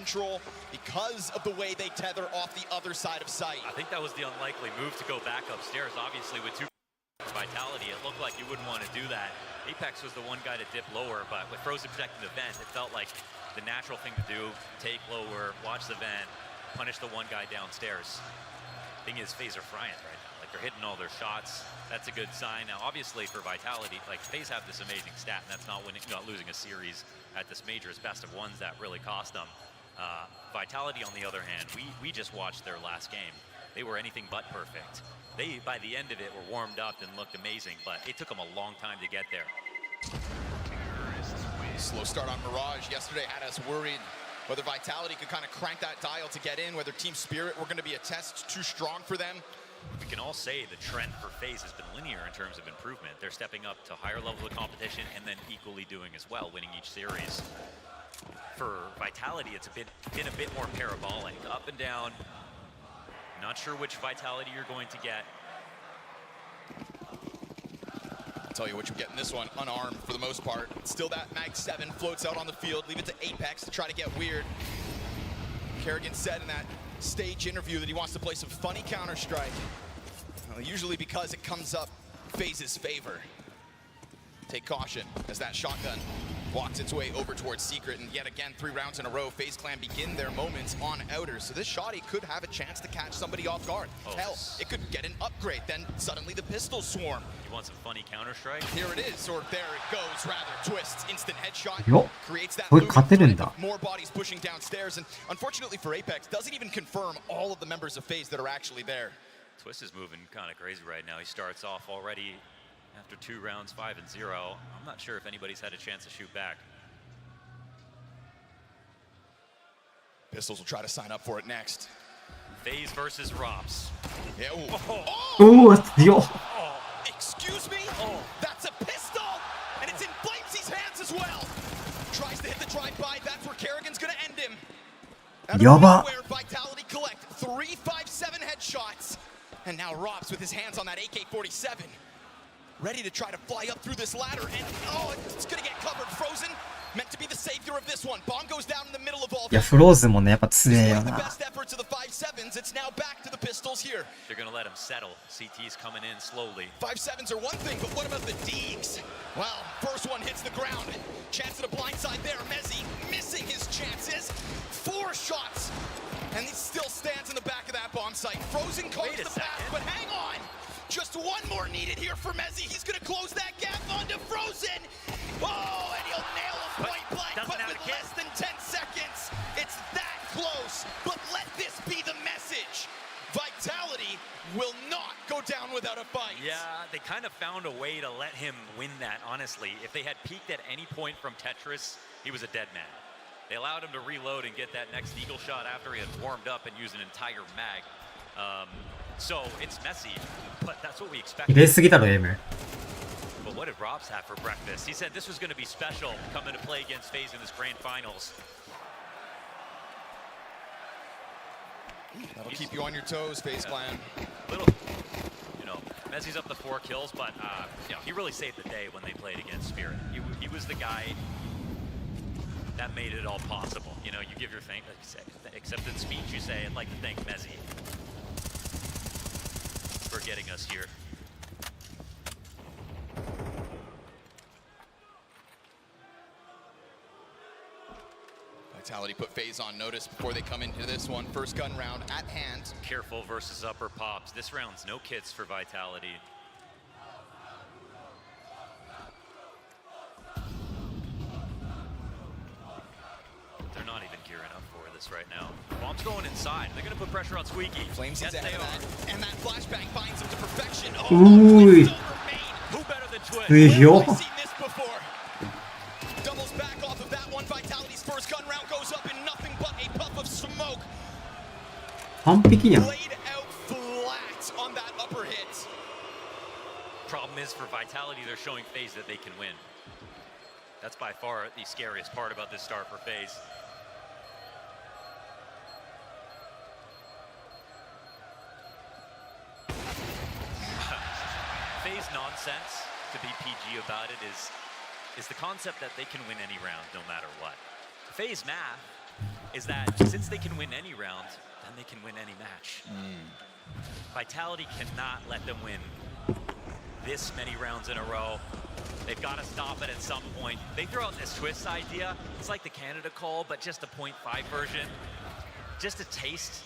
control because of the way they tether off the other side of sight. I think that was the unlikely move to go back upstairs. Obviously, with two Vitality, it looked like you wouldn't want to do that. Apex was the one guy to dip lower, but with Frozen protecting the vent, it felt like the natural thing to do, take lower, watch the vent, punish the one guy downstairs. Thing is, FaZe are frying right now. Like, they're hitting all their shots. That's a good sign. Now, obviously, for Vitality, like, FaZe have this amazing stat, and that's not losing a series at this major. It's best of ones that really cost them. Vitality, on the other hand, we just watched their last game. They were anything but perfect. They, by the end of it, were warmed up and looked amazing, but it took them a long time to get there. Slow start on Mirage yesterday had us worried whether Vitality could kind of crank that dial to get in, whether Team Spirit were going to be a test too strong for them. We can all say the trend for FaZe has been linear in terms of improvement. They're stepping up to higher levels of competition and then equally doing as well, winning each series. For Vitality, it's been a bit more parabolic, up and down. Not sure which Vitality you're going to get. I'll tell you what you get in this one, unarmed for the most part. Still that Mag 7 floats out on the field, leave it to Apex to try to get weird. Kerrigan said in that stage interview that he wants to play some funny Counter-Strike. Well, usually because it comes up FaZe's favor. Take caution as that shotgun walks its way over towards Secret, and yet again, 3 rounds in a row, FaZe Clan begin their moments on Outers. So this shotty could have a chance to catch somebody off guard. Oh. Hell, it could get an upgrade, then suddenly the pistols swarm. You want some funny Counter-Strike? Here it is, or there it goes, rather. Twists, instant headshot, Yo, creates that 거기 갓때린다. more bodies pushing downstairs, and unfortunately for Apex, doesn't even confirm all of the members of FaZe that are actually there. Twist is moving kind of crazy right now. He starts off already after 2 rounds, 5-0. I'm not sure if anybody's had a chance to shoot back. Pistols will try to sign up for it next. FaZe versus Rops. Yeah, 오, 뛰어. Excuse me? That's a pistol! And it's in Flamesy's hands as well! Tries to hit the drive-by, that's where Kerrigan's gonna end him. 여봐. Where Vitality collect 3-5-7 headshots. And now Rops with his hands on that AK-47. Ready to try to fly up through this ladder, and it's gonna get covered. Frozen, meant to be the savior of this one. Bomb goes down in the middle of all いや、フローズもね、やっぱ強えよ the な。 best efforts of the 5-7s, it's now back to the pistols here. They're gonna let him settle. CT's coming in slowly. 5-7s are one thing, but what about the Deegs? Well, first one hits the ground. Chance to the blind side there. Mezzi missing his chances. 4 shots, and he still stands in the back of that bomb site. Frozen closed the path, but hang on. Just one more needed here for Mezzi. He's gonna close that gap onto Frozen. Oh, and he'll nail him point blank, but with less than 10 seconds. It's that close, but let this be the message. Vitality will not go down without a fight. Yeah, they kind of found a way to let him win that, honestly. If they had peaked at any point from Tetris, he was a dead man. They allowed him to reload and get that next eagle shot after he had warmed up and used an entire mag. So it's messy, but that's what we expected. 入れすぎだろ、エム。 But what did Robs have for breakfast? He said this was going to be special coming to play against FaZe in this grand finals. That'll keep you on your toes, FaZe Clan. Little, Mezzi's up to 4 kills, but he really saved the day when they played against Spirit. He was the guy that made it all possible. You give your acceptance speech. You say, "I'd like to thank Mezzi for getting us here." Vitality put FaZe on notice before they come into this one. First gun round at hand. Careful versus upper pops. This round's no kits for Vitality. They're not even gearing up for this right now. Bomb's going inside. They're going to put pressure on Squeaky. Flames yes, ahead they of are. that. And that flashbang finds him to perfection. Ooh. Who better than Twist? Yo. I've seen this before. Doubles back off of that one. Vitality's first gun round goes up in nothing but a puff of smoke. 完璧やん。 Laid out flat on that upper hit. Problem is for Vitality, they're showing FaZe that they can win. That's by far the scariest part about this start for FaZe. FaZe nonsense, to be PG about it, is the concept that they can win any round no matter what. FaZe math is that since they can win any round, then they can win any match. Vitality cannot let them win this many rounds in a row. They've got to stop it at some point. They throw out this twist idea. It's like the Canada call, but just a 0.5 version. Just a taste,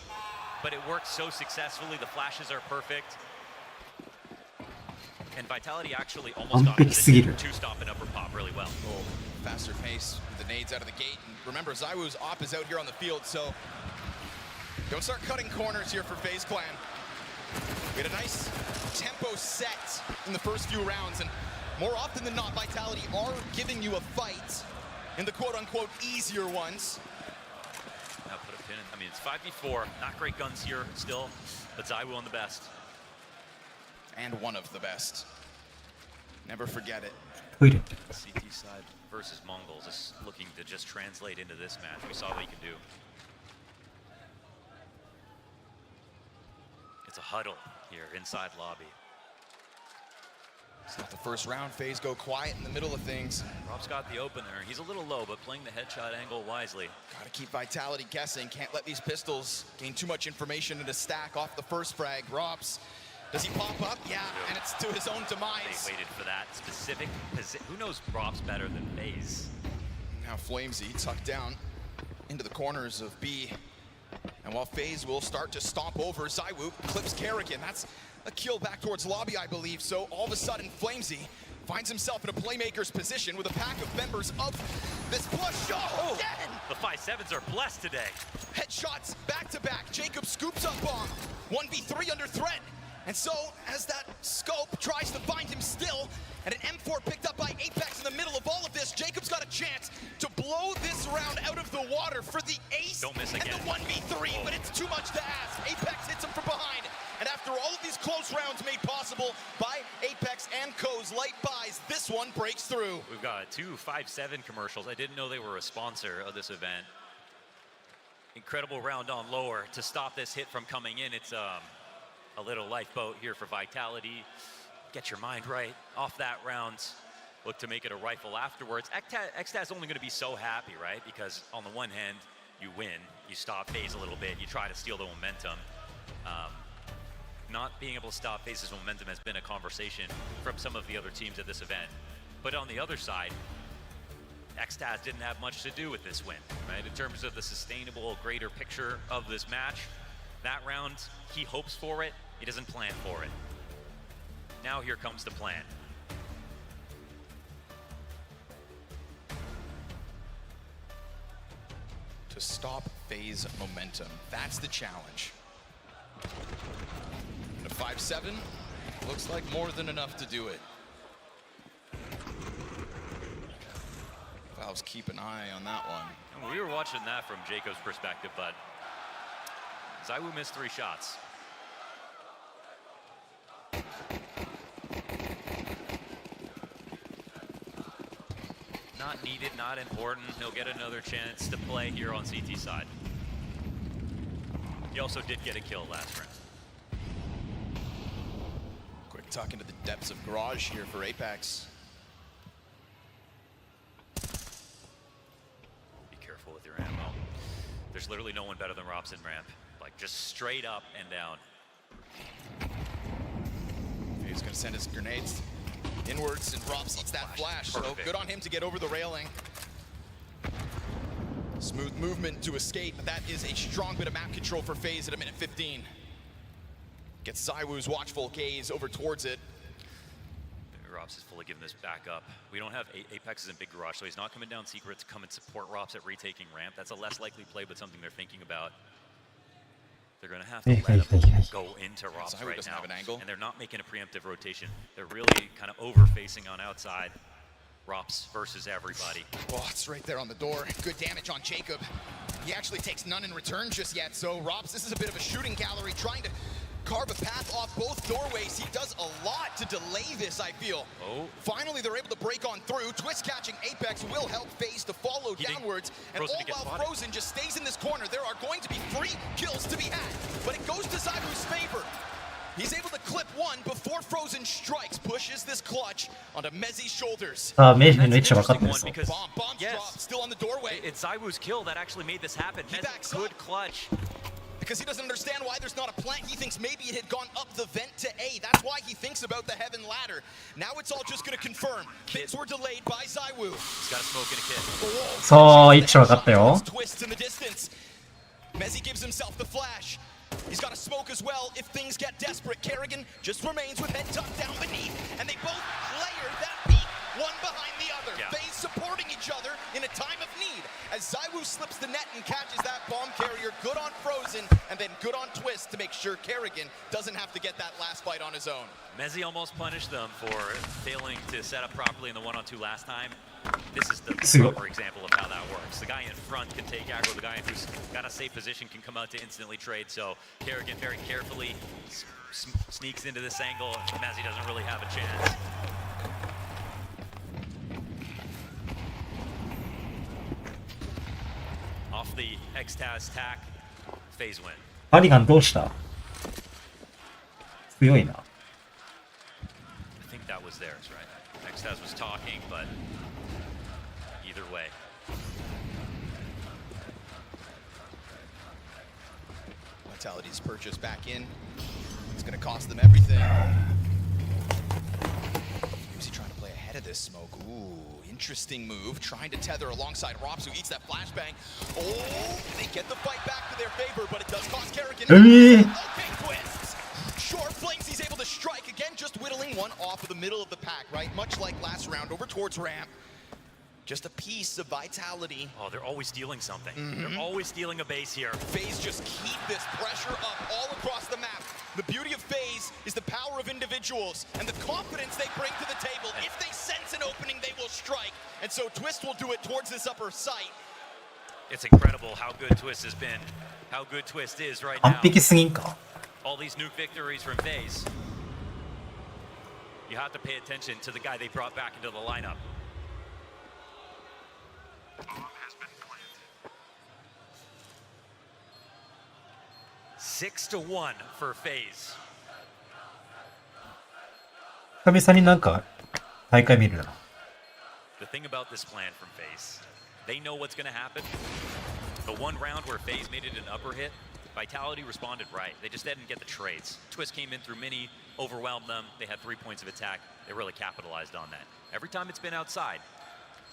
but it works so successfully. The flashes are perfect. And Vitality actually almost got to stop an upper pop really well. Oh, faster pace with the nades out of the gate. And remember, ZywOo's op is out here on the field, so don't start cutting corners here for FaZe Clan. We had a nice tempo set in the first few rounds, and more often than not, Vitality are giving you a fight in the quote-unquote easier ones. Now put a pin in. I mean, it's 5v4. Not great guns here still, but ZywOo on the best. And one of the best. Never forget it. CT side versus Mongols is looking to just translate into this match. We saw what he can do. It's a huddle here inside lobby. It's not the first round. FaZe go quiet in the middle of things. Rob's got the opener. He's a little low, but playing the headshot angle wisely. Gotta keep Vitality guessing. Can't let these pistols gain too much information in a stack off the first frag. Robs, does he pop up? Yeah, and it's to his own demise. They waited for that specific position. Who knows Rob's better than FaZe? Now Flamesy tucked down into the corners of B. And while FaZe will start to stomp over, ZywOo clips Kerrigan. That's a kill back towards lobby, I believe. So all of a sudden, Flamesy finds himself in a playmaker's position with a pack of members of this plus shot again. The 5-7s are blessed today. Headshots back to back. Jacob scoops up bomb. 1v3 under threat. And so, as that scope tries to find him still, and an M4 picked up by Apex in the middle of all of this, Jacob's got a chance to blow this round out of the water for the ace. Don't miss again. And the 1v3, but it's too much to ask. Apex hits him from behind. And after all of these close rounds made possible by Apex and Co's light buys, this one breaks through. We've got 2 5-7 commercials. I didn't know they were a sponsor of this event. Incredible round on lower to stop this hit from coming in. It's a little lifeboat here for Vitality. Get your mind right off that round. Look to make it a rifle afterwards. Xtaz only going to be so happy, right? Because on the one hand, you win, you stop FaZe a little bit, you try to steal the momentum. Not being able to stop FaZe's momentum has been a conversation from some of the other teams at this event. But on the other side, Xtaz didn't have much to do with this win, right? In terms of the sustainable, greater picture of this match, that round, he hopes for it, he doesn't plan for it. Now here comes the plan. To stop FaZe momentum, that's the challenge. And a 5-7 looks like more than enough to do it. Valves keep an eye on that one. And we were watching that from Jacob's perspective, but ZywOo missed 3 shots. Not needed, not important. He'll get another chance to play here on CT side. He also did get a kill last round. Quick tuck into the depths of garage here for Apex. Be careful with your ammo. There's literally no one better than Robson ramp. Like, just straight up and down. He's gonna send his grenades inwards, and Robs eats that flash. So good on him to get over the railing. Smooth movement to escape, but that is a strong bit of map control for FaZe at a minute 15. Gets ZywOo's watchful gaze over towards it. Robs is fully giving this back up. We don't have Apex is in big garage, so he's not coming down secret to come and support Robs at retaking ramp. That's a less likely play, but something they're thinking about. They're going to have to let him go into Robs right now, and they're not making a preemptive rotation. They're really kind of over-facing on outside. Robs versus everybody. Oh, it's right there on the door. Good damage on Jacob. He actually takes none in return just yet, so Robs, this is a bit of a shooting gallery, trying to carve a path off both doorways. He does a lot to delay this, I feel. Oh. Finally, they're able to break on through. Twist catching Apex will help FaZe to follow downwards. And all while Frozen just stays in this corner, there are going to be 3 kills to be had. But it goes to ZywOo's favor. He's able to clip one before Frozen strikes, pushes this clutch onto Mezzi's shoulders. さあ、メイジの位置が分かってるんですよ。 Bombs dropped, still on the doorway. It's Zywoo's kill that actually made this happen. He backs Good up. clutch. Because he doesn't understand why there's not a plant. He thinks maybe it had gone up the vent to A. That's why he thinks about the heaven ladder. Now it's all just going to confirm. Things were delayed by Zywoo. He's got a smoke and a kid. そう、位置分かったよ。 Twists in the distance. Mezzi gives himself the flash. He's got a smoke as well if things get desperate. Kerrigan just remains with head tucked down beneath. And they both layer that beat, one behind the other. Yeah. They supporting each other in a time of need. As Zywoo slips the net and catches that bomb carrier, good on Frozen, and then good on Twist to make sure Kerrigan doesn't have to get that last fight on his own. Mezzi almost punished them for failing to set up properly in the 1-on-2 last time. This is the proper example of how that works. The guy in front can take aggro. The guy who's got a safe position can come out to instantly trade. So Kerrigan very carefully sneaks into this angle. Mezzi doesn't really have a chance. Off the X-Taz tack, phase win. カーディガンどうした？強いな。I think that was theirs, right? X-Taz was talking, but either way. Vitality's purchase back in. It's going to cost them everything. Who's he trying to play ahead of this smoke? Ooh, interesting move. Trying to tether alongside Rops, who eats that flashbang. Oh, they get the fight back to their favor, but it does cost Kerrigan. Okay, Twists. Short flames, he's able to strike again, just whittling one off of the middle of the pack, right? Much like last round, over towards ramp. Just a piece of Vitality. Oh, they're always stealing something. They're always stealing a base here. FaZe just keep this pressure up all across the map. The beauty of FaZe is the power of individuals and the confidence they bring to the table. If they sense an opening, they will strike. And so Twist will do it towards this upper site. It's incredible how good Twist has been, how good Twist is right 完 now. 璧すぎんか。 All these nuke victories from FaZe. You have to pay attention to the guy they brought back into the lineup. Has been planted. 6-1 for FaZe. 久々になんか大会見るな。The thing about this plan from FaZe, they know what's going to happen. The one round where FaZe made it an upper hit, Vitality responded right. They just didn't get the trades. Twist came in through mini, overwhelmed them. They had 3 points of attack. They really capitalized on that. Every time it's been outside,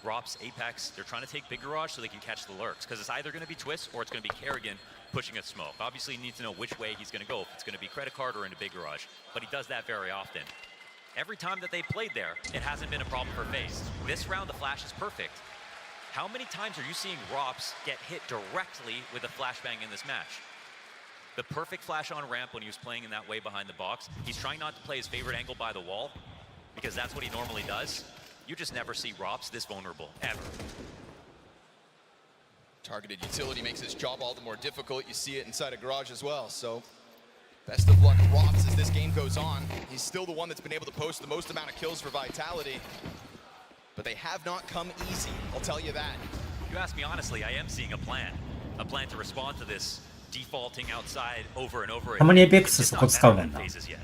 Rops, Apex, they're trying to take Big Garage so they can catch the lurks. Because it's either going to be Twist or it's going to be Kerrigan pushing a smoke. Obviously, you need to know which way he's going to go. If it's going to be credit card or into Big Garage. But he does that very often. Every time that they played there, it hasn't been a problem for FaZe. This round, the flash is perfect. How many times are you seeing Rops get hit directly with a flashbang in this match? The perfect flash on ramp when he was playing in that way behind the box. He's trying not to play his favorite angle by the wall because that's what he normally does. You just never see Rops this vulnerable, ever. Targeted utility makes his job all the more difficult. You see it inside a garage as well. So best of luck, Rops, as this game goes on. He's still the one that's been able to post the most amount of kills for Vitality. But they have not come easy, I'll tell you that. You ask me honestly, I am seeing a plan to respond to this defaulting outside over and over again. たまに Apex It's そ not こ使うも better ん than な。 FaZe's yet.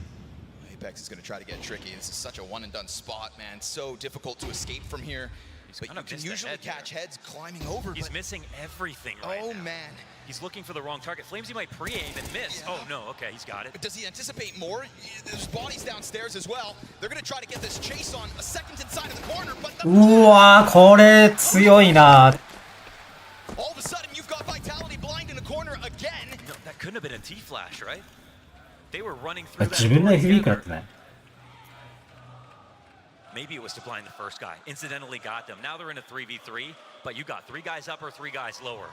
Apex is going to try to get tricky. This is such a one and done spot, man. So difficult to escape from here. He's But kind you of can missed the usually head there. catch heads climbing over. He's But missing everything right oh now. man. He's looking for the wrong target. Flamesy might pre-aim and miss. Yeah. Oh no, okay, he's got it. But does he anticipate more? There's bodies downstairs as well. They're going to try to get this chase on. A second inside of the corner, but うわー、これ強いな。 all of a sudden you've got Vitality blind in the corner again. No, that couldn't have been a T-flash, right? They were running through that 自分の door FB からっ together. てない。 Maybe it was to blind the first guy. Incidentally got them. Now they're in a 3v3, but you got 3 guys up or 3 guys lower.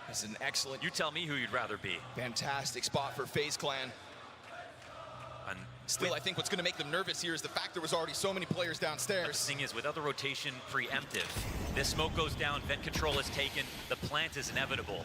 This is an excellent, You tell me who you'd rather be. fantastic spot for FaZe Clan. And Still, I think what's going to make them nervous here is the fact there was already so many players the downstairs. thing is, with other rotation preemptive, this smoke goes down, vent control is taken, the plant is inevitable.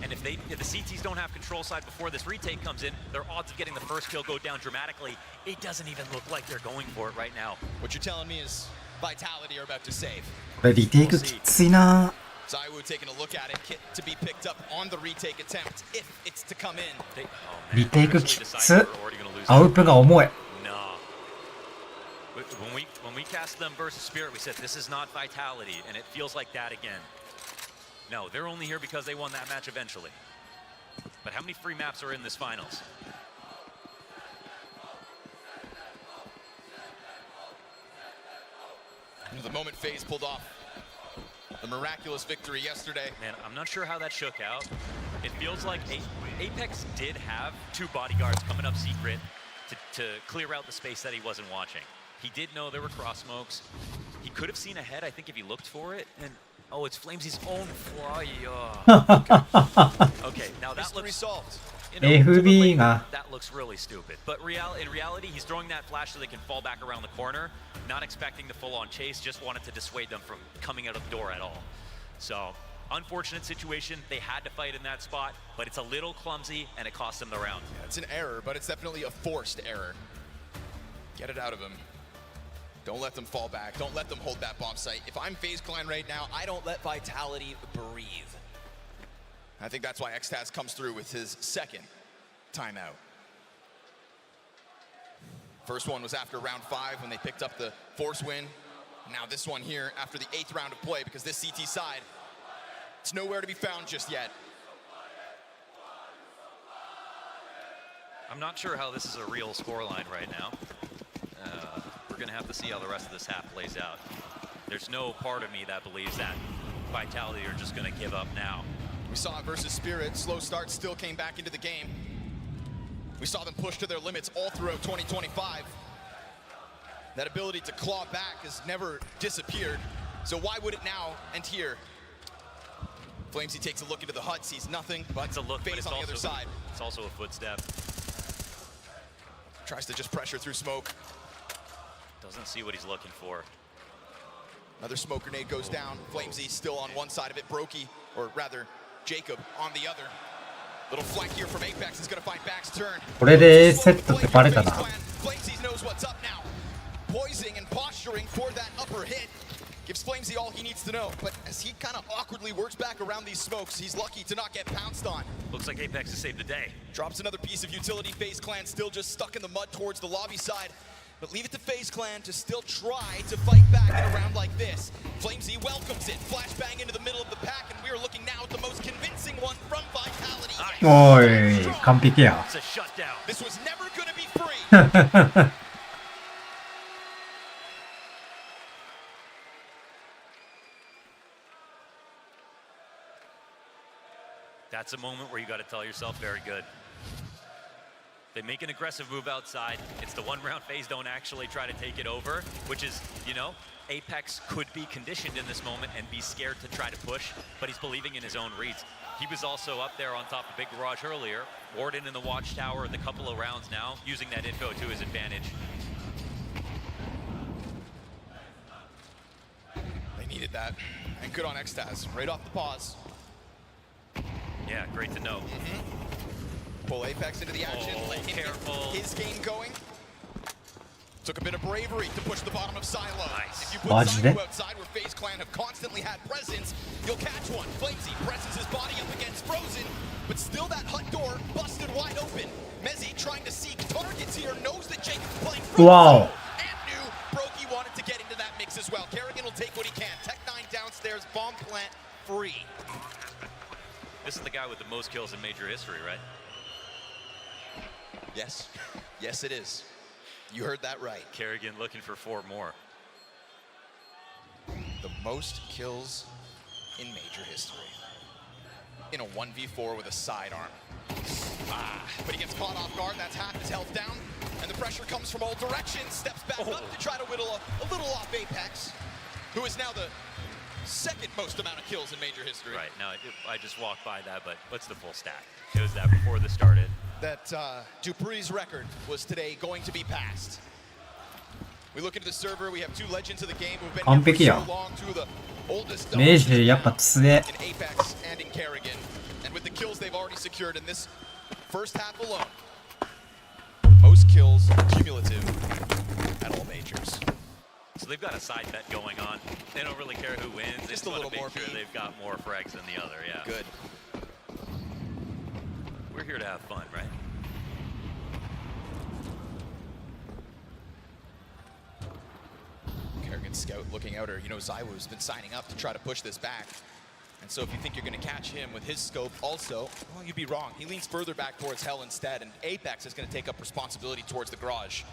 And if the CTs don't have control side before this retake comes in, their odds of getting the first kill go down dramatically. It doesn't even look like they're going for it right now. What you're telling me is Vitality are about to save. これリテイクきついな。Zaiwu taking a look at it, kit to be picked up on the retake attempt if it's to come in. リテイクきつ。アウプが重い。No. When we cast them versus Spirit, we said this is not Vitality, and it feels like that again. No, they're only here because they won that match eventually. But how many free maps are in this finals? The moment FaZe pulled off the miraculous victory yesterday. Man, I'm not sure how that shook out. It feels like Apex did have 2 bodyguards coming up secret to clear out the space that he wasn't watching. He did know there were cross smokes. He could have seen ahead, I think, if he looked for it. And oh, it's Flamesy's own fly. Okay, now that looks solved. FB が That looks really stupid. But in reality, he's throwing that flash so they can fall back around the corner, not expecting the full-on chase, just wanted to dissuade them from coming out of the door at all. So, unfortunate situation. They had to fight in that spot, but it's a little clumsy, and it cost them the round. Yeah, it's an error, but it's definitely a forced error. Get it out of him. Don't let them fall back. Don't let them hold that bomb site. If I'm FaZe Clan right now, I don't let Vitality breathe. I think that's why Xtaz comes through with his second timeout. First one was after round 5 when they picked up the force win. Now this one here after the 8th round of play, because this CT side, it's nowhere to be found just yet. I'm not sure how this is a real scoreline right now. We're going to have to see how the rest of this half plays out. There's no part of me that believes that Vitality are just going to give up now. We saw it versus Spirit. Slow start still came back into the game. We saw them push to their limits all throughout 2025. That ability to claw back has never disappeared. So why would it now and here? Flamesy takes a look into the hut, sees nothing, but it's a look, FaZe on the other side. It's also a footstep. Tries to just pressure through smoke. Doesn't see what he's looking for. Another smoke grenade goes down. Flamesy still on one side of it. Brokey, or rather, Jacob on the other. Little flank here from Apex is going to find Back's turn. これでセットってバレたな。Flamesy knows what's up now. Poising and posturing for that upper hit gives Flamesy all he needs to know. But as he kind of awkwardly works back around these smokes, he's lucky to not get pounced on. Looks like Apex has saved the day. Drops another piece of utility. FaZe Clan still just stuck in the mud towards the lobby side. But leave it to FaZe Clan to still try to fight back in a round like this. Flamesy welcomes it. Flashbang into the middle of the pack, and we are looking now at the most convincing one from Vitality. おい、完璧や。 It's a shutdown. This was never going to be free. That's a moment where you got to tell yourself, very good. They make an aggressive move outside. It's the one round FaZe don't actually try to take it over, which is, you know, Apex could be conditioned in this moment and be scared to try to push, but he's believing in his own reads. He was also up there on top of Big Garage earlier, Warden in the Watchtower the couple of rounds now, using that info to his advantage. They needed that, and good on Xtaz, right off the pause. Yeah, great to know. Pull Apex into the action, let him careful. get his game going. Took a bit of bravery to push the bottom of Silo. Nice. If you put Silo outside where FaZe Clan have constantly had presence, you'll catch one. Flamesy presses his body up against Frozen, but still that hut door busted wide open. Mezzy trying to seek targets here, knows that Jacob's playing Frozen. Wow. And knew Brokey wanted to get into that mix as well. Kerrigan will take what he can. Tech9 downstairs, bomb plant free. This is the guy with the most kills in Major history, right? Yes. Yes, it is. You heard that right. Kerrigan looking for 4 more. The most kills in Major history. In a 1v4 with a sidearm. But he gets caught off guard. That's half his health down. And the pressure comes from all directions. Steps back up to try to whittle a little off Apex, who is now the second most amount of kills in Major history. Right, now I just walked by that, but what's the full stat? It was that before this started. That Dupree's record was today going to be passed. We look into the server, we have 2 legends of the game who've been here for so long, 2 of the oldest dogs in Apex and in Kerrigan. And with the kills they've already secured in this first half alone, most kills cumulative at all majors. So they've got a side bet going on. They don't really care who wins. They Just just a want little to more make sure beat. they've got more frags than the other. Yeah. Good. We're here to have fun, right? Kerrigan's scout looking out her. You know, Zywoo's been signing up to try to push this back. And so if you think you're going to catch him with his scope also, well, you'd be wrong. He leans further back towards Hell instead, and Apex is going to take up responsibility towards the garage.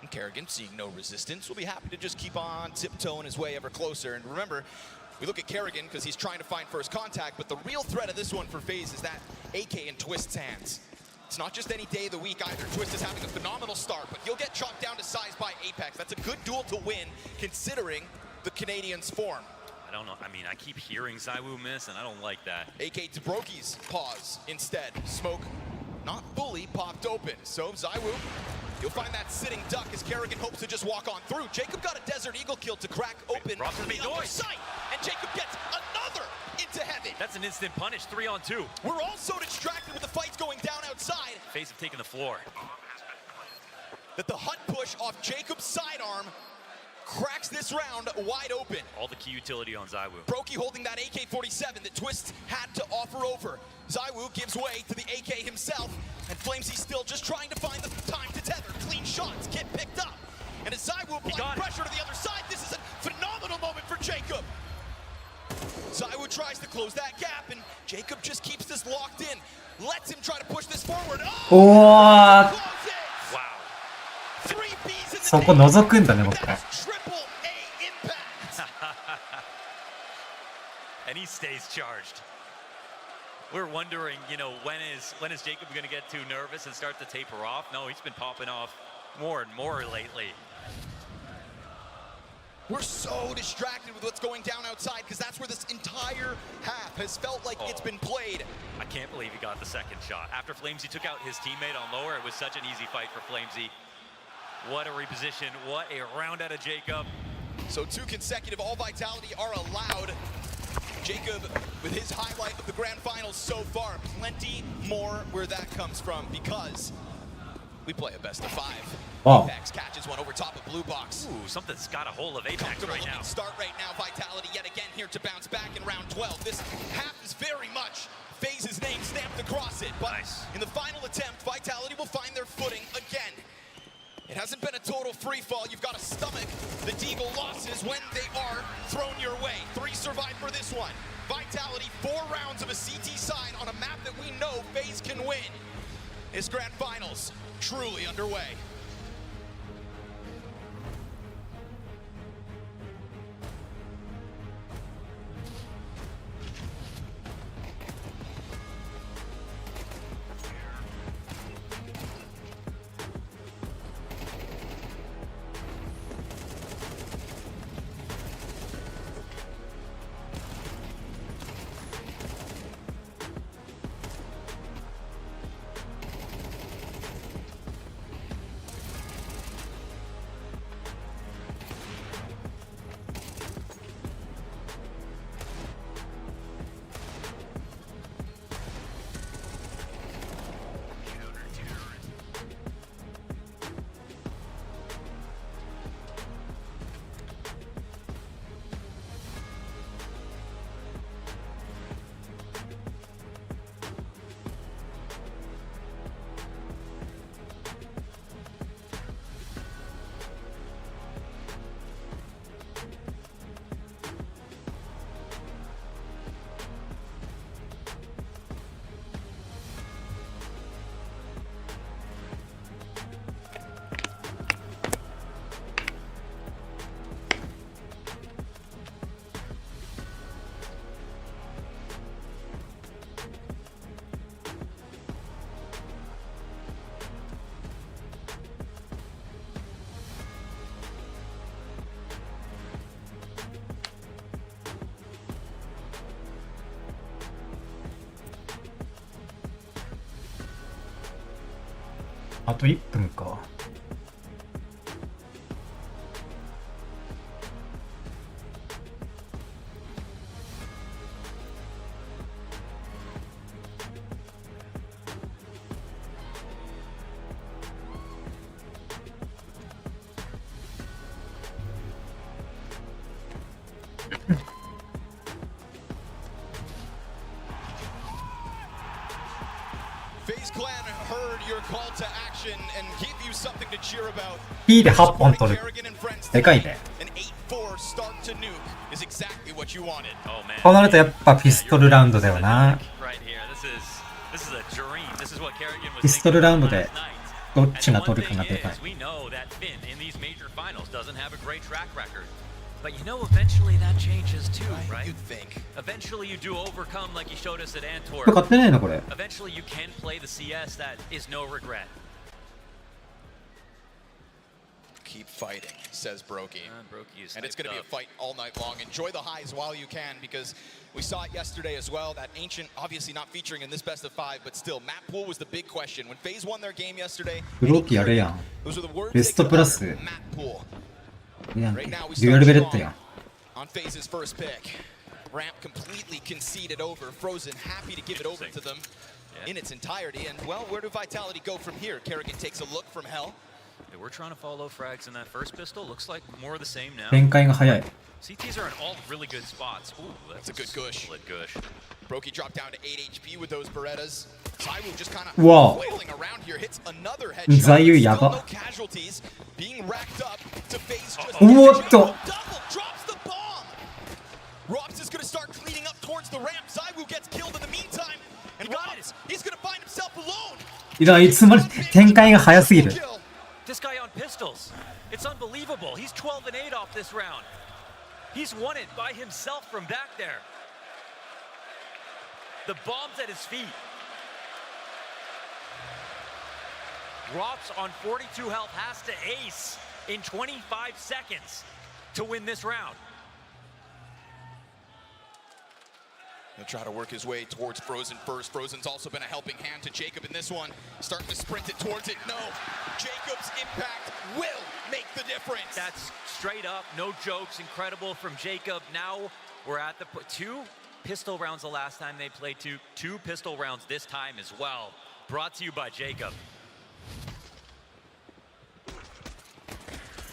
And Kerrigan, seeing no resistance, will be happy to just keep on tiptoeing his way ever closer. And remember, we look at Kerrigan because he's trying to find first contact, but the real threat of this one for FaZe is that AK in Twist's hands. It's not just any day of the week either. Twist is having a phenomenal start, but he'll get chopped down to size by Apex. That's a good duel to win, considering the Canadians' form. I don't know. I mean, I keep hearing Zywoo miss, and I don't like that. AK to Brokey's pause instead. Smoke, not fully popped open. So Zywoo, you'll find that sitting duck as Kerrigan hopes to just walk on through. Jacob got a Desert Eagle kill to crack open Ross the made other noise. side, and Jacob gets another into heaven. That's an instant punish, 3-on-2. We're all so distracted with the fights going down outside FaZe have taken the floor. that the hut push off Jacob's sidearm cracks this round wide open. All the key utility on Zywoo. Brokey holding that AK-47 that Twist had to offer over. Zywoo gives way to the AK himself, and Flamesy still just trying to find the time to tether. Clean shots get picked up. And as Zywoo applies pressure to the other side, this is a phenomenal moment for Jacob. Zywoo tries to close that gap, and Jacob just keeps this locked in. Lets him try to push this forward. Wow. Closes! Wow. 3 Bs in the そこ覗くんだね、僕は。 That's triple A impact. And he stays charged. We're wondering, you know, when is Jacob going to get too nervous and start to taper off? No, he's been popping off more and more lately. We're so distracted with what's going down outside because that's where this entire half has felt like it's been played. I can't believe he got the second shot. After Flamesy took out his teammate on lower, it was such an easy fight for Flamesy. What a reposition. What a round out of Jacob. So 2 consecutive all vitality are allowed. Jacob with his highlight of the grand finals so far. Plenty more where that comes from because we play a best of 5. Wow. Apex catches one over top of blue box. Ooh, something's got a hold of Apex Comfortable right now. looking start right now. Vitality yet again here to bounce back in round 12. This half is very much FaZe's name stamped across it. But Nice. in the final attempt, Vitality will find their footing again. It hasn't been a total free fall. You've got to stomach the Deagle losses when they are thrown your way. 3 survive for this one. Vitality, 4 rounds of a CT side on a map that we know FaZe can win. This grand finals truly underway.あと1分か。FaZe Clan heard your call to action and gave you something to cheer about. P で8本取る。でかいね。An 8-4 start to nuke is exactly what you wanted. Oh man. こうなるとやっぱピストルラウンドだよな。ピストルラウンドでどっちが取るかがでかい。But you know, eventually that changes too, right? You'd think. Eventually you do overcome, like you showed us at これ買 Antwerp. ってないのこれ。 Eventually you can play the CS that is no regret. Keep fighting, says Brokey. Brokey is And it's going to be a hyped up. fight all night long. Enjoy the highs while you can, because we saw it yesterday as well. That Ancient, obviously not featuring in this best of 5, but still, map pool was the big question. When FaZe won their game yesterday, ブローキーあれやん。 those are the words ベ they スト could プラ utter. ス。Map pool. やんけ Right now we デュア start ルベレット strong やん。 on FaZe's first pick. Ramp completely conceded over. Frozen happy to give it over to them in its entirety. And well, where do Vitality go from here? Kerrigan takes a look from hell. Yeah, we're trying to follow frags in that first pistol. Looks like more of the same now. 展開が早い。 CTs are in all really good spots. Ooh, That's a good gush. solid gush. Brokey dropped down to 8 HP with those Berettas. Zaiwu just kind of Wow. flailing around here, hits another headshot. Zaiwu Still やば。 no casualties being racked up to FaZe just おっと。 double drops the bomb. Robs is going to start cleaning up towards the ramp. Zaiwu gets killed in the meantime. And Robs, he's going to find himself alone. いつまで展開が早すぎる。 This guy on pistols. It's unbelievable. He's 12 and 8 off this round. He's won it by himself from back there. The bomb's at his feet. Rops on 42 health has to ace in 25 seconds to win this round. He'll try to work his way towards Frozen first. Frozen's also been a helping hand to Jacob in this one. Starting to sprint it towards it. No. Jacob's impact will make the difference. That's straight up, no jokes, incredible from Jacob. Now we're at the 2 pistol rounds the last time they played, 2 pistol rounds this time as well. Brought to you by Jacob.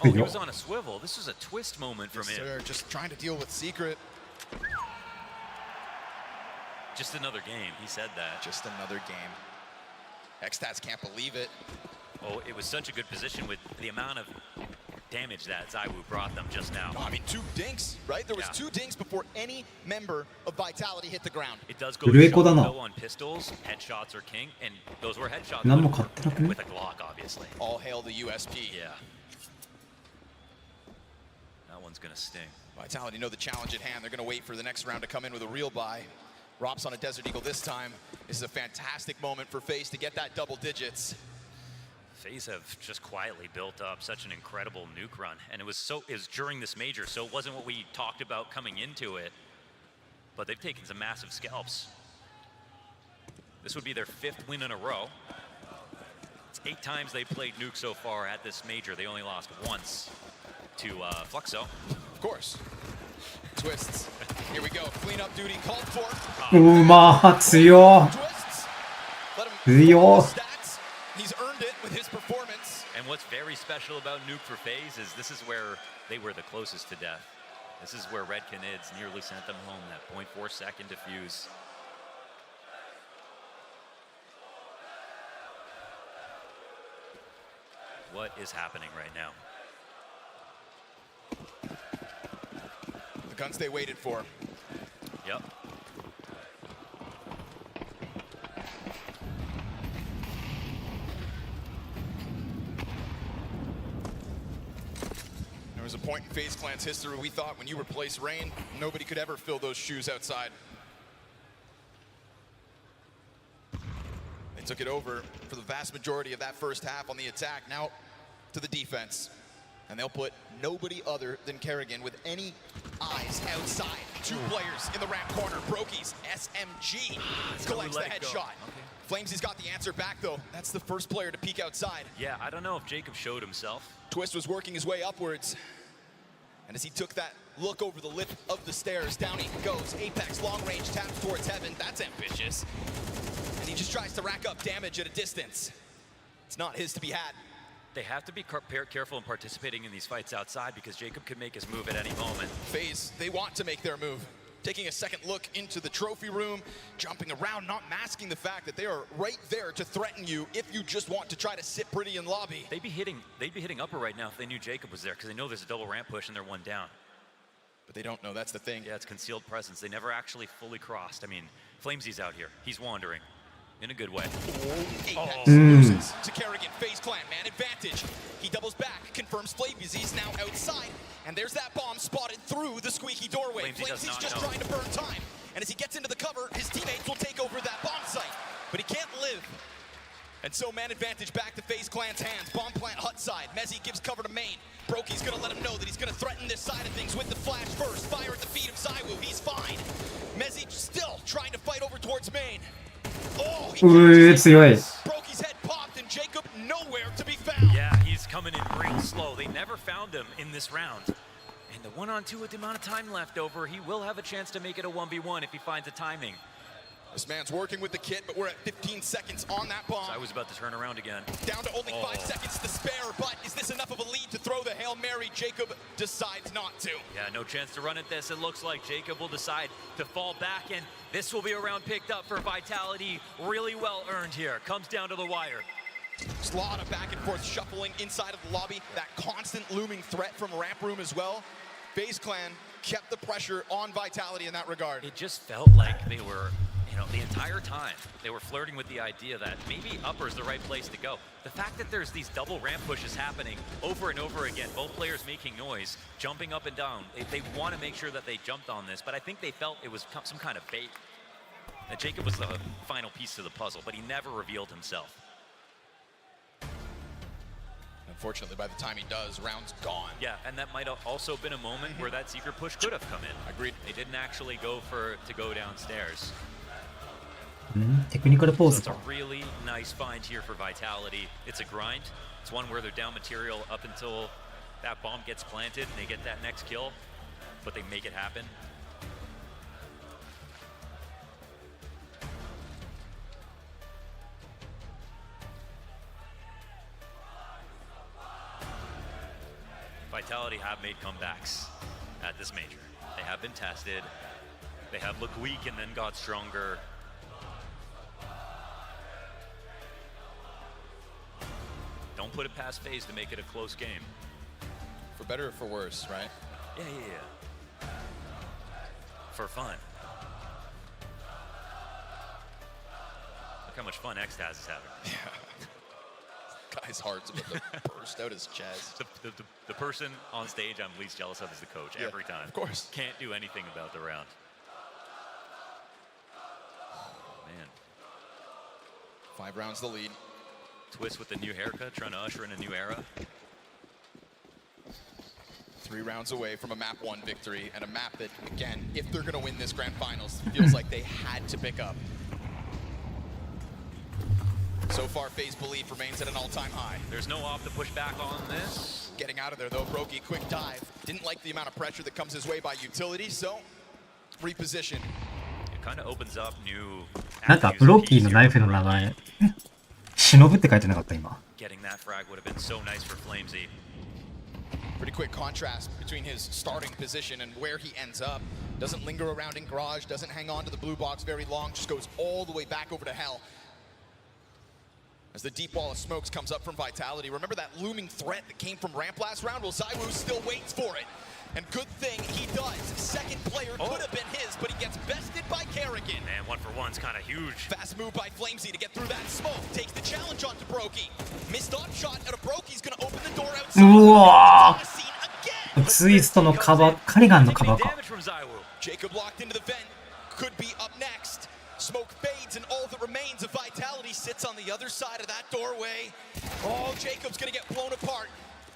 Oh, he was on a swivel. This was a twist moment from him. Sir, just trying to deal with Secret. Just another game, he said that. Just another game. X-Stats can't believe it. Oh, it was such a good position with the amount of damage that Zaiwu brought them just now. I mean, 2 dinks, right? There was Yeah. 2 dinks before any member of Vitality hit the ground. It does go to show though on pistols, headshots are king, and those were headshots 何も買ってなくね with a Glock, obviously. All hail the USP. Yeah. That one's gonna sting. Vitality know the challenge at hand. They're going to wait for the next round to come in with a real buy. Rops on a Desert Eagle this time. This is a fantastic moment for FaZe to get that double digits. FaZe have just quietly built up such an incredible nuke run, and it was during this major, so it wasn't what we talked about coming into it, but they've taken some massive scalps. This would be their 5th win in a row. It's 8 times they played nuke so far at this major. They only lost once to Fluxo. Of course. Twists. Here we go. Cleanup duty called for. うまー強 Twists. Let him 強 stats. He's earned it with his performance. And what's very special about nuke for FaZe is this is where they were the closest to death. This is where Red Canids nearly sent them home, that 0.4 second defuse. What is happening right now? The guns they waited for. Yep. There was a point in FaZe Clan's history we thought when you replaced Rain, nobody could ever fill those shoes outside. They took it over for the vast majority of that first half on the attack. Now to the defense. And they'll put nobody other than Kerrigan with any eyes outside. 2 players in the ramp corner. Brokey's SMG collects the headshot. Flamesy got the answer back, though. That's the first player to peek outside. Yeah, I don't know if Jacob showed himself. Twist was working his way upwards. And as he took that look over the lip of the stairs, down he goes. Apex long range taps towards heaven. That's ambitious. And he just tries to rack up damage at a distance. It's not his to be had. They have to be careful in participating in these fights outside because Jacob could make his move at any moment. FaZe, they want to make their move. Taking a second look into the trophy room, jumping around, not masking the fact that they are right there to threaten you if you just want to try to sit pretty in lobby. They'd be hitting upper right now if they knew Jacob was there because they know there's a double ramp push and they're one down. But they don't know, that's the thing. Yeah, it's concealed presence. They never actually fully crossed. I mean, Flamesy's out here. He's wandering. In a good way. Apex loses to Kerrigan. FaZe Clan, man advantage. He doubles back, confirms Flamesy's now outside, and there's that bomb spotted through the squeaky doorway. Flamesy's just trying to burn time, and as he gets into the cover, his teammates will take over that bomb site, but he can't live. And so man advantage back to FaZe Clan's hands. Bomb plant hut side. Mezzy gives cover to main. Brokey's gonna let him know that he's gonna threaten this side of things with the flash first. Fire at the feet of Zywoo. He's fine. Mezzy still trying to fight over towards main. Oh, Brokey's head popped and Jacob nowhere to be found. Yeah, he's coming in real slow. They never found him in this round. And the 1-on-2 with the amount of time left over, he will have a chance to make it a 1v1 if he finds the timing. This man's working with the kit, but we're at 15 seconds on that bomb. So I was about to turn around again. Down to only 5 seconds to spare, but is this enough of a lead to throw the Hail Mary? Jacob decides not to. Yeah, no chance to run at this. It looks like Jacob will decide to fall back, and this will be a round picked up for Vitality. Really well earned here. Comes down to the wire. Just a lot of back and forth shuffling inside of the lobby. That constant looming threat from ramp room as well. FaZe Clan kept the pressure on Vitality in that regard. It just felt like they were, the entire time they were flirting with the idea that maybe upper is the right place to go. The fact that there's these double ramp pushes happening over and over again, both players making noise, jumping up and down. They want to make sure that they jumped on this, but I think they felt it was some kind of bait. That Jacob was the final piece to the puzzle, but he never revealed himself. Unfortunately, by the time he does, round's gone. Yeah, and that might have also been a moment where that secret push could have come in. Agreed. They didn't actually go to go downstairs. テクニカルポー So ズ it's a か。 really nice find here for Vitality. It's a grind. It's one where they're down material up until that bomb gets planted and they get that next kill, but they make it happen. Vitality have made comebacks at this major. They have been tested. They have looked weak and then got stronger. Don't put it past FaZe to make it a close game. For better or for worse, right? Yeah. For fun. Look how much fun Xtaz is having. Yeah. Guy's heart's about to burst out his chest. The person on stage I'm least jealous of is the coach, Yeah, every time. of course. Can't do anything about the round. Man. 5 rounds the lead. Twist with the new haircut, trying to usher in a new era. 3 rounds away from a map 1 victory, and a map that, again, if they're gonna win this grand finals, feels like they had to pick up. So far, FaZe belief remains at an all-time high. There's no off to push back on this. Getting out of there though, Brokey, quick dive. Didn't like the amount of pressure that comes his way by utility, so reposition. It kind of opens up new なんかブロッキーのナイフの名前、忍って書いてなかった今。 Getting that frag would have been so nice for Flamesy. Pretty quick contrast between his starting position and where he ends up. Doesn't linger around in garage, doesn't hang on to the blue box very long, just goes all the way back over to hell. As the deep wall of smokes comes up from Vitality. Remember that looming threat that came from ramp last round? Well, Zywoo still waits for it. And good thing he does. Second player could have been his, but he gets bested by Kerrigan. Man, 1-for-1's kind of huge. Fast move by Flamesy to get through that smoke. Takes the challenge onto Brokey. Missed off shot out of Brokey's gonna open the door outside. うわー Again. ツイストのカバー、カリガンのカバーか。 Damage from Zywoo. Jacob locked into the vent. Could be up next. Smoke fades and all that remains of Vitality sits on the other side of that doorway. Oh, Jacob's gonna get blown apart.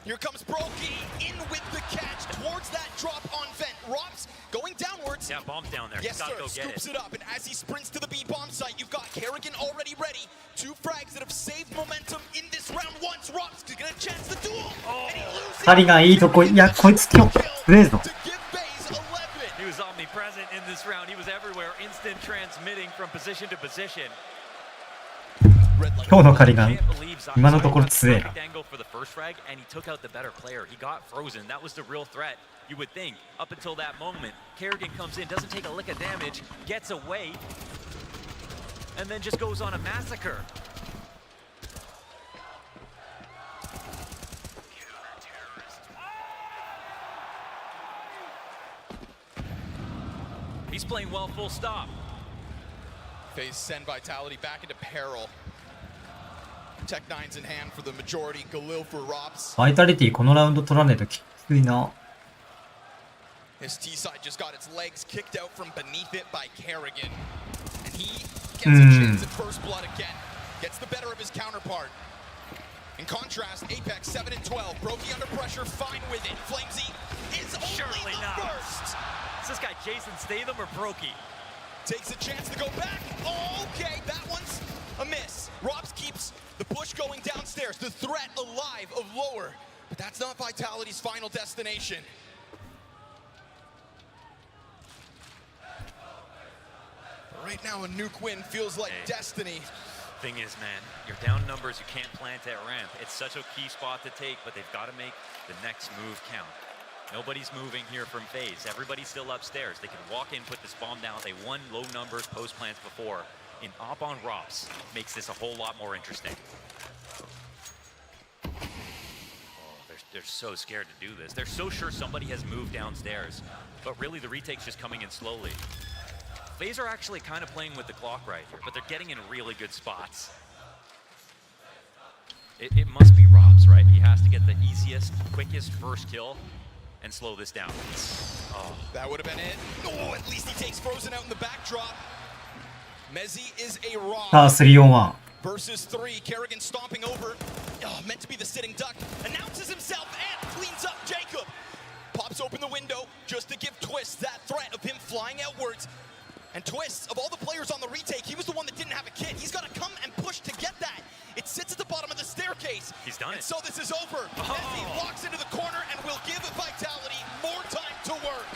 Here comes Brokey in with the catch towards that drop on vent. Rops going downwards. Yeah, bomb's down there. Yes, He's sir. gotta go get Scoops it up, and as he sprints to the B bomb site, you've got Kerrigan already ready. 2 frags that have saved momentum in this round once. Rops to get a chance to duel. And he loses. カリガンいいとこ、いや、こいつ今日、プレーぞ。 To give FaZe 11. He was omnipresent in this round. He was everywhere, instant transmitting from position to position. Red light. 今日の狩りが Can't believe Zai 今のところ got 強えな。 perfect angle for the first frag, and he took out the better player. He got frozen. That was the real threat. You would think up until that moment. Kerrigan comes in, doesn't take a lick of damage, gets away, and then just goes on a massacre. He's playing well, full stop. FaZe send Vitality back into peril. Tech 9's in hand for the majority. Galil for Robs. バイタリティこのラウンド取らねえときついな。 His T side just got its legs kicked out from beneath it by Kerrigan. And he gets a chance at first blood again. Gets the better of his counterpart. In contrast, Apex 7 and 12. Brokey under pressure, fine with it. Flamesy is only Surely the not. first. Is this guy Jason Statham or Brokey? Takes a chance to go back. Oh, okay, that one's a miss. Robs keeps the push going downstairs. The threat alive of lower. But that's not Vitality's final destination. Right now, a nuke win feels like destiny. Thing is, man, you're down numbers, you can't plant at ramp. It's such a key spot to take, but they've got to make the next move count. Nobody's moving here from FaZe. Everybody's still upstairs. They can walk in, put this bomb down. They won low numbers post plants before. In op on Rops makes this a whole lot more interesting. Oh, they're so scared to do this. They're so sure somebody has moved downstairs, but really the retake's just coming in slowly. FaZe are actually kind of playing with the clock right here, but they're getting in really good spots. It must be Robs, right? He has to get the easiest, quickest first kill and slow this down. Oh. That would have been it. Oh, at least he takes Frozen out in the backdrop. Mezzy is a さあ Rob 3-on-1 versus 3. Kerrigan stomping over. Oh, meant to be the sitting duck. Announces himself and cleans up Jacob. Pops open the window just to give Twist that threat of him flying outwards. And Twist, of all the players on the retake, he was the one that didn't have a kit. He's got to come and push to get that. It sits at the bottom of the staircase. He's done and it. So this is over. Mezzy walks into the corner and will give Vitality more time to work.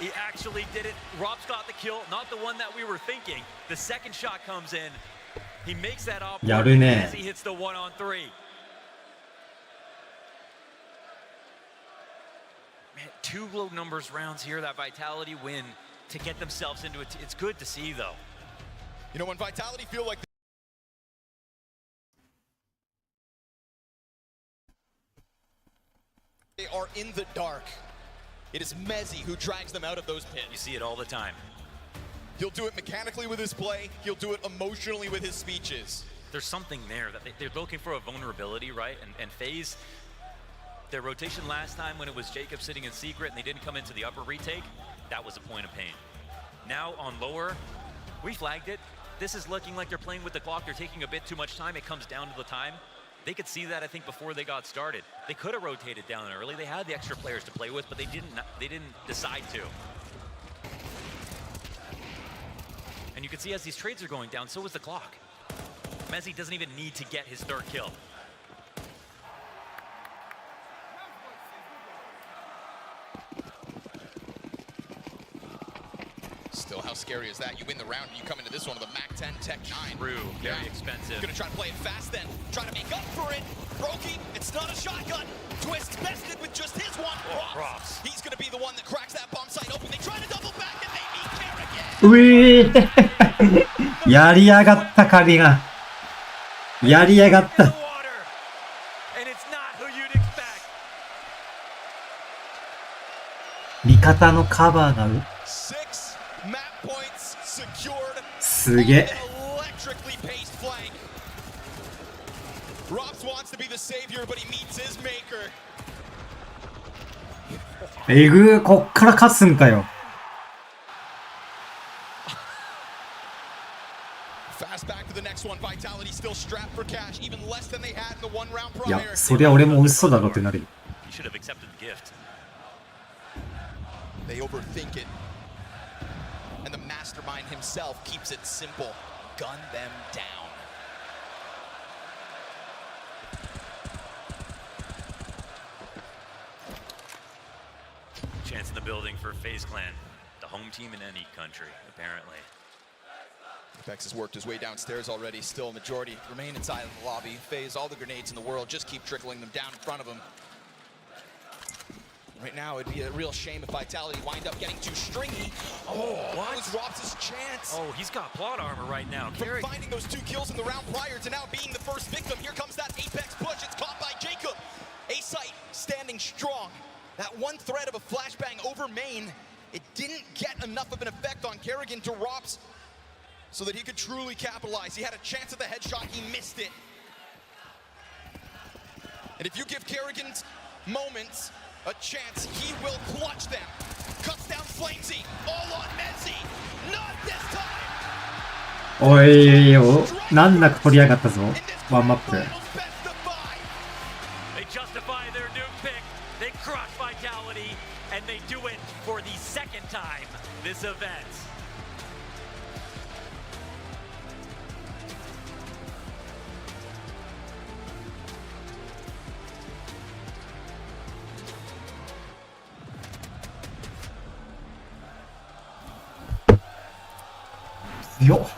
He actually did it. Rob's got the kill, not the one that we were thinking. The second shot comes in. He makes that opやるね。 as he hits the 1-on-3. Man, 2 low numbers rounds here, that Vitality win to get themselves into it. It's good to see, though. You know, when Vitality feel like they are in the dark, it is Mezzy who drags them out of those You pits. see it all the time. He'll do it mechanically with his play. He'll do it emotionally with his speeches. There's something there that they're looking for, a vulnerability, right? And FaZe, their rotation last time when it was Jacob sitting in secret and they didn't come into the upper retake, that was a point of pain. Now on lower, we flagged it. This is looking like they're playing with the clock. They're taking a bit too much time. It comes down to the time. They could see that, I think, before they got started. They could have rotated down early. They had the extra players to play with, but they didn't decide to. And you can see as these trades are going down, so is the clock. Mezzy doesn't even need to get his third kill. Still, how scary is that? You win the round and you come into this one with a Mac 10 Tech 9. True, very expensive. Gonna try to play it fast then. Trying to make up for it. Brokey, it's not a shotgun. Twist bested with just his one. Rops. He's gonna be the one that cracks that bomb site open. They try to double back and they meet Kerrigan. うえーやりやがったカビが。やりやがっ The た。 water. And it's not who you'd expect. 味方のカバーが6 map points secured. すげえ。 On an electrically paced flank. Robs wants to be the savior, but he meets his maker. えぐー、こっから勝つんかよ。 Fast back to the next one. Vitality still strapped for cash, even less than they had in the one round いや、 prior. そりゃ俺も嘘だろってなるよ。 You should have accepted the gift. They overthink it. And the mastermind himself keeps it simple. Gun them down. Chance in the building for FaZe Clan. The home team in any country, apparently. Apex has worked his way downstairs already. Still, majority remain inside of the lobby. Phase all the grenades in the world, just keep trickling them down in front of him. Right now, it'd be a real shame if Vitality wind up getting too stringy. Oh, what? That was Robs' chance. Oh, he's got plot armor right now. From finding those 2 kills in the round prior to now being the first victim. Here comes that Apex push. It's caught by Jacob. A-Site standing strong. That one threat of a flashbang over main, it didn't get enough of an effect on Kerrigan to Robs so that he could truly capitalize. He had a chance at the headshot, he missed it. And if you give Kerrigan's moments a chance, he will clutch them. Cuts down Flamesy, all on Mezzy. Not this time. おいお、難なく取りやがったぞ。ワンマップ。They justify their new pick. They crush Vitality, and they do it for the second time this event. Yo.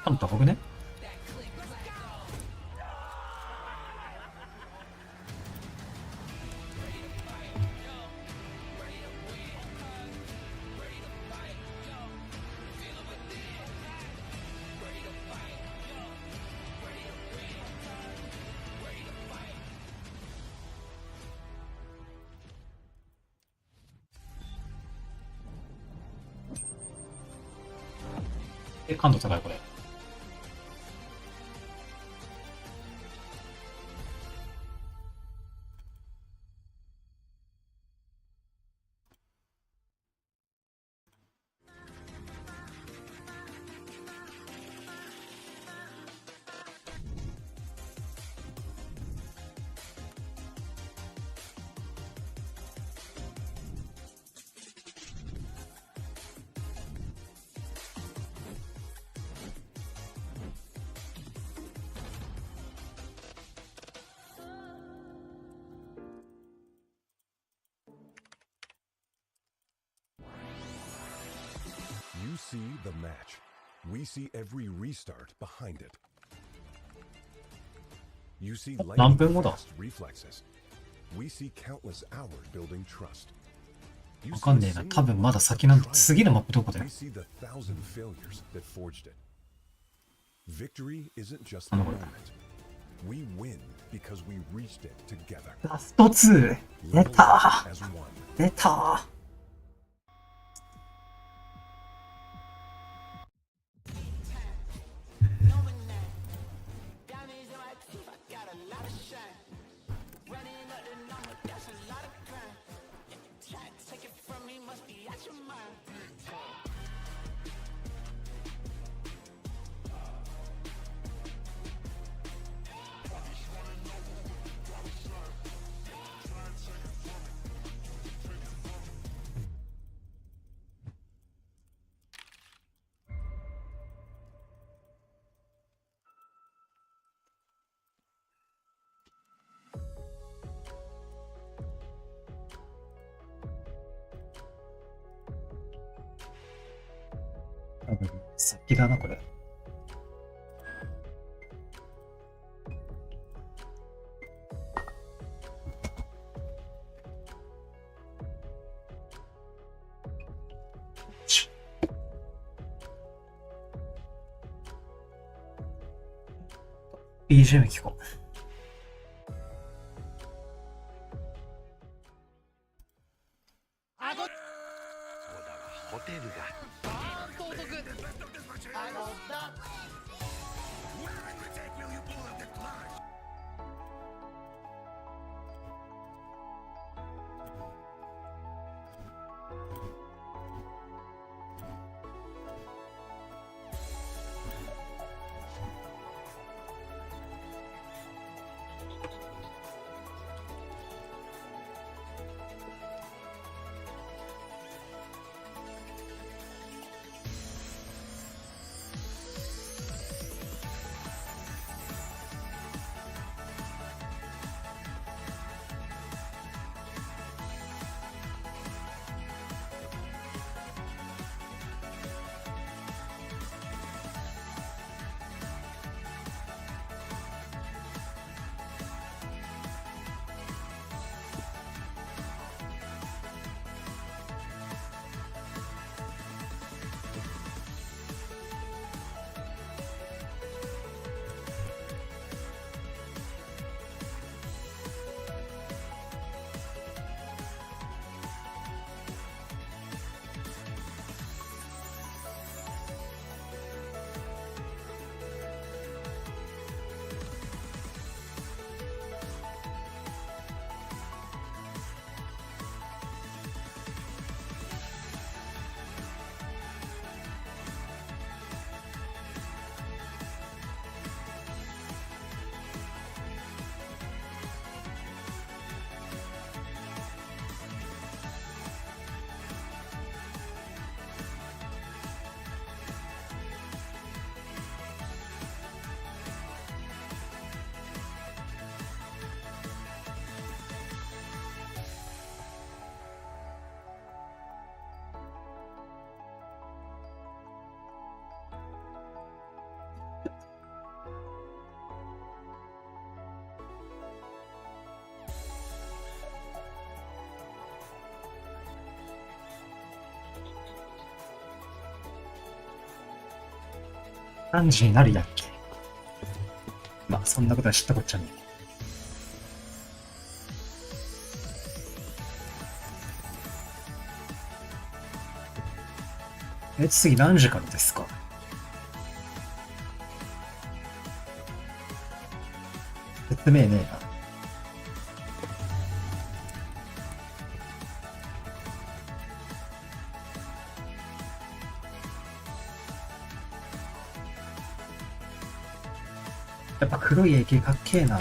あんた僕ね。感度高いこれ。You see the match. We see every restart behind it. You see lightning fast reflexes. We see countless hours building trust. わかんねえな。多分まだ先なんだ。次のマップどこだよ。We see the thousand failures that forged it. Victory isn't just a moment. We win because we reached it together. ラスト2。出た。出た。先だな、これ。BGM 聞こう。ホテルが何時になるやっけ。まあ、そんなことは知ったこっちゃねえ。次何時からですか？説明ねえな。やっぱ黒いAKかっけえな。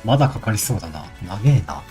まだかかりそうだな。長えな。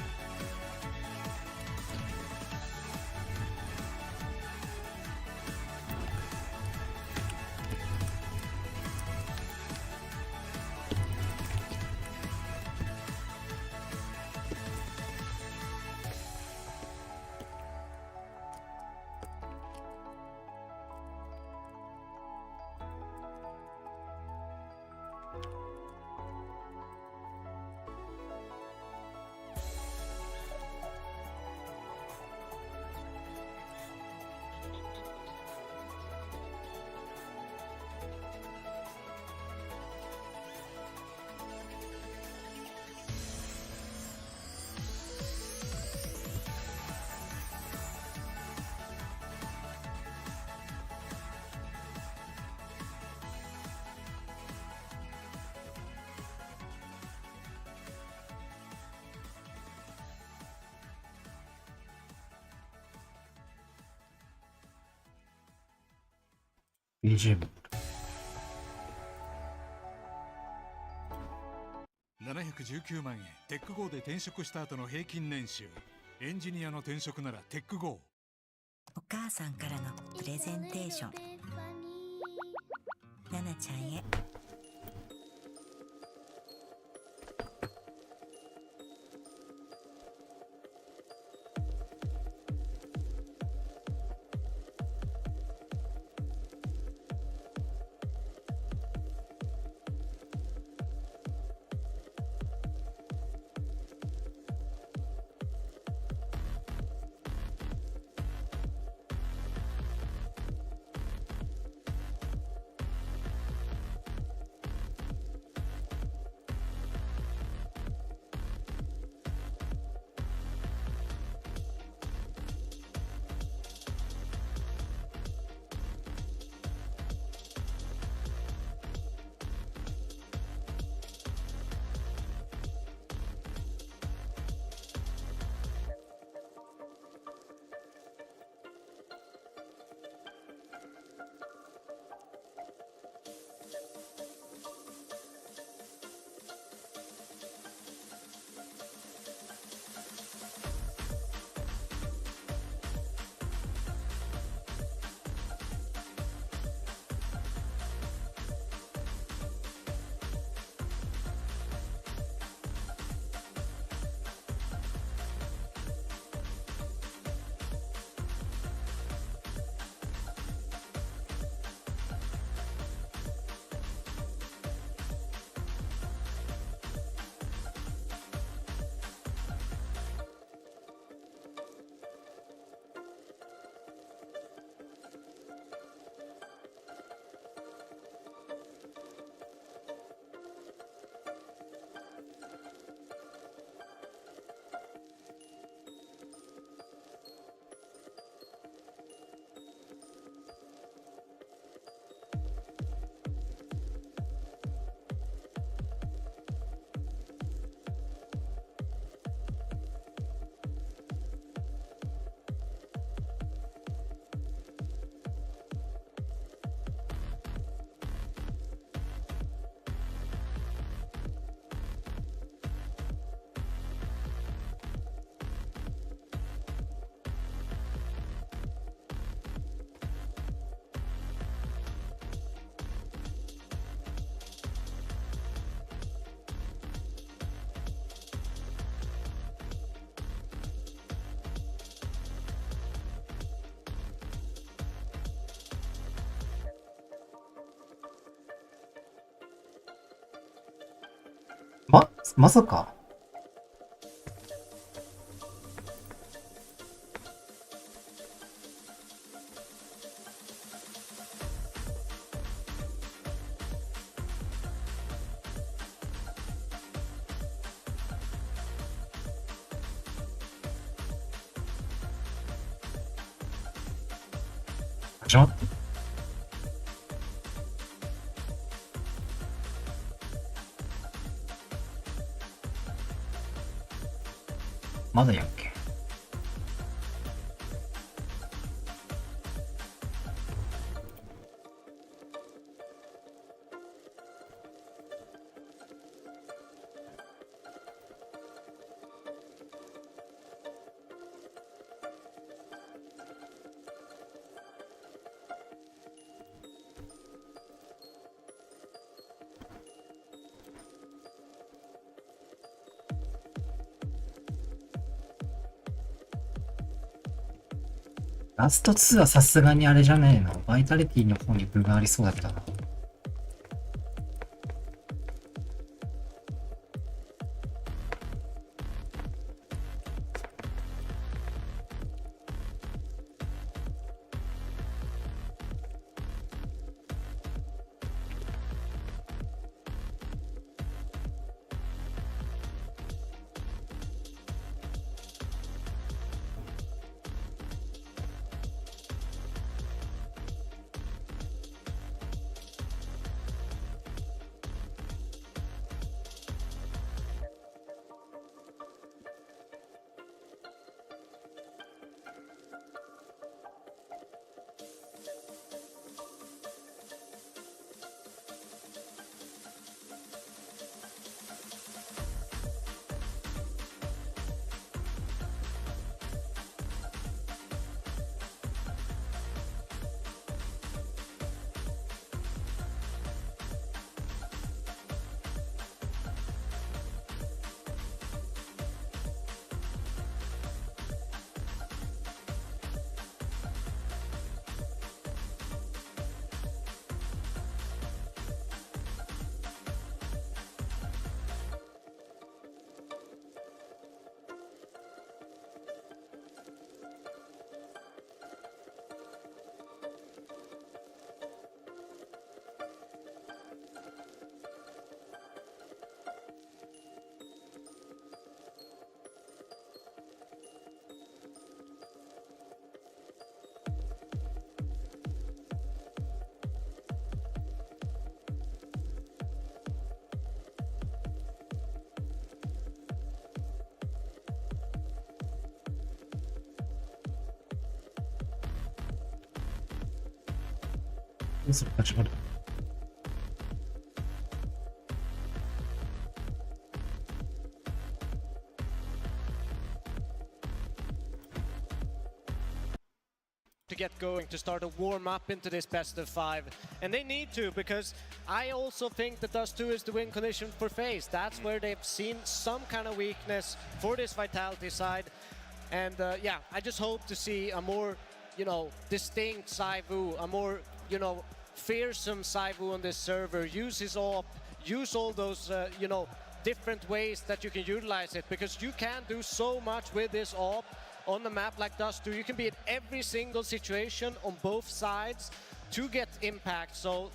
BGM。719万円。テック GO で転職した後の平均年収。エンジニアの転職ならテック GO。お母さんからのプレゼンテーション。ナナちゃんへ。まさか。始まっまだやっけ。ラスト2はさすがにあれじゃねえの。バイタリティの方に分がありそうだったな。それ始まる。To get going, to start to warm up into this best of 5, and they need to, because I also think that Dust 2 is the win condition for FaZe. That's where they've seen some kind of weakness for this Vitality side, and yeah, I just hope to see a more, you know, distinct Saivu, a more, you know, fearsome Saivu on this server. Use his AWP, use all those, you know, different ways that you can utilize it, because you can do so much with this AWP on the map like Dust 2. You can be in every single situation on both sides to get impact, so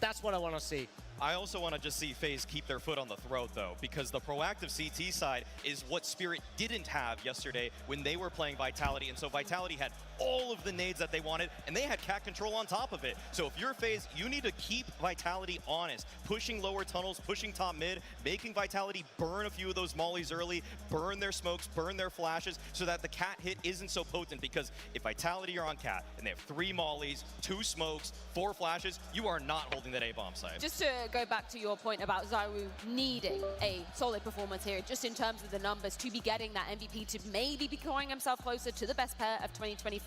that's what I want to see. I also want to just see FaZe keep their foot on the throat, though, because the proactive CT side is what Spirit didn't have yesterday when they were playing Vitality, and so Vitality had all of the nades that they wanted, and they had cat control on top of it. So if you're FaZe, you need to keep Vitality honest, pushing lower tunnels, pushing top mid, making Vitality burn a few of those mollies early, burn their smokes, burn their flashes, so that the cat hit isn't so potent, because if Vitality are on cat, and they have 3 mollies, 2 smokes, 4 flashes, you are not holding that A-bomb site. Just to go back to your point about Zaru needing a solid performance here, just in terms of the numbers, to be getting that MVP, to maybe be drawing himself closer to the best pair of 2025,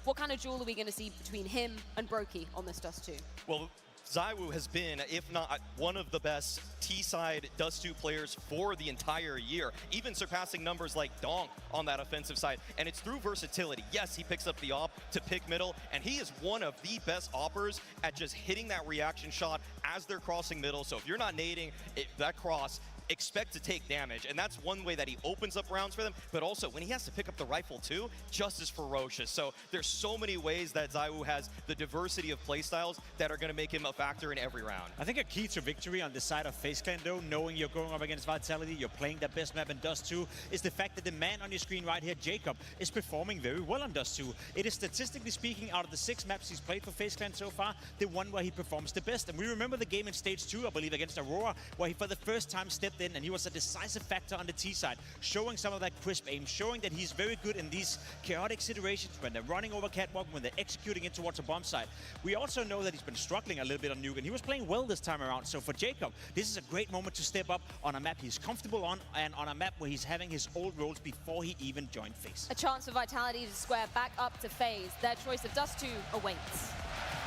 what kind of duel are we going to see between him and Brokey on this Dust 2? Well, Zaiwu has been, if not one of the best T-side Dust 2 players for the entire year, even surpassing numbers like Donk on that offensive side, and it's through versatility. Yes, he picks up the op to pick middle, and he is one of the best oppers at just hitting that reaction shot as they're crossing middle, so if you're not nading that cross, expect to take damage, and that's one way that he opens up rounds for them, but also when he has to pick up the rifle too, just as ferocious. So there's so many ways that Zaiwu has the diversity of playstyles that are going to make him a factor in every round. I think a key to victory on the side of FaZe Clan, though, knowing you're going up against Vitality, you're playing the best map in Dust 2, is the fact that the man on your screen right here, Jacob, is performing very well on Dust 2. It is, statistically speaking, out of the 6 maps he's played for FaZe Clan so far, the one where he performs the best. And we remember the game in Stage 2, I believe, against Aurora, where he for the first time stepped in and he was a decisive factor on the T side, showing some of that crisp aim, showing that he's very good in these chaotic situations when they're running over catwalk, when they're executing it towards a bomb site. We also know that he's been struggling a little bit on Nuke, and he was playing well this time around. So for Jacob, this is a great moment to step up on a map he's comfortable on, and on a map where he's having his old roles before he even joined FaZe. A chance for Vitality to square back up to FaZe. Their choice of Dust 2 awaits.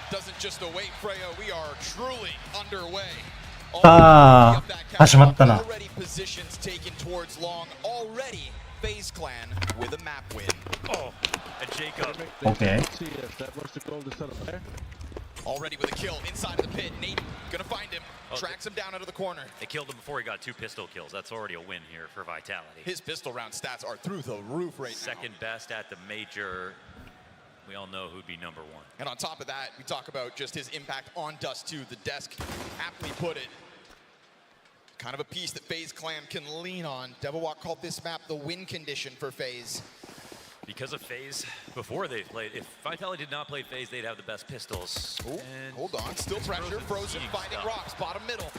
Doesn't just await, Freyo. We are truly underway. ああ、始まったな。Already positions taken towards long. Already FaZe Clan with a map win. Oh, And Jacob. Okay. Already with a kill inside of the pit. Nate gonna find him. Tracks him down out of the corner. They killed him before he got 2 pistol kills. That's already a win here for Vitality. His pistol round stats are through the roof right now. Second best at the major. We all know who'd be number 1. And on top of that, we talk about just his impact on Dust 2. The desk aptly put it. Kind of a piece that FaZe Clan can lean on. Devilwalk called this map the win condition for FaZe. Because of FaZe, before they played, if Vitality did not play FaZe, they'd have the best pistols. Ooh, hold on, still pressure. Frozen finding rocks, bottom middle.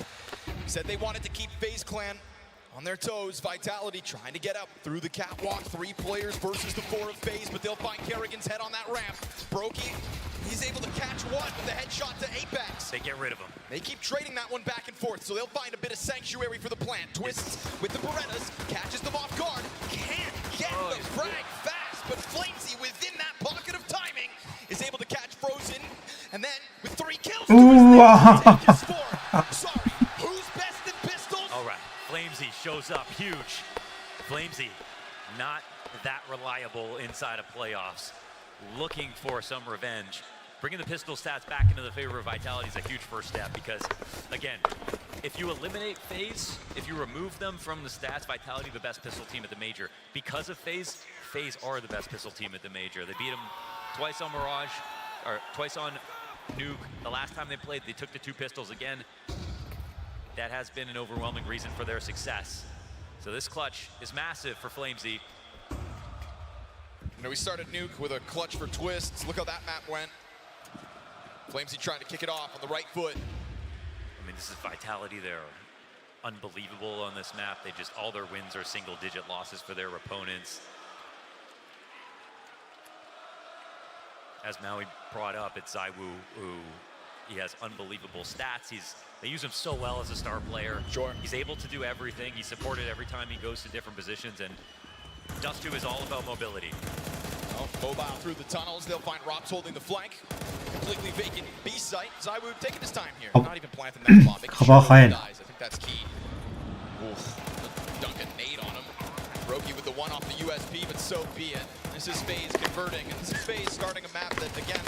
Said they wanted to keep FaZe Clan on their toes. Vitality trying to get up through the catwalk. 3 players versus the 4 of FaZe, but they'll find Kerrigan's head on that ramp. Brokey, he's able to catch one with a headshot to Apex. They get rid of him. They keep trading that one back and forth, so they'll find a bit of sanctuary for the plant. Twists with the Berettas, catches them off guard. Can't get the frag fast, but Flamesy within that pocket of timing is able to catch Frozen, and then with 3 kills, take his score. Sorry, who's best in pistols? All right, Flamesy shows up huge. Flamesy, not that reliable inside of playoffs. Looking for some revenge. Bringing the pistol stats back into the favor of Vitality is a huge first step because, again, if you eliminate FaZe, if you remove them from the stats, Vitality the best pistol team at the major. Because of FaZe, FaZe are the best pistol team at the major. They beat them twice on Mirage, or twice on Nuke. The last time they played, they took the 2 pistols again. That has been an overwhelming reason for their success. So this clutch is massive for Flamesy. You know, we started Nuke with a clutch for Twists. Look how that map went. Flamesy trying to kick it off on the right foot. I mean, this is Vitality. They're unbelievable on this map. They just, all their wins are single-digit losses for their opponents. As Maui brought up, it's Zaiwu, who he has unbelievable stats. They use him so well as a star player. Sure. He's able to do everything. He's supported every time he goes to different positions, and Dust 2 is all about mobility. Oh, mobile through the tunnels. They'll find Rops holding the flank. Completely vacant B site. Zaiwu taking his time here. Not even planting that bomb. Making sure he dies. I think that's key. Oof. Dunk a nade on him. Brokey with the one off the USP, but so be it. This is FaZe converting, and this is FaZe starting a map that, again,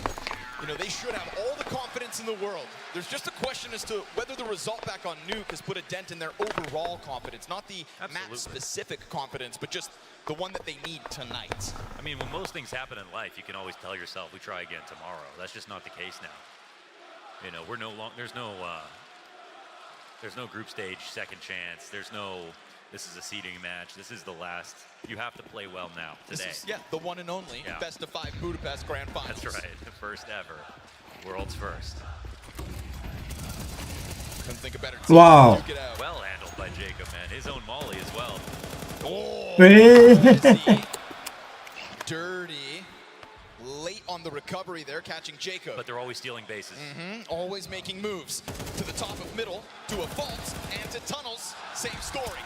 you know, they should have all the confidence in the world. There's just a question as to whether the result back on Nuke has put a dent in their overall confidence. Not the map-specific confidence, but just the one that they need tonight. I mean, when most things happen in life, you can always tell yourself, we try again tomorrow. That's just not the case now. You know, we're no longer, there's no group stage second chance. There's no, this is a seeding match. This is the last. You have to play well now, today. This is, the one and only best of 5 Budapest Grand Finals. That's right, the first ever. World's first. Couldn't think of better team. Wow. Well handled by Jacob, man. His own molly as well. Oh, dirty. Late on the recovery there, catching Jacob. But they're always stealing bases. Always making moves. To the top of middle, to a vault, and to tunnels. Same story.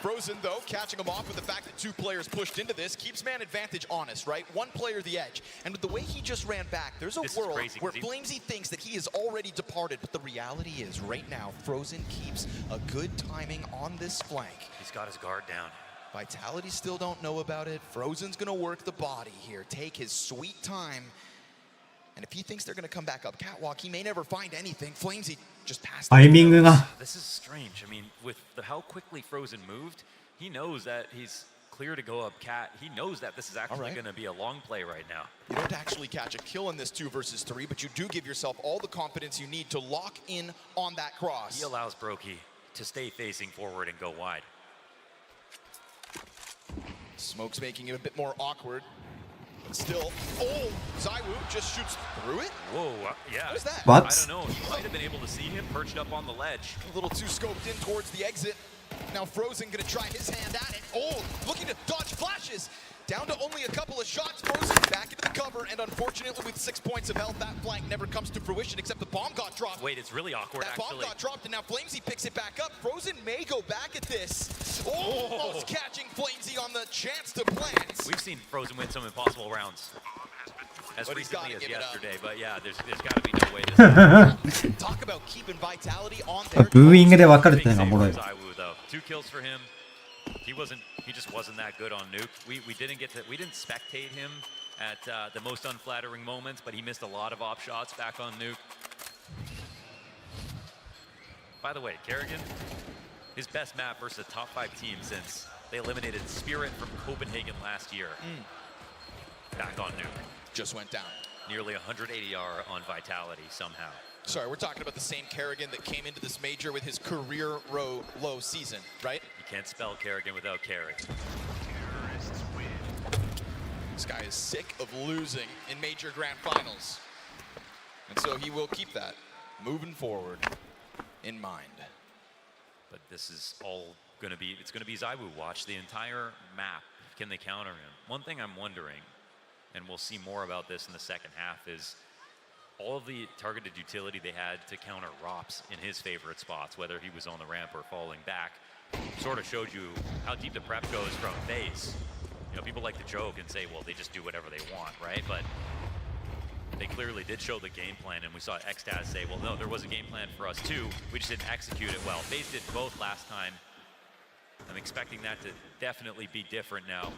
Frozen, though, catching him off with the fact that 2 players pushed into this, keeps man advantage honest, right? 1 player the edge. And with the way he just ran back, there's a world where Flamesy thinks that he has already departed. But the reality is, right now, Frozen keeps a good timing on this flank. He's got his guard down. Vitality still don't know about it. Frozen's gonna work the body here, take his sweet time. And if he thinks they're gonna come back up catwalk, he may never find anything. Flamesy just passed. This is strange. I mean, with how quickly Frozen moved, he knows that he's clear to go up cat. He knows that this is actually gonna be a long play right now. You don't actually catch a kill in this 2 versus 3, but you do give yourself all the confidence you need to lock in on that cross. He allows Brokey to stay facing forward and go wide. Smoke's making it a bit more awkward. But still, Zaiwu just shoots through it? Whoa, yeah. What is that? What? I don't know. He might have been able to see him perched up on the ledge. A little too scoped in towards the exit. Now Frozen gonna try his hand at it. Looking to dodge flashes. Down to only a couple of shots. Frozen back into the cover, and unfortunately with 6 points of health, that flank never comes to fruition except the bomb got dropped. Wait, it's really awkward, That bomb got dropped, and now Flamesy picks it back up. Frozen may go back at this. Almost catching Flamesy on the chance to plant. We've seen Frozen win some impossible rounds. As recently as yesterday, but yeah, there's got to be no way this Talk about keeping Vitality on their ブーイングで分かるっていうのがおもろい。 2 kills for him. He just wasn't that good on Nuke. We didn't spectate him at the most unflattering moments, but he missed a lot of op shots back on Nuke. By the way, Kerrigan, his best map versus a top 5 team since they eliminated Spirit from Copenhagen last year. Back on Nuke. Just went down. Nearly 180 R on Vitality somehow. Sorry, we're talking about the same Kerrigan that came into this major with his career low season, right? You can't spell Kerrigan without Kerrig. Terrorists win. This guy is sick of losing in major grand finals. And so he will keep that moving forward in mind. But this is all going to be, it's going to be ZywOo watch the entire map. Can they counter him? One thing I'm wondering, and we'll see more about this in the second half, is all of the targeted utility they had to counter Rops in his favorite spots, whether he was on the ramp or falling back, sort of showed you how deep the prep goes from FaZe. You know, people like to joke and say, well, they just do whatever they want, right? But they clearly did show the game plan, and we saw Xtaz say, well, no, there was a game plan for us too. We just didn't execute it well. FaZe did both last time. I'm expecting that to definitely be different now.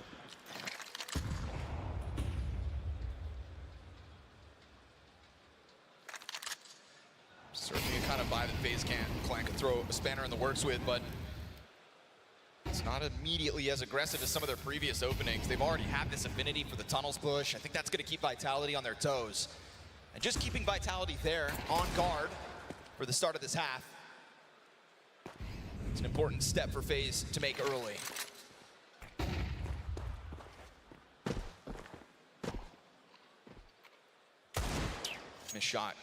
Certainly a kind of vibe that FaZe Clan can throw a spanner in the works with, but it's not immediately as aggressive as some of their previous openings. They've already had this affinity for the tunnels push. I think that's going to keep Vitality on their toes. And just keeping Vitality there on guard for the start of this half, it's an important step for FaZe to make early. Missed shot.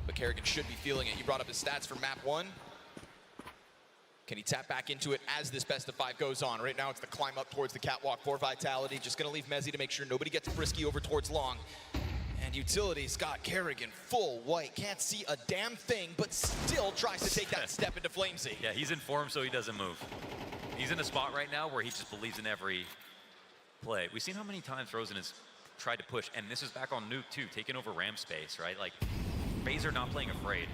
But Kerrigan should be feeling it. You brought up his stats for map 1. Can he tap back into it as this best of 5 goes on? Right now it's the climb up towards the catwalk for Vitality. Just gonna leave Mezzy to make sure nobody gets frisky over towards long. And Utility's got Kerrigan full white. Can't see a damn thing, but still tries to take that step into Flamesy. Yeah, he's in form, so he doesn't move. He's in a spot right now where he just believes in every play. We've seen how many times Rosen has tried to push, and this is back on Nuke too, taking over ramp space, right? Like, FaZe are not playing afraid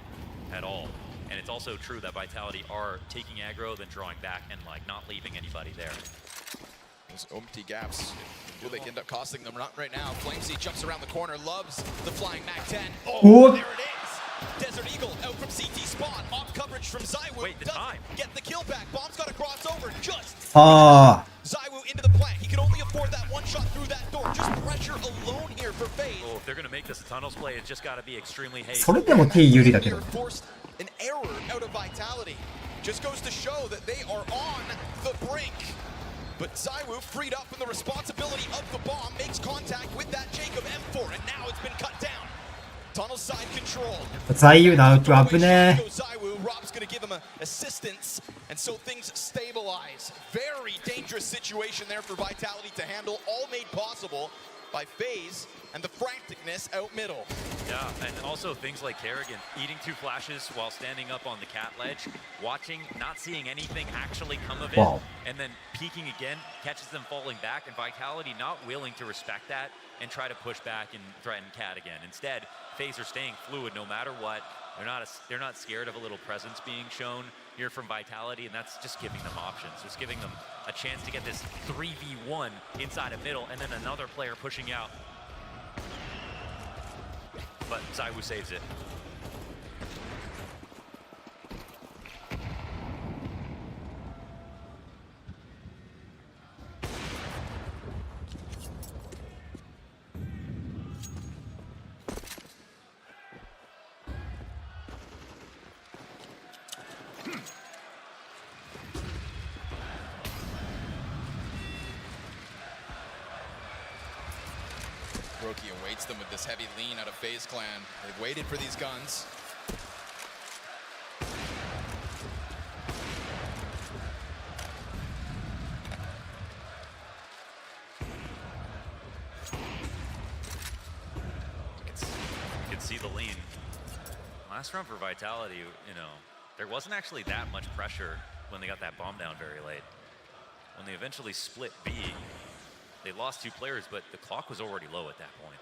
at all. And it's also true that Vitality are taking aggro, then drawing back, and like not leaving anybody there. Those empty gaps, will they end up costing them? Not right now. Flamesy jumps around the corner, loves the flying MAC-10. Oh, there it is! Desert Eagle out from CT spawn. Off coverage from ZywOo. Wait, the time. Get the kill back. Bomb's got to cross over. Just ZywOo into the plant. He can only afford that one shot through that door. Just pressure alone here for FaZe. Oh, if they're going to make this a tunnels play, it's just got to be extremely hasty. それでも T 有利だけど。 Forced an error out of Vitality. Just goes to show that they are on the brink. But ZywOo, freed up from the responsibility of the bomb, makes contact with that Jacob M4, and now it's been cut down. Tunnel side control. ザイユだ、危ねえ。 ZywOo, Rob's going to give him assistance, and so things stabilize. Very dangerous situation there for Vitality to handle, all made possible by FaZe and the franticness out middle. Yeah, and also things like Kerrigan eating 2 flashes while standing up on the cat ledge, watching, not seeing anything actually come of it, and then peeking again, catches them falling back, and Vitality not willing to respect that and try to push back and threaten cat again. Instead, FaZe are staying fluid no matter what. They're not scared of a little presence being shown here from Vitality, and that's just giving them options. Just giving them a chance to get this 3v1 inside a middle, and then another player pushing out. But ZywOo saves it. Roki awaits them with this heavy lean out of FaZe Clan. They've waited for these guns. You can see the lean. Last round for Vitality, you know, there wasn't actually that much pressure when they got that bomb down very late. When they eventually split B, they lost 2 players, but the clock was already low at that point.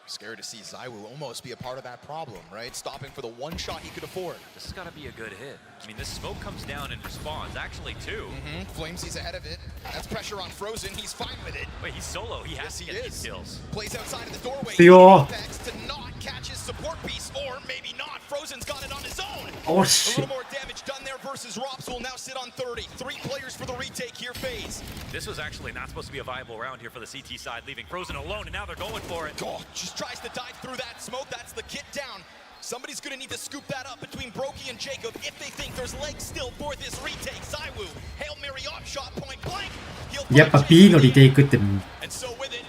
Scary to see Zywoo almost be a part of that problem, right? Stopping for the one shot he could afford. This has got to be a good hit. I mean, this smoke comes down and responds. Actually, two. Flamesy's ahead of it. That's pressure on Frozen. He's fine with it. Wait, he's solo. He has Yes, to he get is. these kills. Plays outside of the doorway. Yo. Apex to not catch his support piece, or maybe not. Frozen's got it on his own. Oh A shit. little more damage done there versus Rops will now sit on 30. 3 players for the retake here, FaZe. This was actually not supposed to be a viable round here for the CT side, leaving Frozen alone, and now they're going for it. Oh, just tries to dive through that smoke. That's the kit down. Somebody's gonna need to scoop that up between Brokey and Jacob if they think there's legs still for this retake. Zywoo, Hail Mary op shot point blank. He'll やっぱ B のリテイクって And so with it,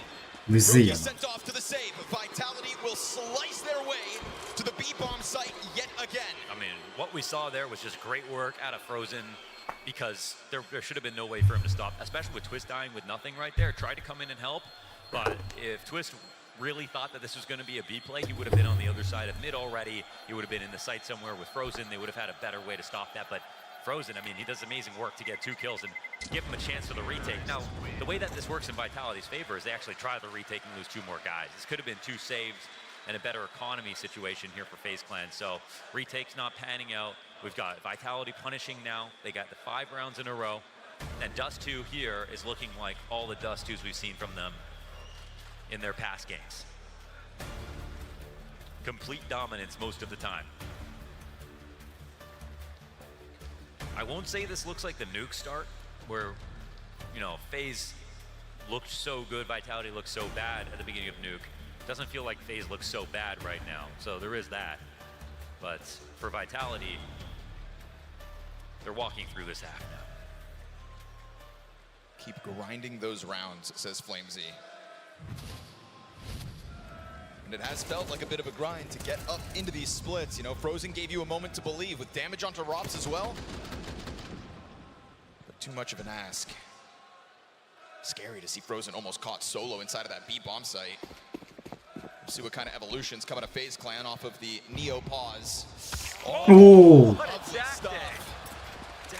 むずいよ Brokey sent off to the save. Vitality will slice their way to the B bomb site yet again. I mean, what we saw there was just great work out of Frozen, because there should have been no way for him to stop, especially with Twist dying with nothing right there. Tried to come in and help, but if Twist really thought that this was going to be a B play, he would have been on the other side of mid already. He would have been in the site somewhere with Frozen. They would have had a better way to stop that, but Frozen, I mean, he does amazing work to get 2 kills and give him a chance for the retake. Now, the way that this works in Vitality's favor is they actually try the retake and lose 2 more guys. This could have been 2 saves and a better economy situation here for FaZe Clan. So retake's not panning out. We've got Vitality punishing now. They got the 5 rounds in a row. And Dust 2 here is looking like all the Dust 2s we've seen from them in their past games. Complete dominance most of the time. I won't say this looks like the nuke start, where, you know, FaZe looked so good, Vitality looked so bad at the beginning of nuke. Doesn't feel like FaZe looks so bad right now, so there is that. But for Vitality, they're walking through this half now. Keep grinding those rounds, says Flamesy. And it has felt like a bit of a grind to get up into these splits. You know, Frozen gave you a moment to believe with damage onto Rops as well. But too much of an ask. Scary to see Frozen almost caught solo inside of that B bomb site. We'll see what kind of evolutions come out of FaZe Clan off of the Neo pause. Oh. What a stuff.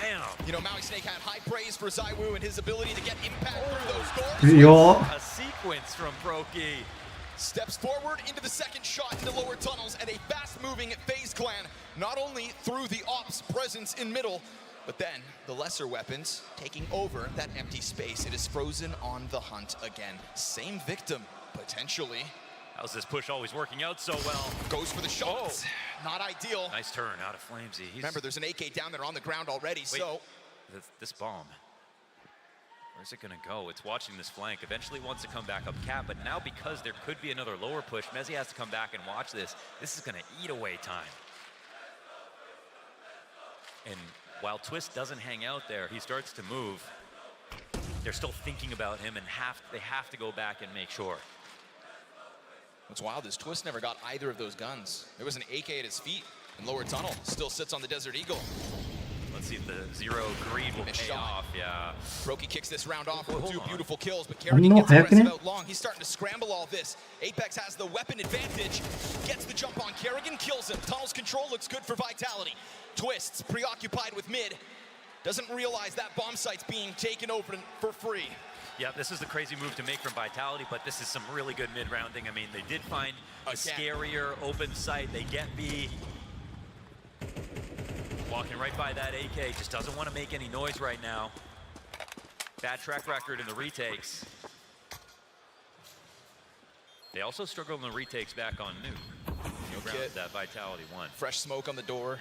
Damn. You know, Maui Snake had high praise for Zywoo and his ability to get impact through those doors. Yo. A sequence from Brokey. Steps forward into the second shot into lower tunnels, and a fast-moving FaZe Clan, not only through the Ops presence in middle, but then the lesser weapons taking over that empty space. It is Frozen on the hunt again. Same victim, potentially. How's this push always working out so well? Goes for the shots. Not ideal. Nice turn out of Flamesy. Remember, there's an AK down there on the ground already, Wait, so... This bomb. Where's it gonna go? It's watching this flank. Eventually wants to come back up cap, but now because there could be another lower push, Mezzi has to come back and watch this. This is gonna eat away time. And while Twist doesn't hang out there, he starts to move. They're still thinking about him, and they have to go back and make sure. What's wild is Twist never got either of those guns. There was an AK at his feet in lower tunnel. Still sits on the Desert Eagle. Let's see if the zero greed will pay off. Yeah. Brokey kicks this round off with 2 beautiful kills, but Kerrigan gets aggressive out long. He's starting to scramble all this. Apex has the weapon advantage. Gets the jump on Kerrigan, kills him. Tunnel's control looks good for Vitality. Twists, preoccupied with mid. Doesn't realize that bomb site's being taken over for free. Yeah, this is the crazy move to make from Vitality, but this is some really good mid-rounding. I mean, they did find a scarier open site. They get B. Walking right by that AK, just doesn't want to make any noise right now. Bad track record in the retakes. They also struggle in the retakes back on Nuke. That Vitality won. Fresh smoke on the door.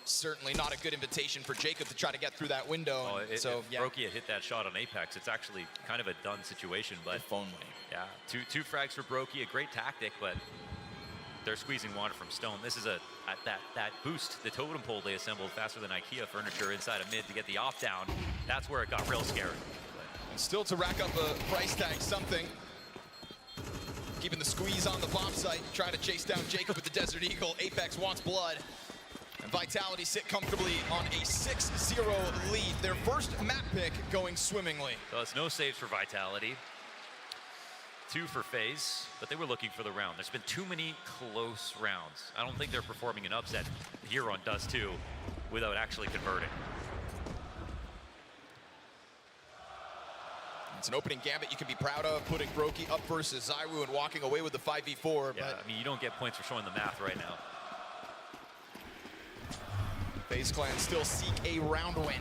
Certainly not a good invitation for Jacob to try to get through that window. Oh, if Brokey had hit that shot on Apex, it's actually kind of a done situation. But if only. Yeah, two frags for Brokey, a great tactic, but they're squeezing water from Stone. This is that boost, the totem pole they assembled faster than IKEA furniture inside of mid to get the off down. That's where it got real scary. And still to rack up a price tag, something. Keeping the squeeze on the bomb site, trying to chase down Jacob with the Desert Eagle. Apex wants blood. And Vitality sit comfortably on a 6-0 lead. Their first map pick going swimmingly. So it's no saves for Vitality. 2 for FaZe, but they were looking for the round. There's been too many close rounds. I don't think they're performing an upset here on Dust 2 without actually converting. It's an opening gambit you can be proud of, putting Brokey up versus Zaiwu and walking away with the 5v4. Yeah, but I mean, you don't get points for showing the math right now. FaZe Clan still seek a round win.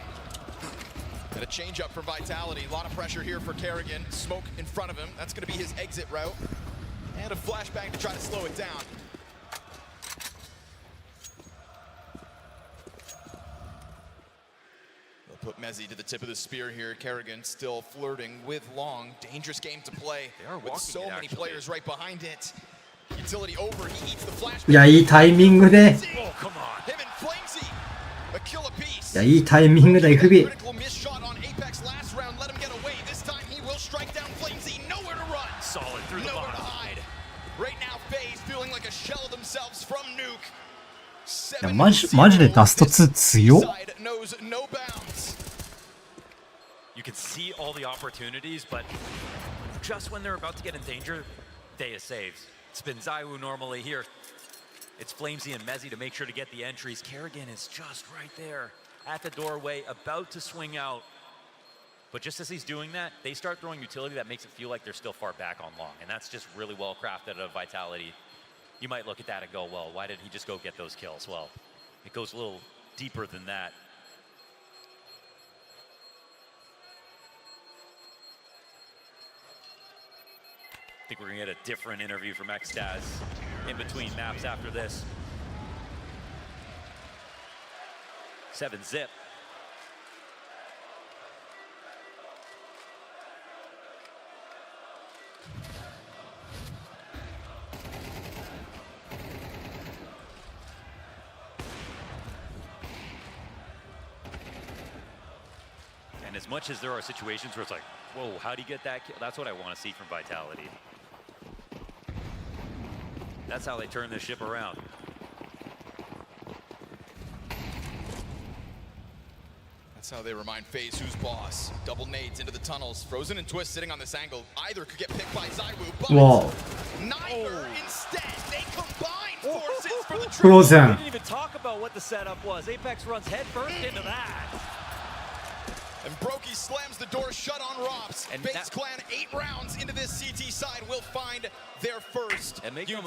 And a change up for Vitality. A lot of pressure here for Kerrigan. Smoke in front of him. That's going to be his exit route. And a flashbang to try to slow it down. They'll put Mezzi to the tip of the spear here. Kerrigan still flirting with Long. Dangerous game to play. They are with so many players right behind it. Utility over. He eats the flashbang. いや、いいタイミングで。Oh, come on. Him and Flamesy. A kill apiece. いや、いいタイミングだ、FB。 Critical miss shot on Apex last round. Let him get away. This time he will strike down Flamesy. Nowhere to run. Solid through the Nowhere to bottom. hide. Right now, FaZe feeling like a shell of themselves from Nuke. いや、マジでダスト2強っ。 Side knows no bounds. You can see all the opportunities, but just when they're about to get in danger, Dea saves. It's been Zaiwu normally here. It's Flamesy and Mezzi to make sure to get the entries. Kerrigan is just right there at the doorway, about to swing out. But just as he's doing that, they start throwing utility that makes it feel like they're still far back on Long. And that's just really well crafted out of Vitality. You might look at that and go, well, why did he just go get those kills? Well, it goes a little deeper than that. I think we're gonna get a different interview from Xtaz in between maps after this. 7-zip. And as much as there are situations where it's like, whoa, how do you get that kill? That's what I want to see from Vitality. That's how they turn this ship around. That's how they remind FaZe who's boss. Double nades into the tunnels. Frozen and Twist sitting on this angle. Either could get picked by Zaiwu, but Whoa. neither instead. They combine forces for the triple. Frozen. We didn't even talk about what the setup was. Apex runs headfirst into that. And Brokey slams the door shut on Robs. And FaZe Clan 8 rounds into this CT side will find their first. And make no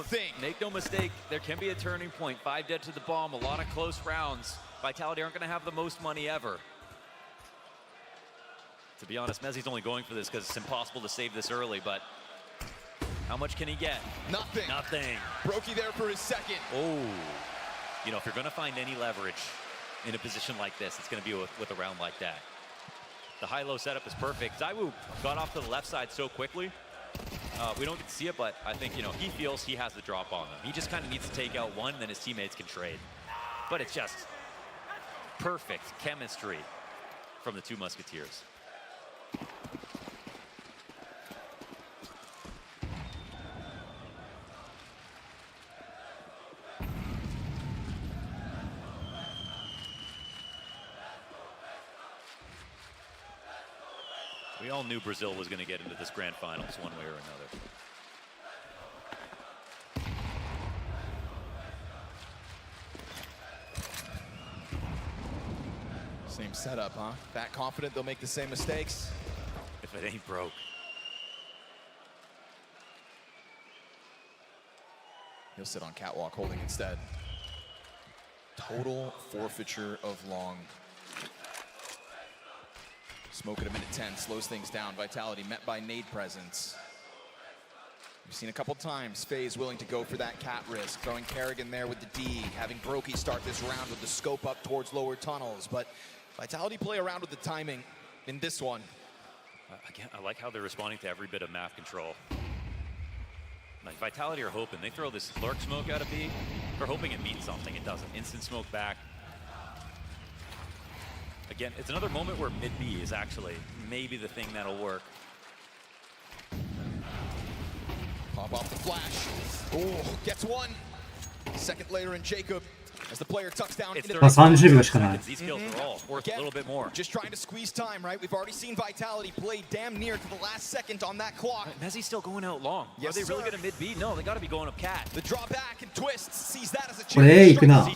mistake, there can be a turning point. 5 dead to the bomb, a lot of close rounds. Vitality aren't going to have the most money ever. To be honest, Mezzi's only going for this because it's impossible to save this early, but how much can he get? Nothing. Nothing. Brokey there for his second. Oh. You know, if you're going to find any leverage in a position like this, it's going to be with a round like that. The high-low setup is perfect. Zaiwu got off to the left side so quickly. We don't get to see it, but I think, you know, he feels he has the drop on them. He just kind of needs to take out one, then his teammates can trade. But it's just perfect chemistry from the two Musketeers. We all knew Brazil was going to get into this grand finals one way or another. Same setup, huh? That confident they'll make the same mistakes? If it ain't broke. He'll sit on catwalk holding instead. Total forfeiture of Long. Smoke at a minute 10 slows things down. Vitality met by nade presence. We've seen a couple times FaZe willing to go for that cat risk, throwing Kerrigan there with the D, having Brokey start this round with the scope up towards lower tunnels. But Vitality play around with the timing in this one. Again, I like how they're responding to every bit of map control. Like Vitality are hoping. They throw this lurk smoke out of B. They're hoping it means something. It doesn't. Instant smoke back. Again, it's another moment where mid-B is actually maybe the thing that'll work. Pop off the flash. Oh, gets one. Second later in Jacob. As the player tucks down into 30秒しかない。 These kills are all worth a little bit more. Just trying to squeeze time, right? We've already seen Vitality play damn near to the last second on that clock. Mezzi's still going out long. Yes, Are they really sir. going to mid B? No, they got to be going up cat. The draw back and twist sees that as a これ A 行くな。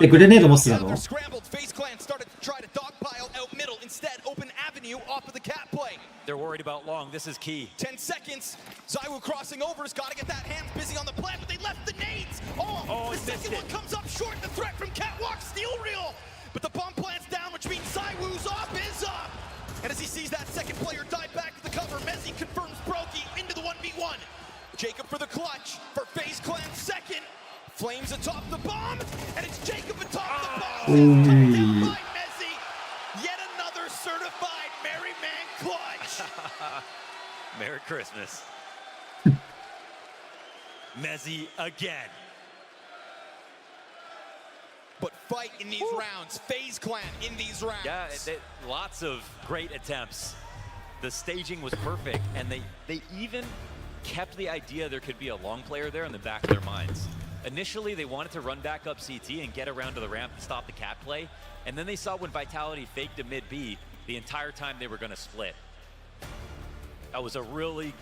グレネード持つだろ。 Scrambled. FaZe Clan started to try to dogpile out middle. Instead, open avenue off of the cat play. They're worried about long. This is key. 10 seconds. Zywoo crossing over. Has got to get that hands busy on the plant, but they left the nades. Oh, the second one comes up short. The threat from Catwalk, steal reel. But the bomb plant's down, which means Zywoo's up is up. And as he sees that second player dive back to the cover, Mezzi confirms Brokey into the 1v1. Jacob for the clutch for FaZe Clan second. Flames atop the bomb, and it's Jacob atop the bomb. Down by Mezzi. Yet another certified Merry Man clutch. Merry Christmas. Mezzi again. But fight in these rounds. FaZe Clan in these rounds. Yeah, lots of great attempts. The staging was perfect, and they even kept the idea there could be a long player there in the back of their minds. Initially, they wanted to run back up CT and get around to the ramp and stop the cat play. And then they saw when Vitality faked a mid B, the entire time they were going to split. That was a really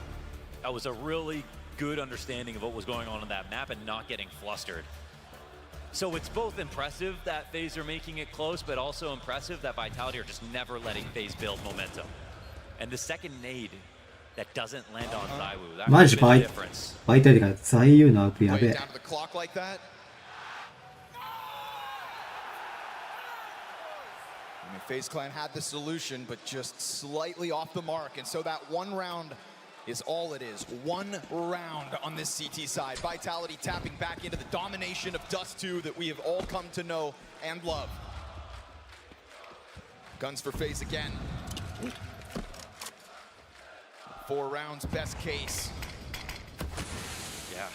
good understanding of what was going on that map and not getting flustered. So it's both impressive that FaZe are making it close, but also impressive that Vitality are just never letting FaZe build momentum. And the second nade that doesn't land on Zywoo, that was the difference. バイタリがザイユーのアップやべえ。 Down to the clock like that. I mean, FaZe Clan had the solution, but just slightly off the mark. And so that one round is all it is. One round on this CT side. Vitality tapping back into the domination of Dust 2 that we have all come to know and love. Guns for FaZe again. 4 rounds, best case. Yeah,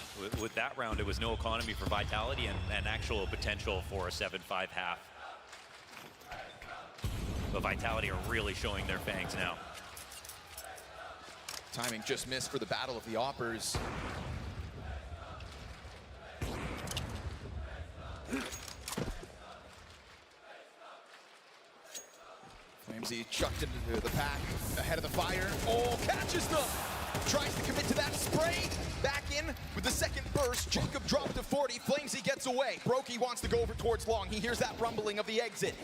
with that round, it was no economy for Vitality and actual potential for a 7-5 half. But Vitality are really showing their fangs now. Timing just missed for the Battle of the Oppers. Flamesy chucked into the pack, ahead of the fire. Oh, catches them! Tries to commit to that spray. Back in with the second burst. Jacob dropped to 40. Flamesy gets away. Brokey wants to go over towards long. He hears that rumbling of the exit.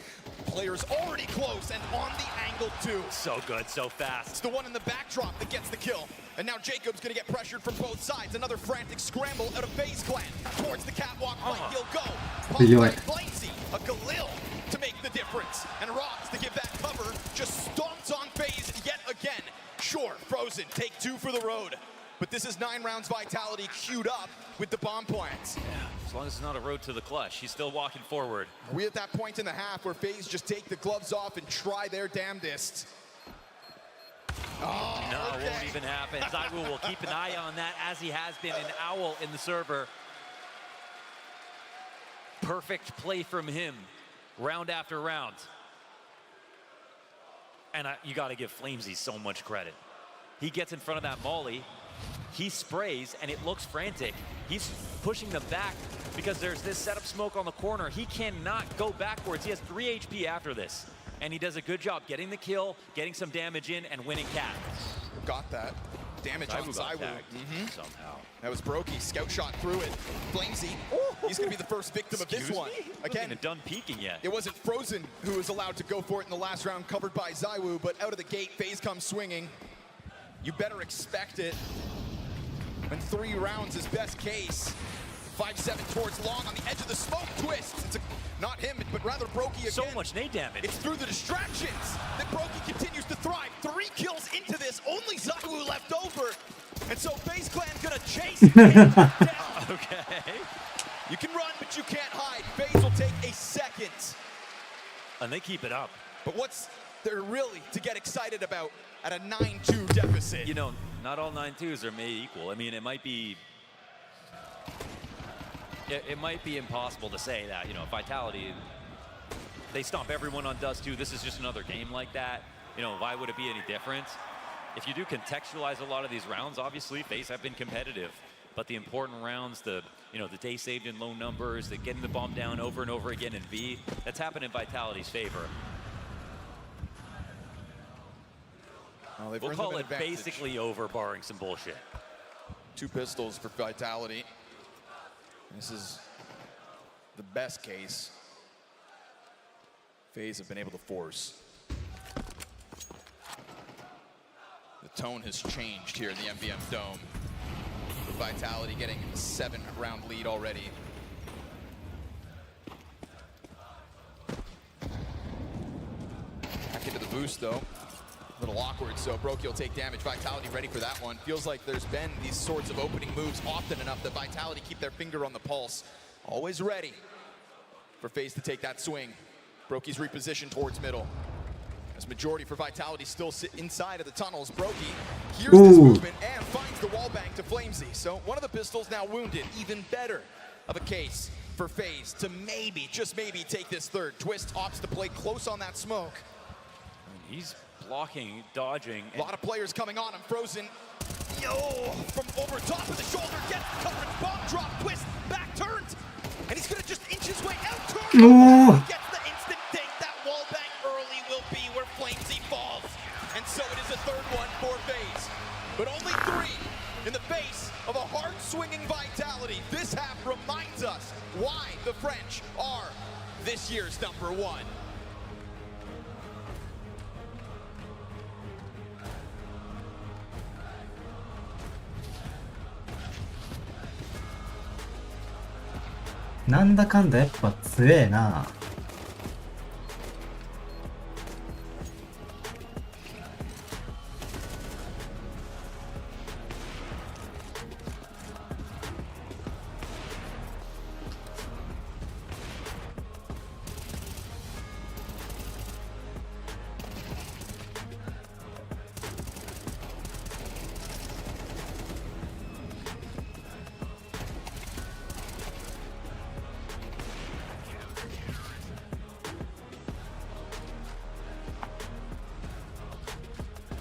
Player's already close and on the angle too. So good, so fast. It's the one in the backdrop that gets the kill. And now Jacob's gonna get pressured from both sides. Another frantic scramble out of FaZe Clan. Towards the catwalk fight, he'll go. Flamesy, a Galil to make the difference. And Rox to give that cover, just stomps on FaZe yet again. Sure, Frozen, take 2 for the road. But this is 9 rounds Vitality queued up with the bomb plants. Yeah, as long as it's not a road to the clutch. He's still walking forward. Are we at that point in the half where FaZe just take the gloves off and try their damnedest? Oh, no, okay. It won't even happen. Zywoo will keep an eye on that as he has been an owl in the server. Perfect play from him, round after round. And you got to give Flamesy so much credit. He gets in front of that molly, he sprays, and it looks frantic. He's pushing them back because there's this setup smoke on the corner. He cannot go backwards. He has 3 HP after this. And he does a good job getting the kill, getting some damage in, and winning cat. Got that. Damage on Zywoo. Somehow. That was Brokey. Scout shot through it. Flamesy, he's going to be the first victim of this one. Again, even done peeking yet. It wasn't Frozen who was allowed to go for it in the last round, covered by Zywoo, but out of the gate, FaZe comes swinging. You better expect it. And 3 rounds is best case. 5-7 towards long on the edge of the smoke twist. It's not him, but rather Brokey again. So much nade damage. It's through the distractions that Brokey continues to thrive. 3 kills into this, only Zywoo left over. And so FaZe Clan gonna chase down. Okay. You can run, but you can't hide. FaZe will take a second. And they keep it up. But what's there really to get excited about at a 9-2 deficit? You know, not all 9-2s are made equal. I mean, it might be impossible to say that, you know, Vitality, they stomp everyone on Dust 2. This is just another game like that. You know, why would it be any different? If you do contextualize a lot of these rounds, obviously, FaZe have been competitive. but the important rounds, the day saved in low numbers, the getting the bomb down over and over again in V, that's happened in Vitality's favor. Well, we'll call it basically over, barring some bullshit. 2 pistols for Vitality. This is the best case. FaZe have been able to force. The tone has changed here in the MVM Dome. With Vitality getting a 7-round lead already. Back into the boost though. A little awkward, so Brokey will take damage. Vitality ready for that one. Feels like there's been these sorts of opening moves often enough that Vitality keep their finger on the pulse. Always ready for FaZe to take that swing. Brokey's repositioned towards middle. As majority for Vitality still sit inside of the tunnels. Brokey hears this movement and finds the wall bang to Flamesy. So one of the pistols now wounded. Even better of a case for FaZe to maybe, just maybe, take this third. Twist opts to play close on that smoke. He's blocking, dodging. A lot of players coming on him. Frozen. Yo! From over top of the shoulder. Gets the coverage. Bomb drop. Twist. Back turns. And he's going to just inch his way out. Turn. Gets the instant dink. That wall bang early will be where Flamesy falls. And so it is a third one for FaZe. But only 3 in the face of a hard-swinging Vitality. This half reminds us why the French are this year's #1.なんだかんだやっぱ強えな。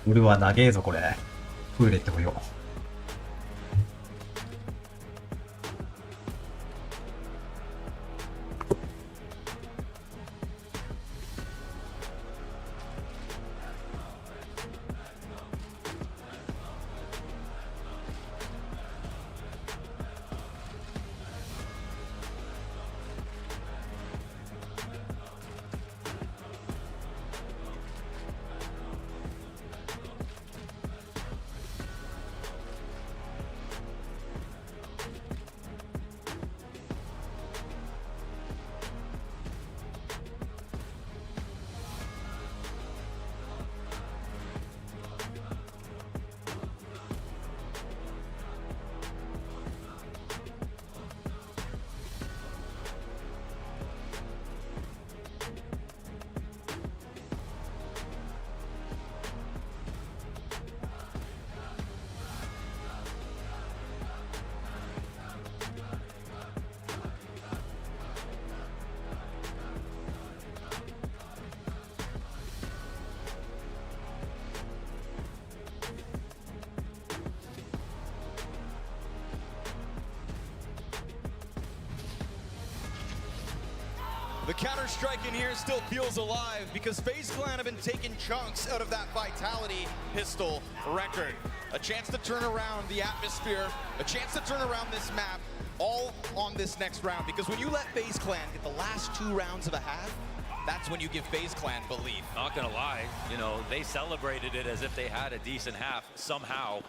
俺は長えぞこれ。トイレ行ってこよう。The counter-strike in here still feels alive because FaZe Clan have been taking chunks out of that Vitality pistol record. A chance to turn around the atmosphere, a chance to turn around this map, all on this next round. Because when you let FaZe Clan get the last 2 rounds of a half, that's when you give FaZe Clan belief. Not gonna lie, they celebrated it as if they had a decent half somehow.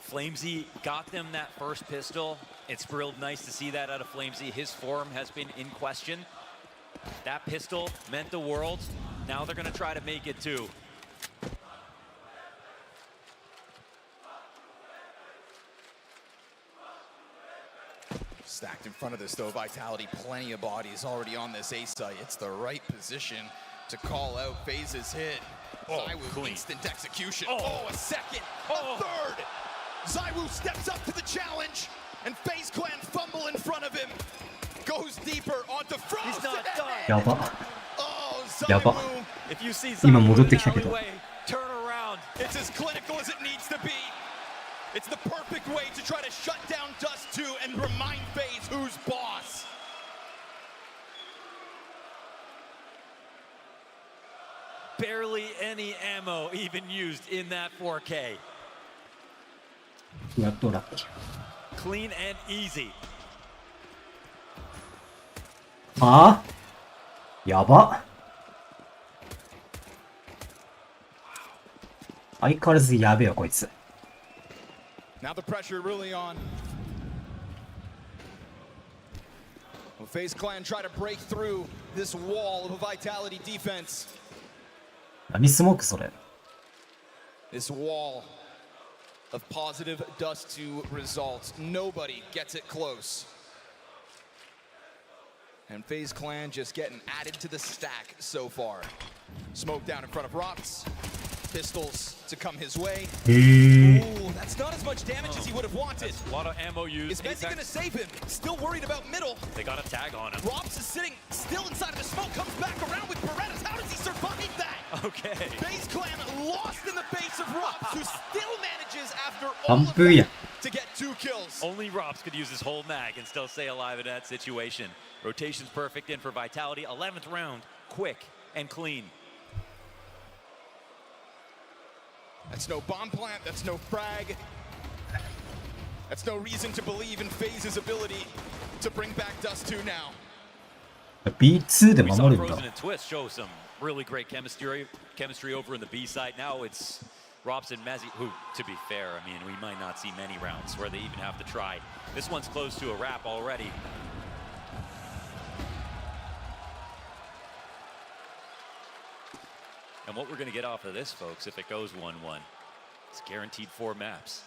Flamesy got them that first pistol. It's real nice to see that out of Flamesy. His form has been in question. That pistol meant the world. Now they're gonna try to make it too. Stacked in front of this though, Vitality, plenty of bodies already on this A site. It's the right position to call out FaZe's hit. Zywoo, instant execution. Oh, a second, a third. Zywoo steps up to the challenge, and FaZe Clan fumble in front of him. Goes deeper onto Frost. He's not done. やば。 Oh, やば。 If you see 今戻ってきたけど。 turn around. It's as clinical as it needs to be. It's the perfect way to try to shut down Dust 2 and remind FaZe who's boss. Barely any ammo even used in that 4K. やっとラッキー。 Clean and easy. あーやば。相変わらずやべえよこいつ。 Now the pressure really on. Well, FaZe Clan try to break through this wall of a Vitality defense. 何スモークそれ。 This wall of positive Dust 2 results. Nobody gets it close. And FaZe Clan just getting added to the stack so far. Smoke down in front of Rops. Pistols to come his way. Ooh, that's not as much damage as he would have wanted. A lot of ammo used. Is Messi gonna save him? Still worried about middle. They got a tag on him. Rops is sitting still inside of the smoke, comes back around with Paredes. How does he survive that? Okay. FaZe Clan lost in the base of Rops, who still manages after all of that to get 2 kills. Only Rops could use his whole mag and still stay alive in that situation. Rotation's perfect in for Vitality. 11th round, quick and clean. That's no bomb plant, that's no frag. That's no reason to believe in FaZe's ability to bring back Dust 2 now. B2 で We saw 守るんだ。 Frozen and Twist show some really great chemistry over in the B side. Now it's Rops and Mezzi, who, to be fair, I mean, we might not see many rounds where they even have to try. This one's close to a wrap already. And what we're going to get off of this, folks, if it goes 1-1, it's guaranteed 4 maps.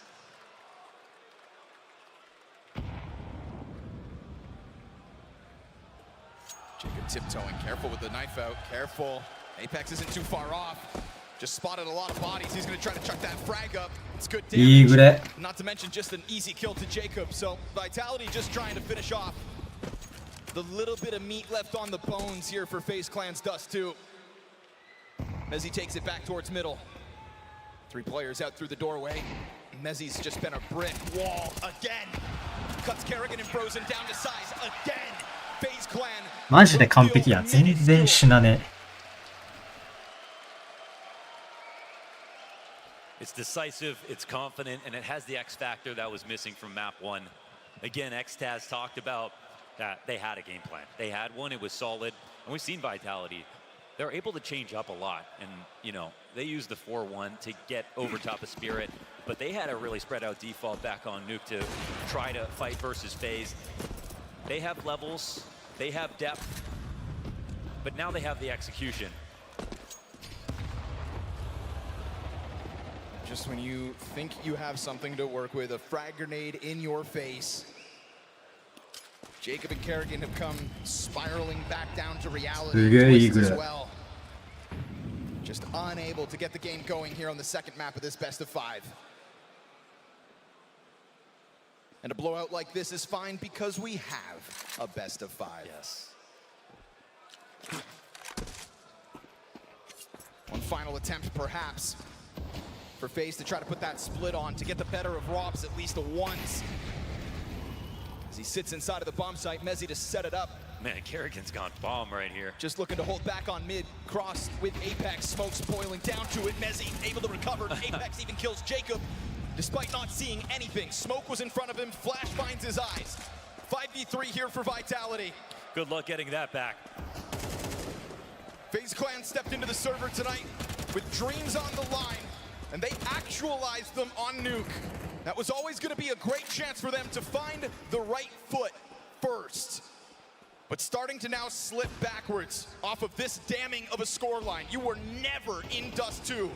Jacob tiptoeing, careful with the knife out, careful. Apex isn't too far off. Just spotted a lot of bodies. He's going to try to chuck that frag up. It's good damage. Not to mention just an easy kill to Jacob. So Vitality just trying to finish off the little bit of meat left on the bones here for FaZe Clan's Dust 2. Mezzi takes it back towards middle. 3 players out through the doorway. Mezzi's just been a brick wall again. Cuts Kerrigan and Frozen down to size again. FaZe Clan. マジで完璧や。全然死なね。 It's decisive, it's confident, and it has the X factor that was missing from map 1. Again, Xtaz talked about that they had a game plan. They had one, it was solid, and we've seen Vitality. They're able to change up a lot, and you know, they used the 4-1 to get over top of Spirit, but they had a really spread out default back on Nuke to try to fight versus FaZe. They have levels, they have depth, but now they have the execution. Just when you think you have something to work with, a frag grenade in your face. Jacob and Kerrigan have come spiraling back down to reality. Twist as well. Just unable to get the game going here on the second map of this best of 5. And a blowout like this is fine because we have a best of 5. Yes. One final attempt, perhaps, for FaZe to try to put that split on to get the better of Robs at least once. As he sits inside of the bomb site, Mezzi to set it up. Man, Kerrigan's gone bomb right here. Just looking to hold back on mid, crossed with Apex, smokes boiling down to it. Mezzi able to recover. Apex even kills Jacob, despite not seeing anything. Smoke was in front of him, Flash finds his eyes. 5v3 here for Vitality. Good luck getting that back. FaZe Clan stepped into the server tonight with dreams on the line, and they actualized them on Nuke. That was always going to be a great chance for them to find the right foot first. But starting to now slip backwards off of this damning of a scoreline. You were never in Dust 2.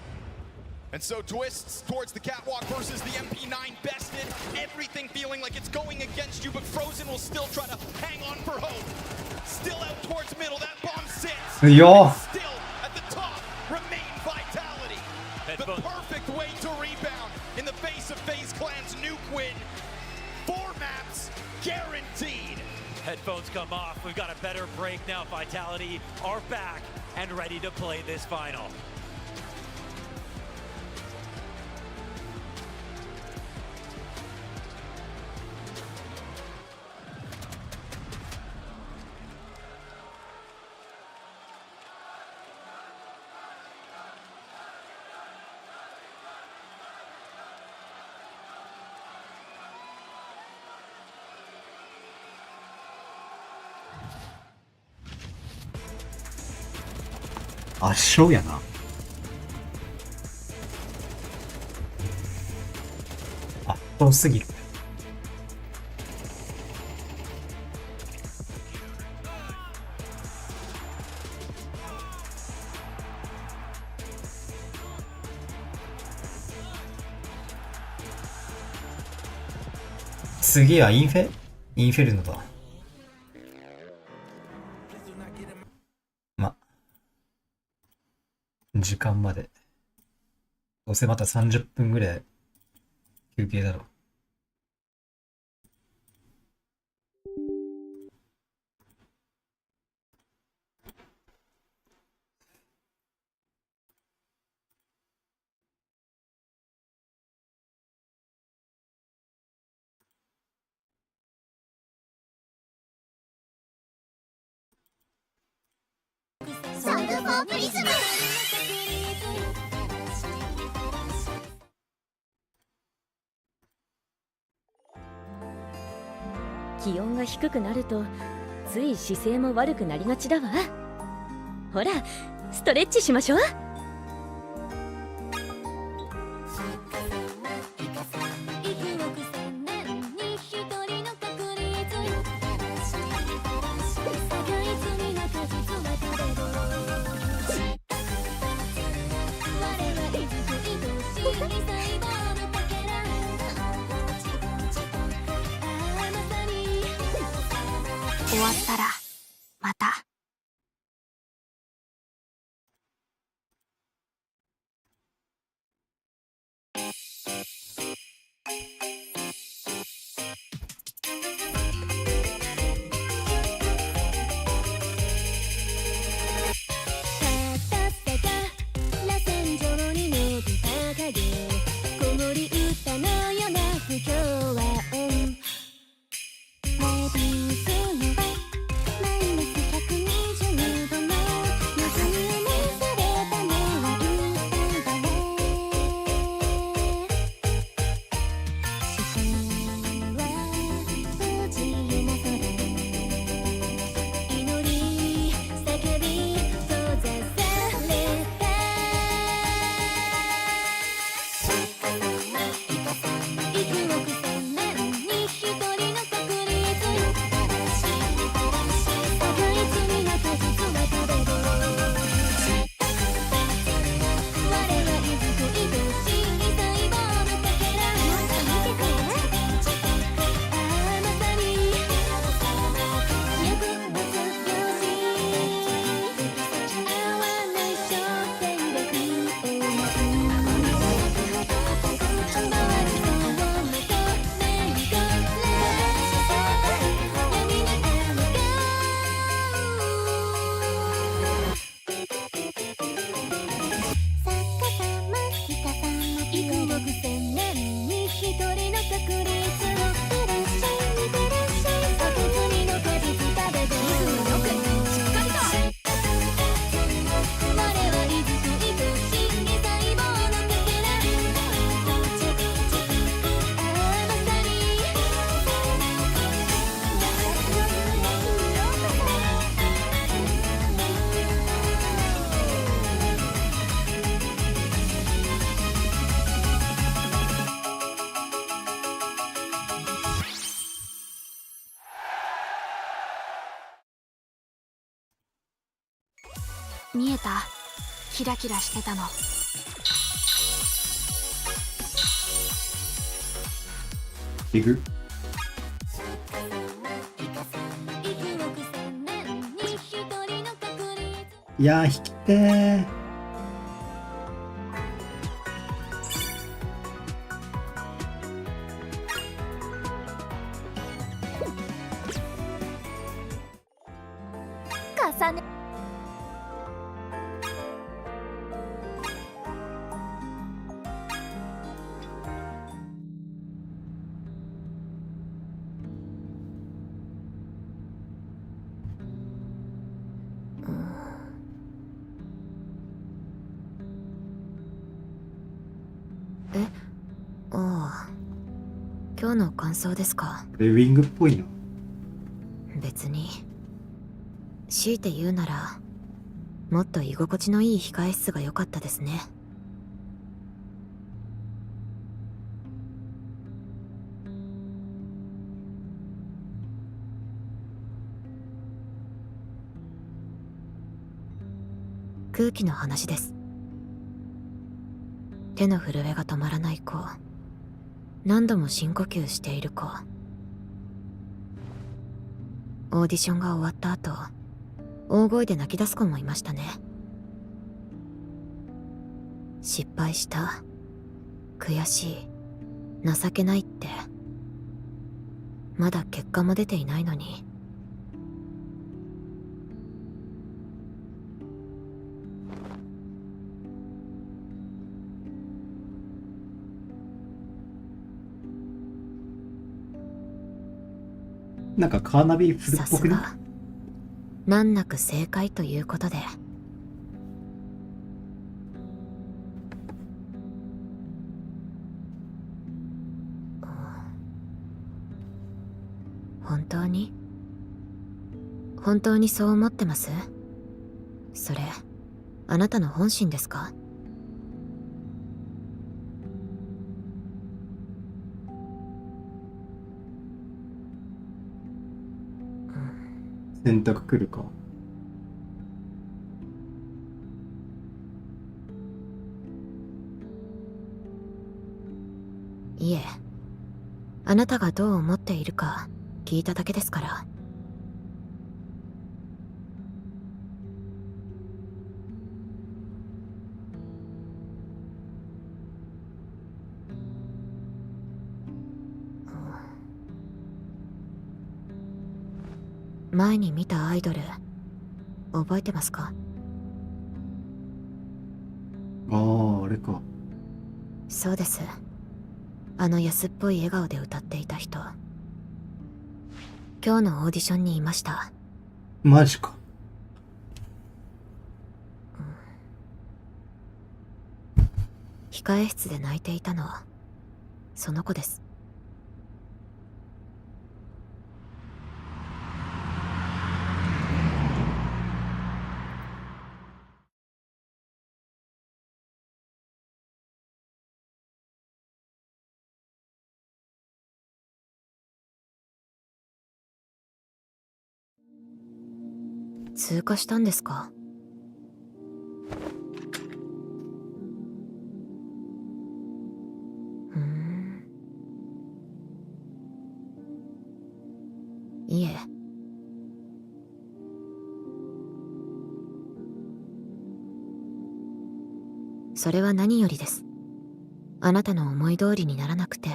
And so twists towards the catwalk versus the MP9 bested. Everything feeling like it's going against you, but Frozen will still try to hang on for hope. Still out towards middle, that bomb sits. Still at the top, remain Vitality. The perfect way to rebound in the face of FaZe Clan's Nuke win. 4 maps, guaranteed. Headphones come off, we've got a better break now. Vitality are back and ready to play this final. 圧勝やな。圧倒すぎる。次はインフェルノだ。時間まで。どうせまた30分ぐらい休憩だろう。ソングフォープリズム。気温が低くなるとつい姿勢も悪くなりがちだわ。ほらストレッチしましょう。終わったらまた。見えた？キラキラしてたの。いく？いやー、引きてー。重ね。今日の感想ですか？ウィングっぽいな。別に強いて言うならもっと居心地のいい控え室が良かったですね。空気の話です。手の震えが止まらない子、何度も深呼吸している子、オーディションが終わった後、大声で泣き出す子もいましたね。失敗した、悔しい、情けないって、まだ結果も出ていないのに。なんかカーナビフルっぽくね。難なく正解ということで。本当にそう思ってます？それ、あなたの本心ですか？選択来るか。いえ、あなたがどう思っているか聞いただけですから。前に見たアイドル、覚えてますか？ああ、あれか。そうです。あの安っぽい笑顔で歌っていた人。今日のオーディションにいました。マジか。控え室で泣いていたのは、その子です。通過したんですか？いえ。それは何よりです。あなたの思い通りにならなくて。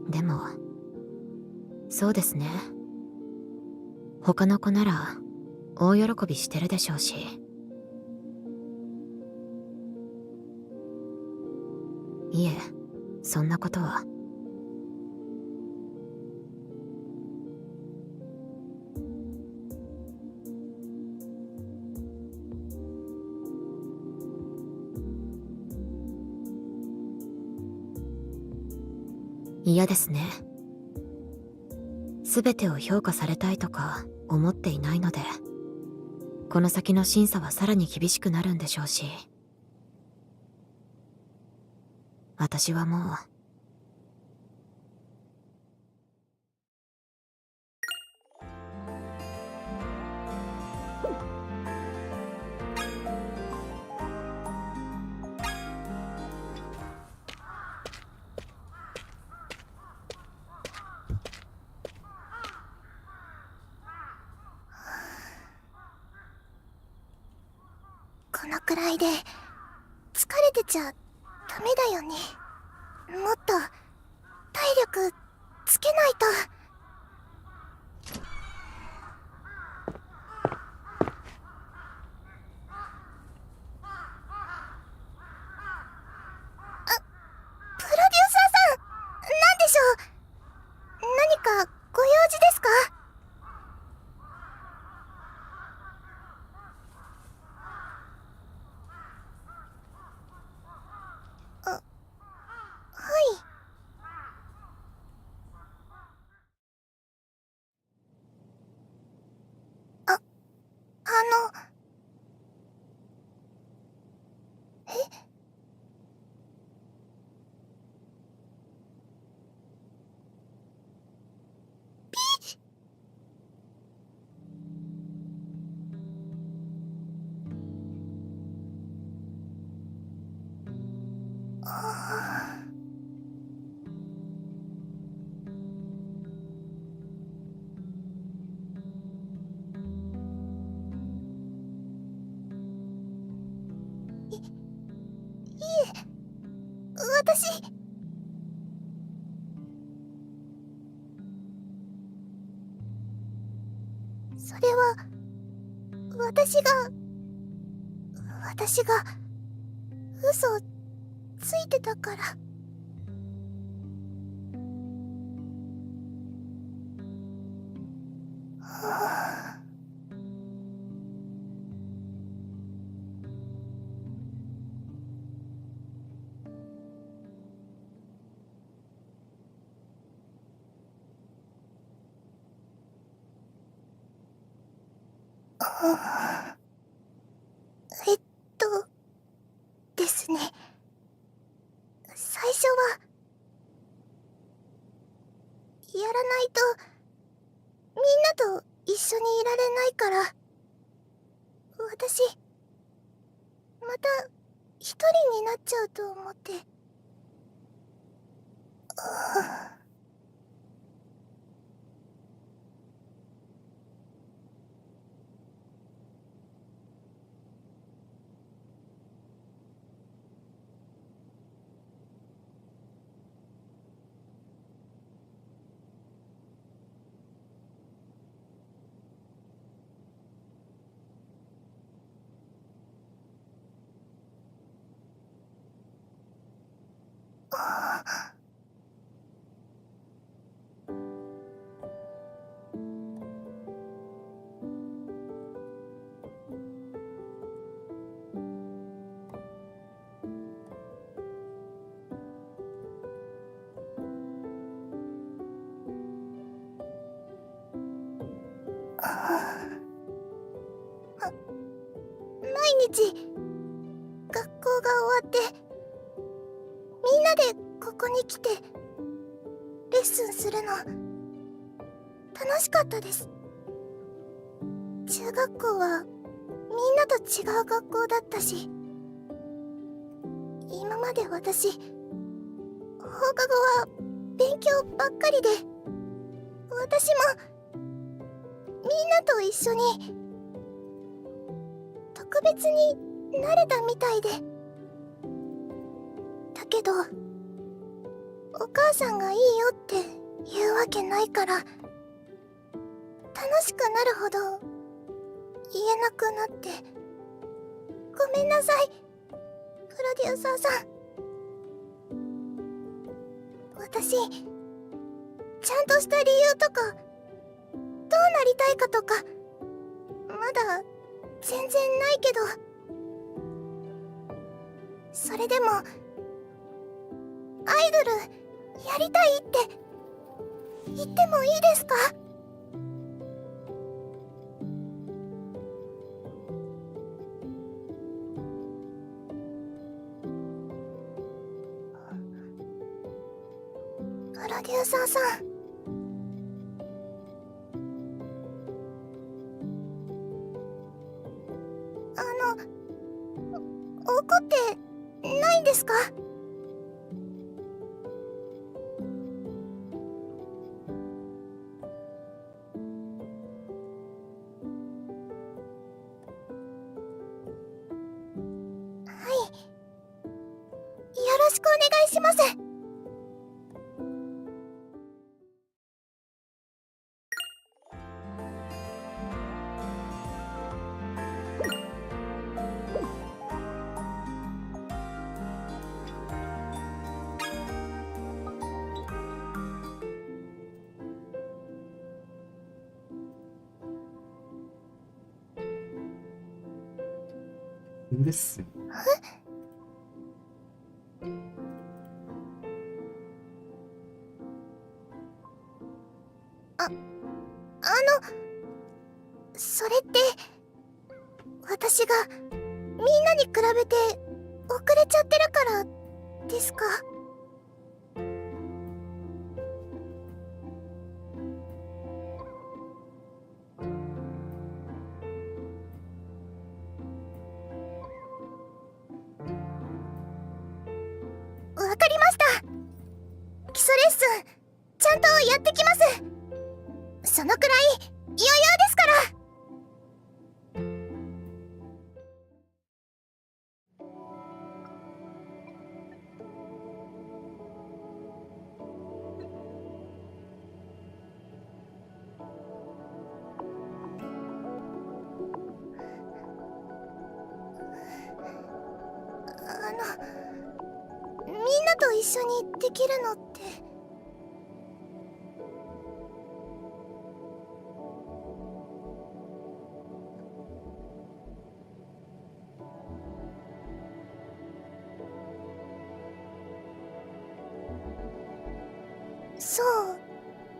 でも、そうですね。他の子なら大喜びしてるでしょうし。いえ、そんなことは。嫌ですね。すべてを評価されたいとか思っていないので、この先の審査はさらに厳しくなるんでしょうし、私はもう。このくらいで疲れてちゃダメだよね。もっと体力つけないと。プロデューサーさん、何でしょう？何かご用事ですか？はい。私、それは私が嘘をついてたから。えっとですね、最初はやらないとみんなと一緒にいられないから、私また一人になっちゃうと思って。毎日学校が終わってみんなでここに来てレッスンするの楽しかったです。中学校はみんなと違う学校だったし、今まで私放課後は勉強ばっかりで、私もみんなと一緒に特別になれたみたいで。だけどお母さんがいいよって言うわけないから、楽しくなるほど言えなくなって。ごめんなさい、プロデューサーさん。私ちゃんとした理由とかどうなりたいかとかまだ全然ないけど、それでもアイドルやりたいって言ってもいいですか？プロデューサーさん、怒ってないんですか？はい、よろしくお願いします。です。それって私がみんなに比べて遅れちゃってるからですか？かりました。基礎レッスンちゃんとやってきます。そのくらい余裕ですから。みんなと一緒にできるのってそう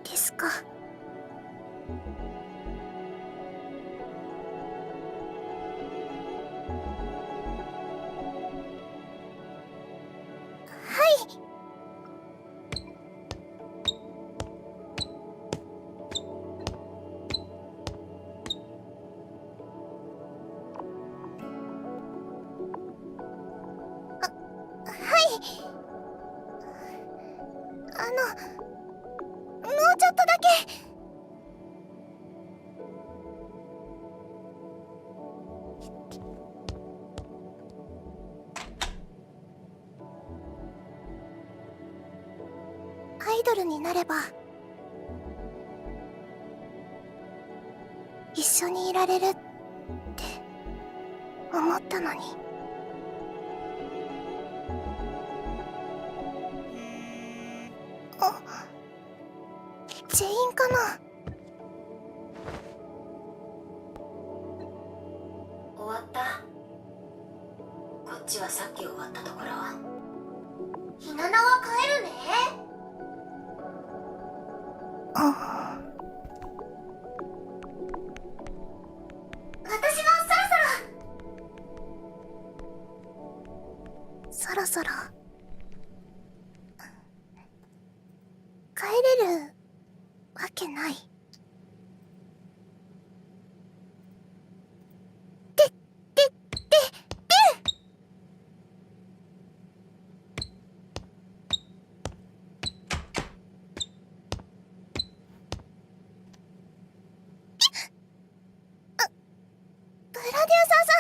ですか。もうちょっとだけ。アイドルになれば一緒にいられるって思ったのに。全員かな。終わった。こっちはさっき終わったところ。ひななは帰るね。私もそろそろ帰れるわけない。ブラデューサーさ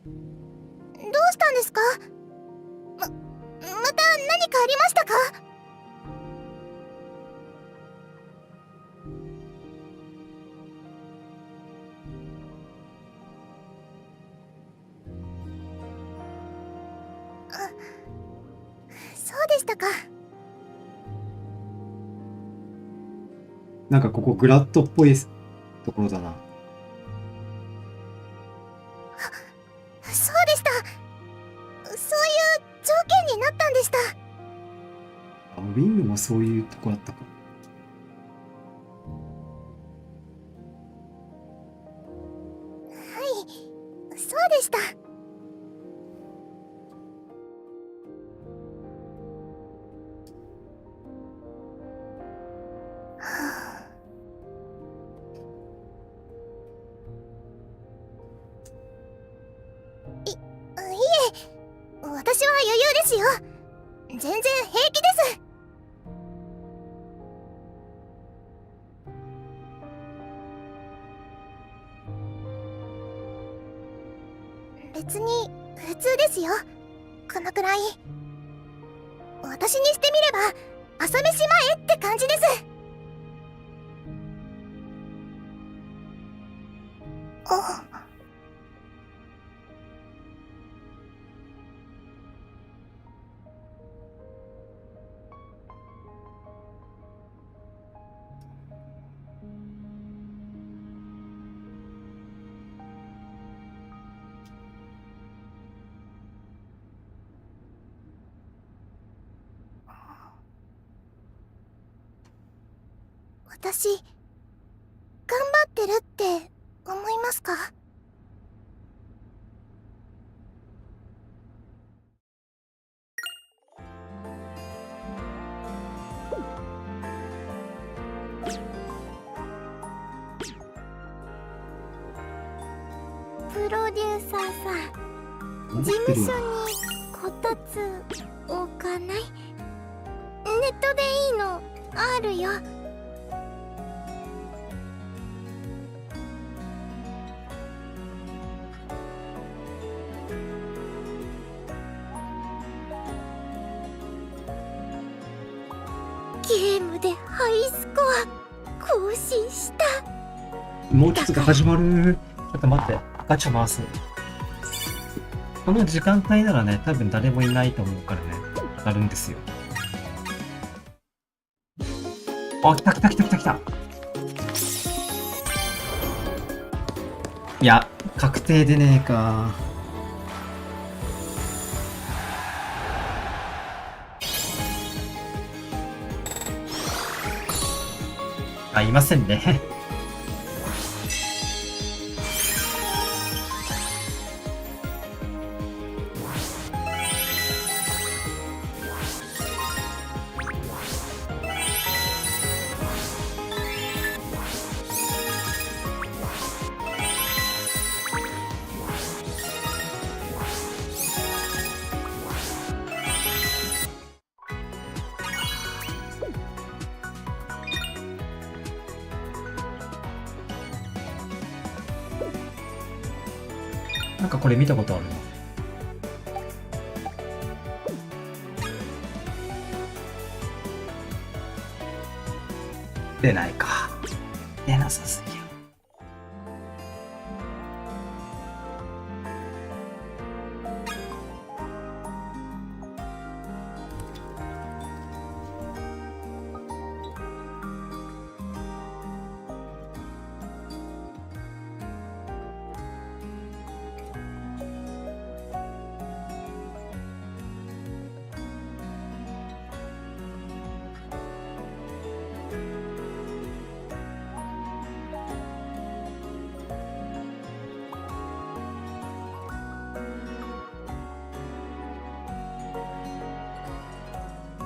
ん、どうしたんですか？また何かありましたか？そうでしたか。なんかここグラッドっぽいところだな。そうでした。そういう条件になったんでした。ウィングもそういうとこだったか。はい、そうでした。いえ、私は余裕ですよ。全然平気です。別に普通ですよ。このくらい。私にしてみれば朝飯前って感じです。私、頑張ってるって思いますか？プロデューサーさん、事務所にこたつおかない？ネットでいいのあるよ。ゲームでハイスコア更新した。もうちょっと始まる。ちょっと待って、ガチャ回す。この時間帯ならね、多分誰もいないと思うからね、当たるんですよ。あ、来た来た来た来た来た。いや、確定でねえか。あ、いませんね。なんかこれ見たことあるな。出ないか。出なさすぎる。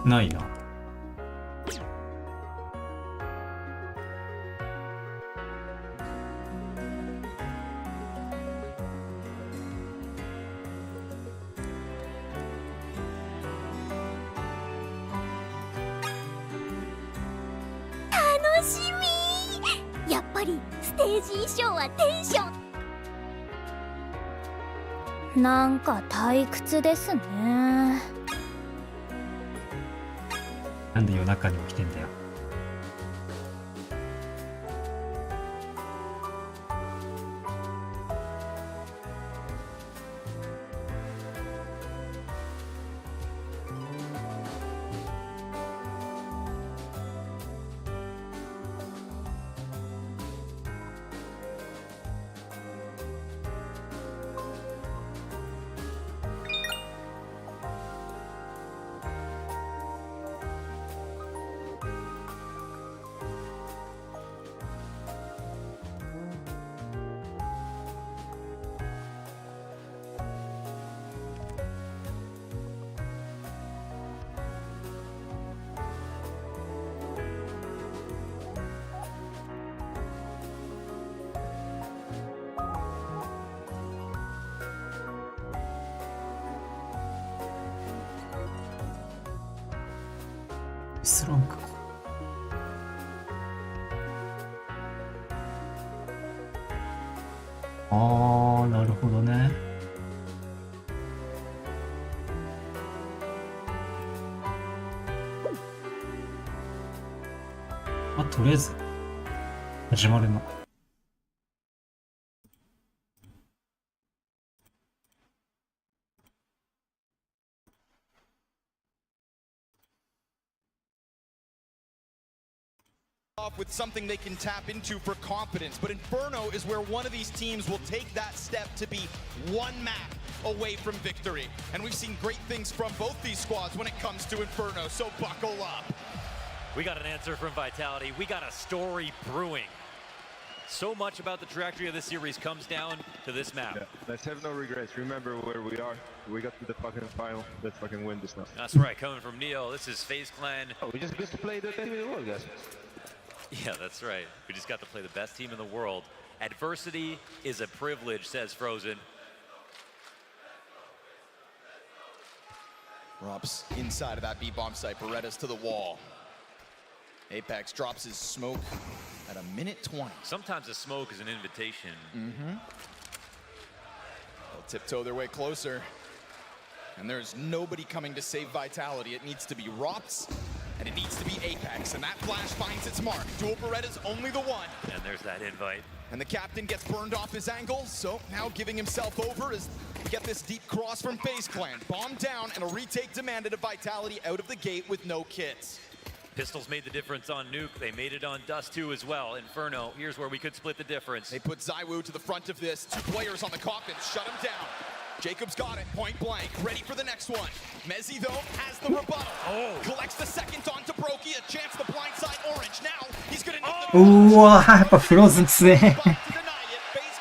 ないな。楽しみ。やっぱりステージ衣装はテンション。なんか退屈ですね。なんで夜中に起きてんだよ。スランクか。あー、なるほどね。まあ、とりあえず始まるな。Off with something they can tap into for confidence, but Inferno is where one of these teams will take that step to be one map away from victory. And we've seen great things from both these squads when it comes to Inferno, so buckle up. We got an answer from Vitality. We got a story brewing. So much about the trajectory of this series comes down to this map. Yeah, let's have no regrets. Remember where we are. We got to the fucking final. Let's fucking win this now. That's right. Coming from Neo, this is FaZe Clan. Oh, we just get to play the best team in the world, guys. Yeah, that's right. We just got to play the best team in the world. Adversity is a privilege, says Frozen. Drops inside of that B-bomb site. Beretta's to the wall. Apex drops his smoke at 1:20. Sometimes the smoke is an invitation. They'll tiptoe their way closer. And there's nobody coming to save Vitality. It needs to be Rops, and it needs to be Apex. And that flash finds its mark. Dual Beretta's only the one. And there's that invite. And the captain gets burned off his angle, so now giving himself over as we get this deep cross from FaZe Clan. Bomb down, and a retake demanded of Vitality out of the gate with no kits. Pistols made the difference on Nuke. They made it on Dust 2 as well. Inferno, here's where we could split the difference. They put ZywOo to the front of this. 2 players on the coffin, shut him down. Jacob's got it, point blank, ready for the next one. Mezzi, though, has the rebuttal. Collects the second onto Brokey, a chance to blindside Orange. Now, he's gonna need the... うわー、やっぱフローズン強え。FaZe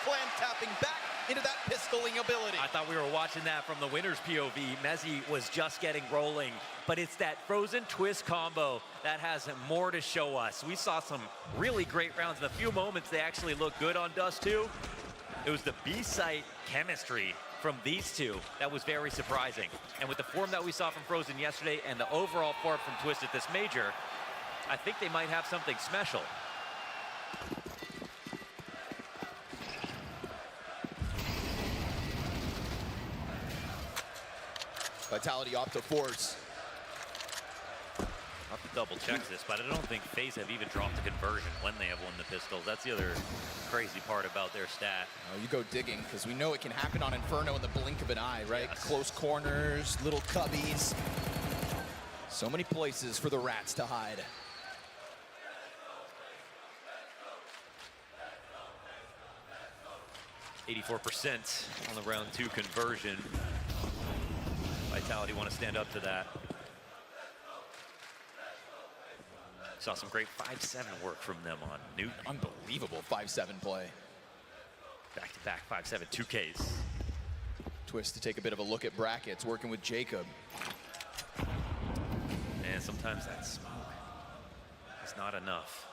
Clan tapping back into that pistoling ability. I thought we were watching that from the winner's POV. Mezzi was just getting rolling, but it's that Frozen Twist combo that has more to show us. We saw some really great rounds. In a few moments, they actually looked good on Dust 2. It was the B-site chemistry from these two that was very surprising. And with the form that we saw from Frozen yesterday and the overall form from Twist at this major, I think they might have something special. Vitality opt to force. I'll have to double check this, but I don't think FaZe have even dropped a conversion when they have won the pistols. That's the other crazy part about their stat. Oh, you go digging, because we know it can happen on Inferno in the blink of an eye, right? Yes. Close corners, little cubbies. So many places for the rats to hide. %84 on the round 2 conversion. Vitality want to stand up to that. Saw some great 5-7 work from them on Nuke. Unbelievable 5-7 play. Back-to-back 5-7 2Ks. Twist to take a bit of a look at brackets, working with Jacob. And sometimes that smoke is not enough.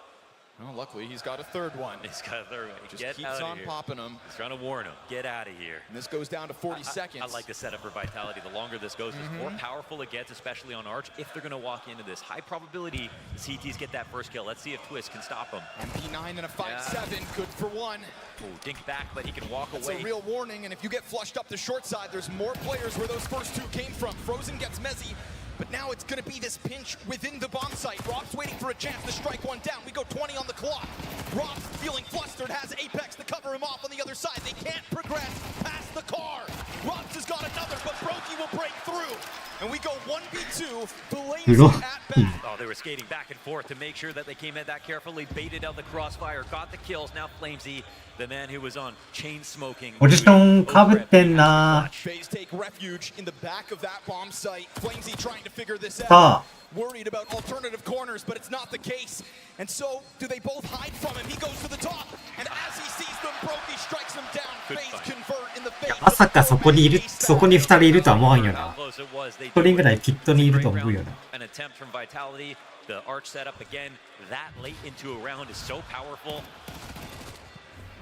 Well, luckily he's got a third one. He's got a third one. Just Get keeps out on of here. popping him. He's trying to warn him. Get out of here. And this goes down to 40 seconds. I like the setup for Vitality. The longer this goes, the more powerful it gets, especially on Arch, if they're going to walk into this. High probability the CTs get that first kill. Let's see if Twist can stop them. MP9 and a 5-7, good for one. Ooh, dink back, but he can walk That's away. a real warning, and if you get flushed up the short side, there's more players where those first 2 came from. Frozen gets Mezzi, but now it's going to be this pinch within the bomb site. Rob's waiting for a chance to strike one down. We go 20 on the clock. Rob's feeling flustered, has Apex to cover him off on the other side. They can't progress past the car. Rob's has got another, but Brokey will break through. And we go 1v2, Flames at bat. Oh, they were skating back and forth to make sure that they came at that carefully, baited out the crossfire, got the kills. Now Flamesy, the man who was on chain smoking. ポジションかぶってんな。 FaZe take refuge in the back of that bomb site. Flamesy trying to figure this さ out. あ、 Worried about alternative corners, but it's not the case. And so, do they both hide from him? He goes to the top, and as he sees them, Brokey strikes him down. FaZe convert in the face. まさかそこに2人いるとは思わんよな。1人ぐらいピットにいると思うよな。 An attempt from Vitality. The arch setup again. That late into a round is so powerful.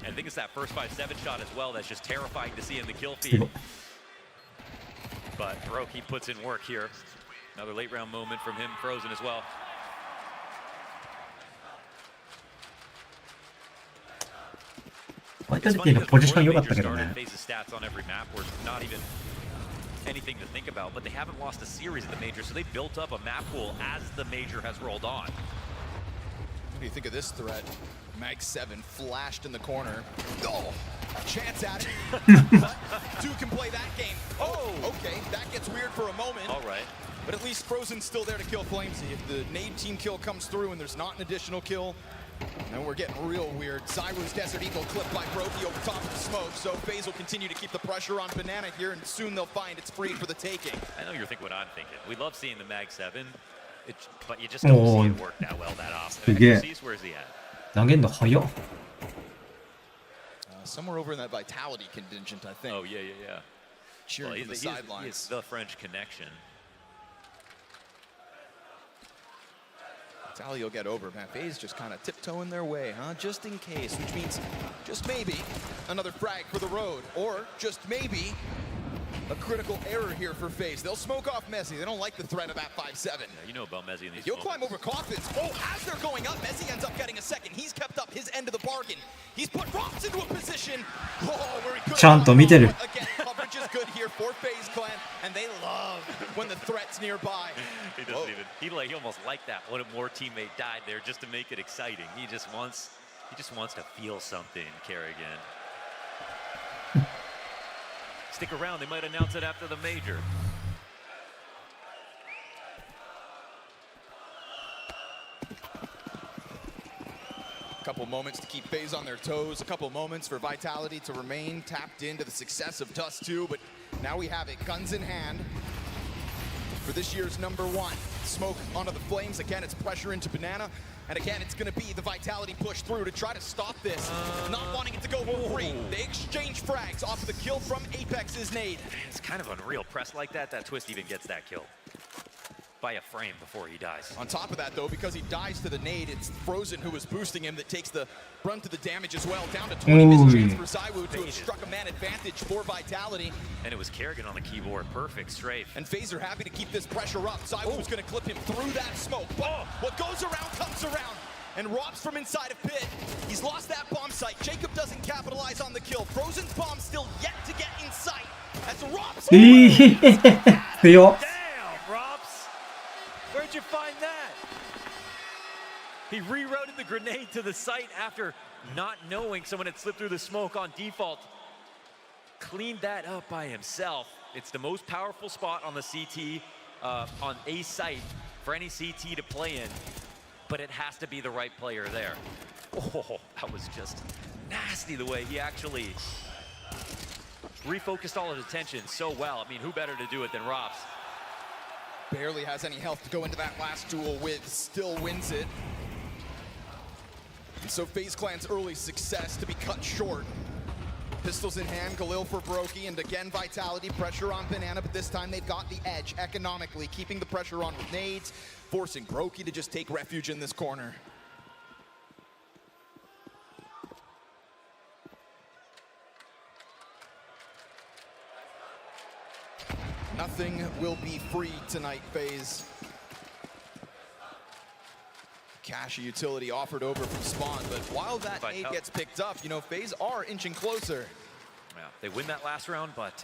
And I think it's that first 5-7 shot as well that's just terrifying to see in the kill feed. But Brokey puts in work here. Another late round moment from him, Frozen as well. Vitality のポジション良かったけどね。 FaZe's stats on every map were not even anything to think about, but they haven't lost a series of the major, so they built up a map pool as the major has rolled on. What do you think of this threat? Mag 7 flashed in the corner. Oh, chance at it. But 2 can play that game. Oh, okay, that gets weird for a moment. All right. But at least Frozen's still there to kill Flamesy. If the nade team kill comes through and there's not an additional kill, then we're getting real weird. ZywOo's Desert Eagle clipped by Brokey over top of the smoke, so FaZe will continue to keep the pressure on Banana here, and soon they'll find it's free for the taking. I know you're thinking what I'm thinking. We love seeing the Mag 7, but you just don't see it work that well that often. Xyz, where's he at? 投げんの早っ。 Somewhere over in that Vitality contingent, I think. Oh, yeah. Cheering Well, from the he's sidelines. the French connection. Vitality will get over. Man, FaZe just kind of tiptoeing their way, huh? Just in case, which means just maybe another frag for the road, or just maybe A critical error here for FaZe. They'll smoke off Messi. They don't like the threat of that 5-7. Yeah, you know about Messi in these He'll moments. climb over Coffins. Oh, as they're going up, Messi ends up getting a second. He's kept up his end of the bargain. He's put Rops into a position. Oh, where he could. ちゃんと見てる。 Again, coverage is good here for FaZe Clan, and they love when the threat's nearby. He doesn't even. He almost liked that. One more teammate died there just to make it exciting. He just wants to feel something, Kerrigan. Stick around. They might announce it after the major. A couple moments to keep FaZe on their toes. A couple moments for Vitality to remain tapped into the success of Dust 2. But now we have it, guns in hand, for this year's #1. Smoke onto the flames. Again, it's pressure into Banana. And again, it's going to be the Vitality push through to try to stop this. Not wanting it to go for free. They exchange frags off of the kill from Apex's nade. It's kind of unreal. Pressed like that, that Twist even gets that kill by a frame before he dies. On top of that, though, because he dies to the nade, it's Frozen who was boosting him that takes the brunt of the damage as well. Down to 20 missed chance for Zywoo to have struck a man advantage for Vitality. And it was Kerrigan on the keyboard. Perfect strafe. And FaZe are happy to keep this pressure up. Zywoo's going to clip him through that smoke. But what goes around comes around. And Robs from inside of Pit. He's lost that bomb site. Jacob doesn't capitalize on the kill. Frozen's bomb still yet to get in sight. As Robs...強っ。 Where'd you find that? He rerouted the grenade to the site after not knowing someone had slipped through the smoke on default. Cleaned that up by himself. It's the most powerful spot on the CT, on a site for any CT to play in, but it has to be the right player there. Oh, that was just nasty the way he actually refocused all his attention so well. I mean, who better to do it than Robs? Barely has any health to go into that last duel with, still wins it. And so FaZe Clan's early success to be cut short. Pistols in hand, Galil for Brokey, and again Vitality, pressure on Banana, but this time they've got the edge economically, keeping the pressure on with nades, forcing Brokey to just take refuge in this corner. Nothing will be free tonight, FaZe. Cash utility offered over from Spawn, but while that nade gets picked up, you know, FaZe are inching closer. Yeah, they win that last round, but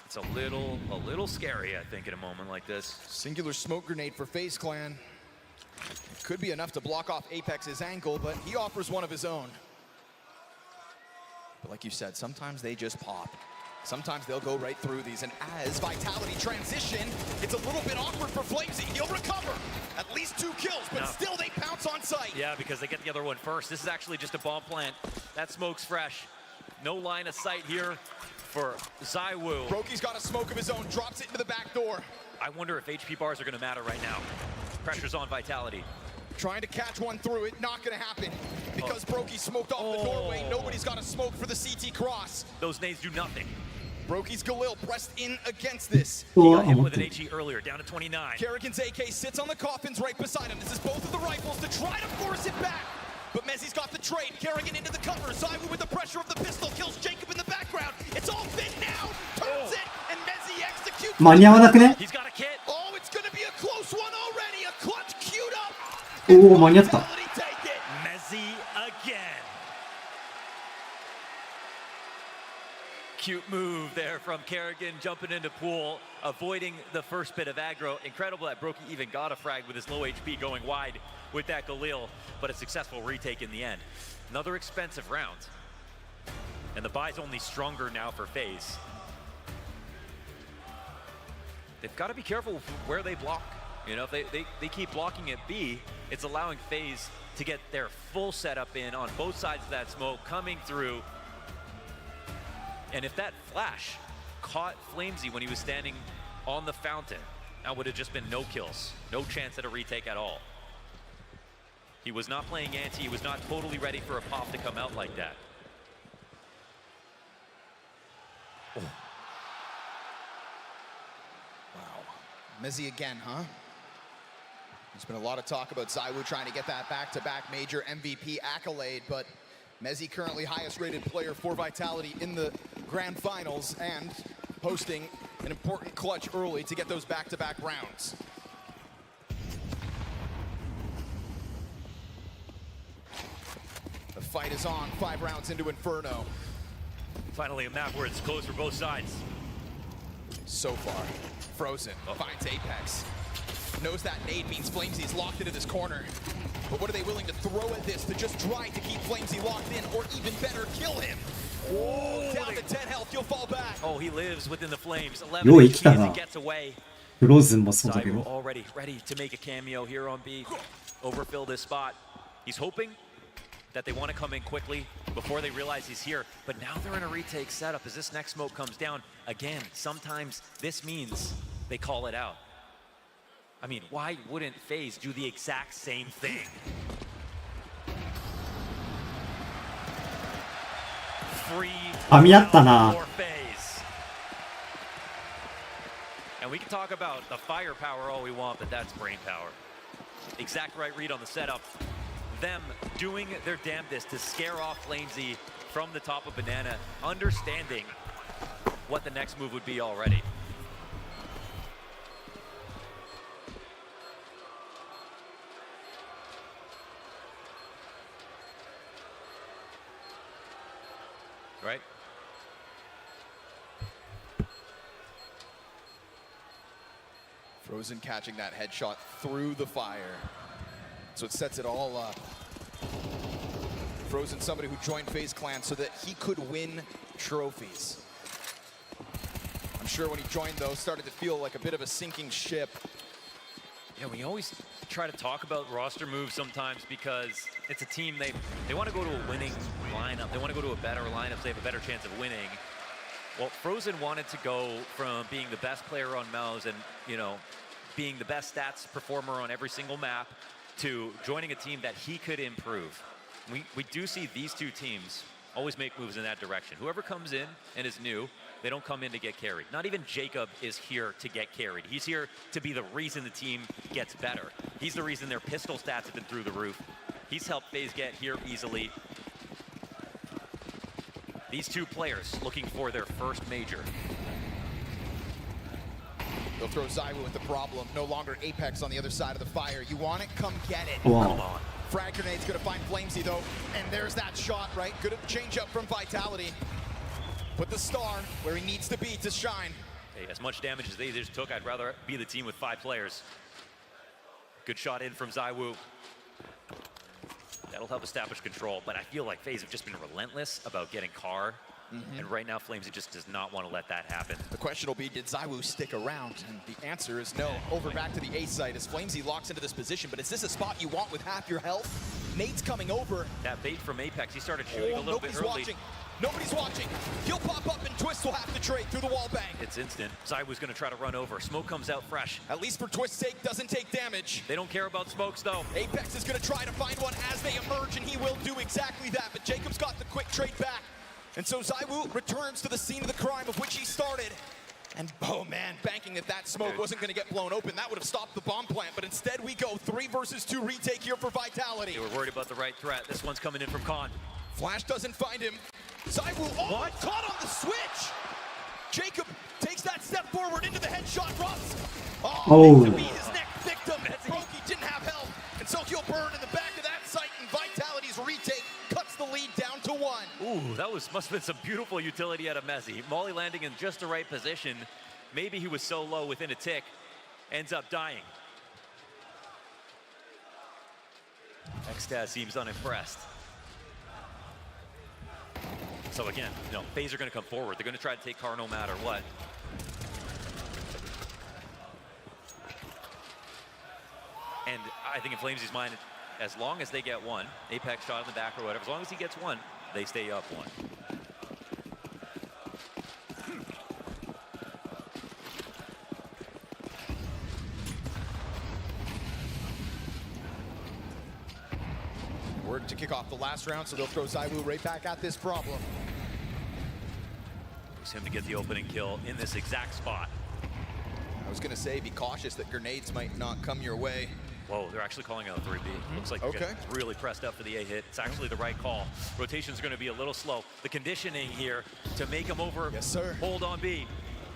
it's a little scary, I think, in a moment like this. Singular smoke grenade for FaZe Clan. It could be enough to block off Apex's ankle, but he offers one of his own. But like you said, sometimes they just pop. Sometimes they'll go right through these, and as Vitality transition, it's a little bit awkward for Flamesy. He'll recover. At least 2 kills, but still they pounce on sight. Yeah, because they get the other one first. This is actually just a bomb plant. That smoke's fresh. No line of sight here for Zywoo. Brokey's got a smoke of his own, drops it into the back door. I wonder if HP bars are going to matter right now. Pressure's on Vitality. Trying to catch one through it, not going to happen. Because Brokey smoked off the doorway, nobody's got a smoke for the CT cross. Those nades do nothing. Brokey's Galil pressed in against this. He got hit with an HE earlier, down to 29. Kerrigan's AK sits on the coffins right beside him. This is both of the rifles to try to force it back. But Mezzi's got the trade. Kerrigan into the cover. Zywoo with the pressure of the pistol kills Jacob in the background. It's all fit now. Turns it, and Mezzi executes. 間に合わなくね? He's got a kit. Oh, it's going to be a close one already. A clutch queued up. おお、間に合った。 Mezzi again. Cute move there from Kerrigan, jumping into pool, avoiding the first bit of aggro. Incredible that Brokey even got a frag with his low HP going wide with that Galil, but a successful retake in the end. Another expensive round. And the buy's only stronger now for FaZe. They've got to be careful where they block. You know, if they keep blocking at B, it's allowing FaZe to get their full setup in on both sides of that smoke coming through. And if that flash caught Flamesy when he was standing on the fountain, that would have just been no kills. No chance at a retake at all. He was not playing anti. He was not totally ready for a pop to come out like that. Oh. Wow. Mezzi again, huh? There's been a lot of talk about Zywoo trying to get that back-to-back major MVP accolade, but Mezzi currently highest rated player for Vitality in the Grand Finals, and posting an important clutch early to get those back-to-back rounds. The fight is on, 5 rounds into Inferno. Finally a map where it's close for both sides. So far, Frozen finds Apex. Knows that nade means Flamesy's locked into this corner. But what are they willing to throw at this to just try to keep Flamesy locked in, or even better, kill him? Oh, down to 10 health, you'll fall back. Oh, he lives within the flames. 11 よう生きた HP な as he gets away. フローズンもそうだけ Zaiwu ど。 already ready to make a cameo here on B. Overfill this spot. He's hoping that they want to come in quickly before they realize he's here. But now they're in a retake setup as this next smoke comes down. Again, sometimes this means they call it out. I mean, why wouldn't FaZe do the exact same thing? Free 噛み合ったな。 for FaZe. And we can talk about the firepower all we want, but that's brain power. Exact right read on the setup. Them doing their damnedest to scare off Flamesy from the top of Banana, understanding what the next move would be already. Right? Frozen catching that headshot through the fire. So it sets it all up. Frozen, somebody who joined FaZe Clan so that he could win trophies. I'm sure when he joined, though, started to feel like a bit of a sinking ship. Yeah, we always try to talk about roster moves sometimes because it's a team, they want to go to a winning lineup. They want to go to a better lineup so they have a better chance of winning. Well, Frozen wanted to go from being the best player on Mouse and, you know, being the best stats performer on every single map to joining a team that he could improve. We do see these two teams always make moves in that direction. Whoever comes in and is new, they don't come in to get carried. Not even Jacob is here to get carried. He's here to be the reason the team gets better. He's the reason their pistol stats have been through the roof. He's helped FaZe get here easily. These two players looking for their first major. They'll throw Zaiwu with the problem. No longer Apex on the other side of the fire. You want it? Come get it. Wow. Come on. Frag grenade's gonna find Flamesy though. And there's that shot, right? Good change up from Vitality. Put the star where he needs to be to shine. Hey, as much damage as they just took, I'd rather be the team with 5 players. Good shot in from Zaiwu. That'll help establish control, but I feel like FaZe have just been relentless about getting Car. And right now, Flamesy just does not want to let that happen. The question will be, did Zaiwu stick around? And the answer is no. Over back to the A site as Flamesy locks into this position, but is this a spot you want with half your health? Nate's coming over. That bait from Apex, he started shooting a little bit early. Watching. Nobody's watching. He'll pop up and Twist will have to trade through the wall bang. It's instant. Zaiwu's going to try to run over. Smoke comes out fresh. At least for Twist's sake, doesn't take damage. They don't care about smokes, though. Apex is going to try to find one as they emerge, and he will do exactly that. But Jacob's got the quick trade back. And so Zaiwu returns to the scene of the crime of which he started. And oh man, banking that smoke wasn't going to get blown open. That would have stopped the bomb plant. But instead we go 3 versus 2 retake here for Vitality. They were worried about the right threat. This one's coming in from Khan. Flash doesn't find him. Zaiwu, caught on the switch. Jacob takes that step forward into the headshot. Ross, to be his next victim. Brokey didn't have help. And so he'll burn in the back of that site. And Vitality's retake cuts the lead down to 1. Ooh, that must have been some beautiful utility out of Messi. Molly landing in just the right position. Maybe he was so low within a tick. Ends up dying. Xtaz seems unimpressed. So again, you know, FaZe are going to come forward. They're going to try to take Car no matter what. And I think in Flamesy's mind, as long as they get one, Apex shot in the back or whatever, as long as he gets one, they stay up 1. Word to kick off the last round, so they'll throw Zaiwu right back at this problem. It's him to get the opening kill in this exact spot. I was gonna say, be cautious that grenades might not come your way. Whoa, they're actually calling out 3B. Looks like they're getting really pressed up for the A hit. It's actually the right call. Rotation's going to be a little slow. The conditioning here to make him over. Yes, sir. Hold on B.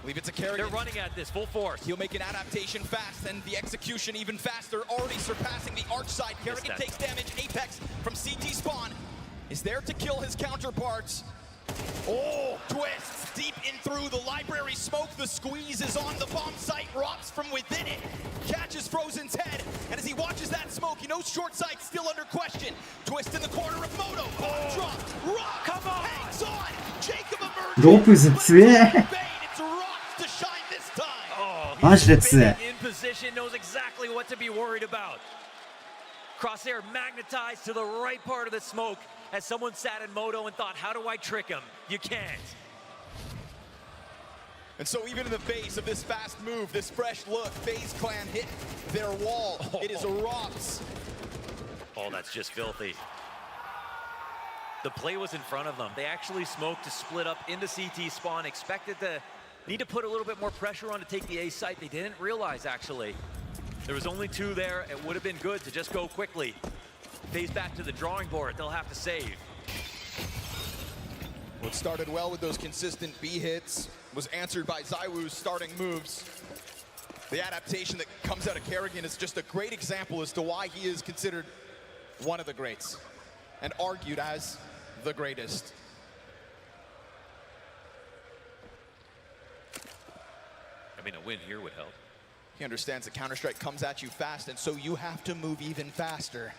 Believe it's a carry. They're running at this full force. He'll make an adaptation fast, and the execution even faster, already surpassing the arch side. Kerrigan takes damage. Apex from CT spawn is there to kill his counterparts. Oh, twists deep in through the library smoke. The squeeze is on the bomb site. Rops from within it. Catches Frozen's head, and as he watches that smoke, he knows short sight still under question. Twist in the corner of Moto. Bomb drop. Rock Come on. hangs on. Jacob emerges. ロープズ強え It's Rock to shine this time. Oh, マジで強え in position, knows exactly what to be worried about. Crosshair magnetized to the right part of the smoke as someone sat in Moto and thought, how do I trick him? You can't. And so even in the face of this fast move, this fresh look, FaZe Clan hit their wall. It is Rops. Oh, that's just filthy. The play was in front of them. They actually smoked to split up into CT spawn, expected to need to put a little bit more pressure on to take the A site. They didn't realize, actually. There was only 2 there. It would have been good to just go quickly. FaZe back to the drawing board. They'll have to save. What started well with those consistent B hits was answered by ZywOo's starting moves. The adaptation that comes out of Kerrigan is just a great example as to why he is considered one of the greats and argued as the greatest. I mean, a win here would help. He understands that Counter-Strike comes at you fast, and so you have to move even faster.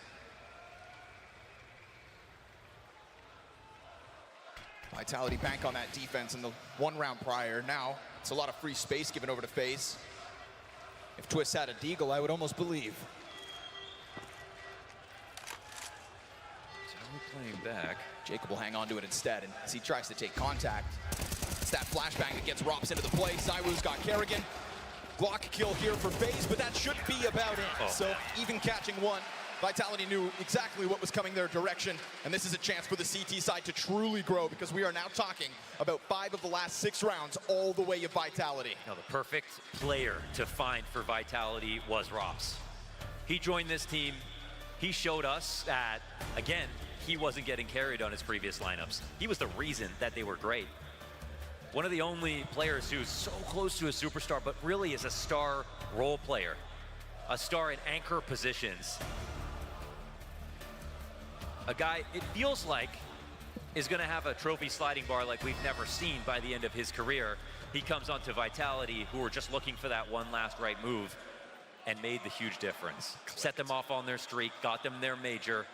Vitality bank on that defense in the 1 round prior. Now, it's a lot of free space given over to FaZe. If Twist had a deagle, I would almost believe. So we're playing back. Jacob will hang on to it instead, and as he tries to take contact, it's that flashbang that gets Rops into the play. ZywOo's got Kerrigan. Block kill here for FaZe, but that should be about it. Oh, so man. even catching one, Vitality knew exactly what was coming their direction, and this is a chance for the CT side to truly grow, because we are now talking about 5 of the last 6 rounds all the way of Vitality. Now, the perfect player to find for Vitality was Rops. He joined this team. He showed us that, again, he wasn't getting carried on his previous lineups. He was the reason that they were great. One of the only players who's so close to a superstar, but really is a star role player, a star in anchor positions. A guy, it feels like, is going to have a trophy sliding bar like we've never seen by the end of his career. He comes onto Vitality, who were just looking for that one last right move, and made the huge difference. Set them off on their streak, got them their major,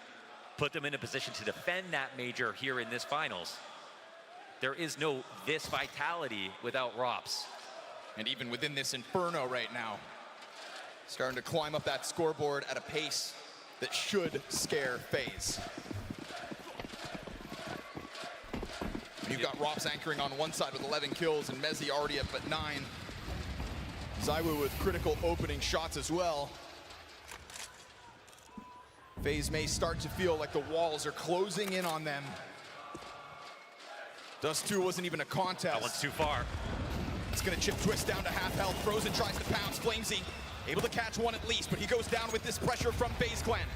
put them in a position to defend that major here in this finals. There is no this Vitality without Rops. And even within this inferno right now, starting to climb up that scoreboard at a pace that should scare FaZe. You've got Rops anchoring on one side with 11 kills, and Mezzi already at but 9. ZywOo with critical opening shots as well. FaZe may start to feel like the walls are closing in on them. Dust 2 wasn't even a contest. That one's too far. It's gonna chip Twist down to half health. Frozen tries to pounce. Flamesy able to catch one at least, but he goes down with this pressure from FaZe Clan.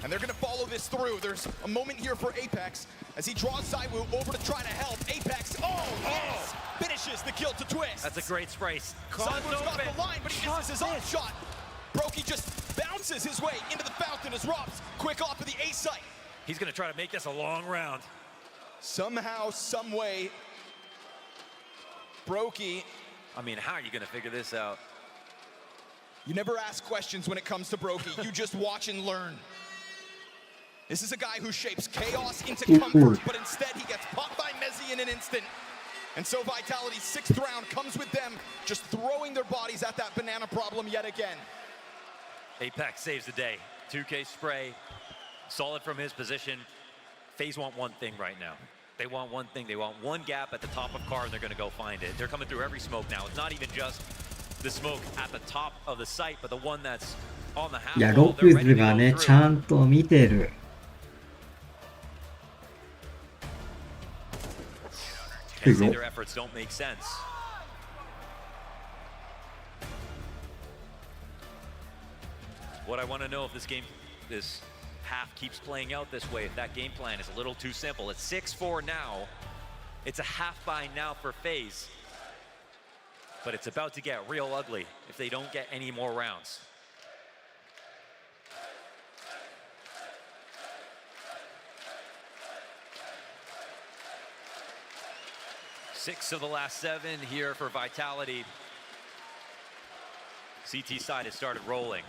And they're gonna follow this through. There's a moment here for Apex as he draws ZywOo over to try to help. Apex, yes! Finishes the kill to Twist. That's a great spray. ZywOo's got the line, but he misses his off shot. Brokey just bounces his way into the fountain as Rops quick off of the A site. He's gonna try to make this a long round. Somehow, some way, Brokey. I mean, how are you gonna figure this out? You never ask questions when it comes to Brokey. You just watch and learn. This is a guy who shapes chaos into comfort, but instead he gets popped by Mezzi in an instant. And so Vitality's 6th round comes with them just throwing their bodies at that banana problem yet again. Apex saves the day. 2K spray, solid from his position. FaZe want one thing right now. They want one thing. They want one gap at the top of car, and they're going to go find it. They're coming through every smoke now. It's not even just the smoke at the top of the site, but the one that's on the half wall. いや、ロプズがね、ちゃんと見てる。Can't say their efforts don't make sense. What I want to know if this half keeps playing out this way, if that game plan is a little too simple. It's 6-4 now. It's a half by now for FaZe. but it's about to get real ugly if they don't get any more rounds. Six of the last 7 here for Vitality. CT side has started rolling.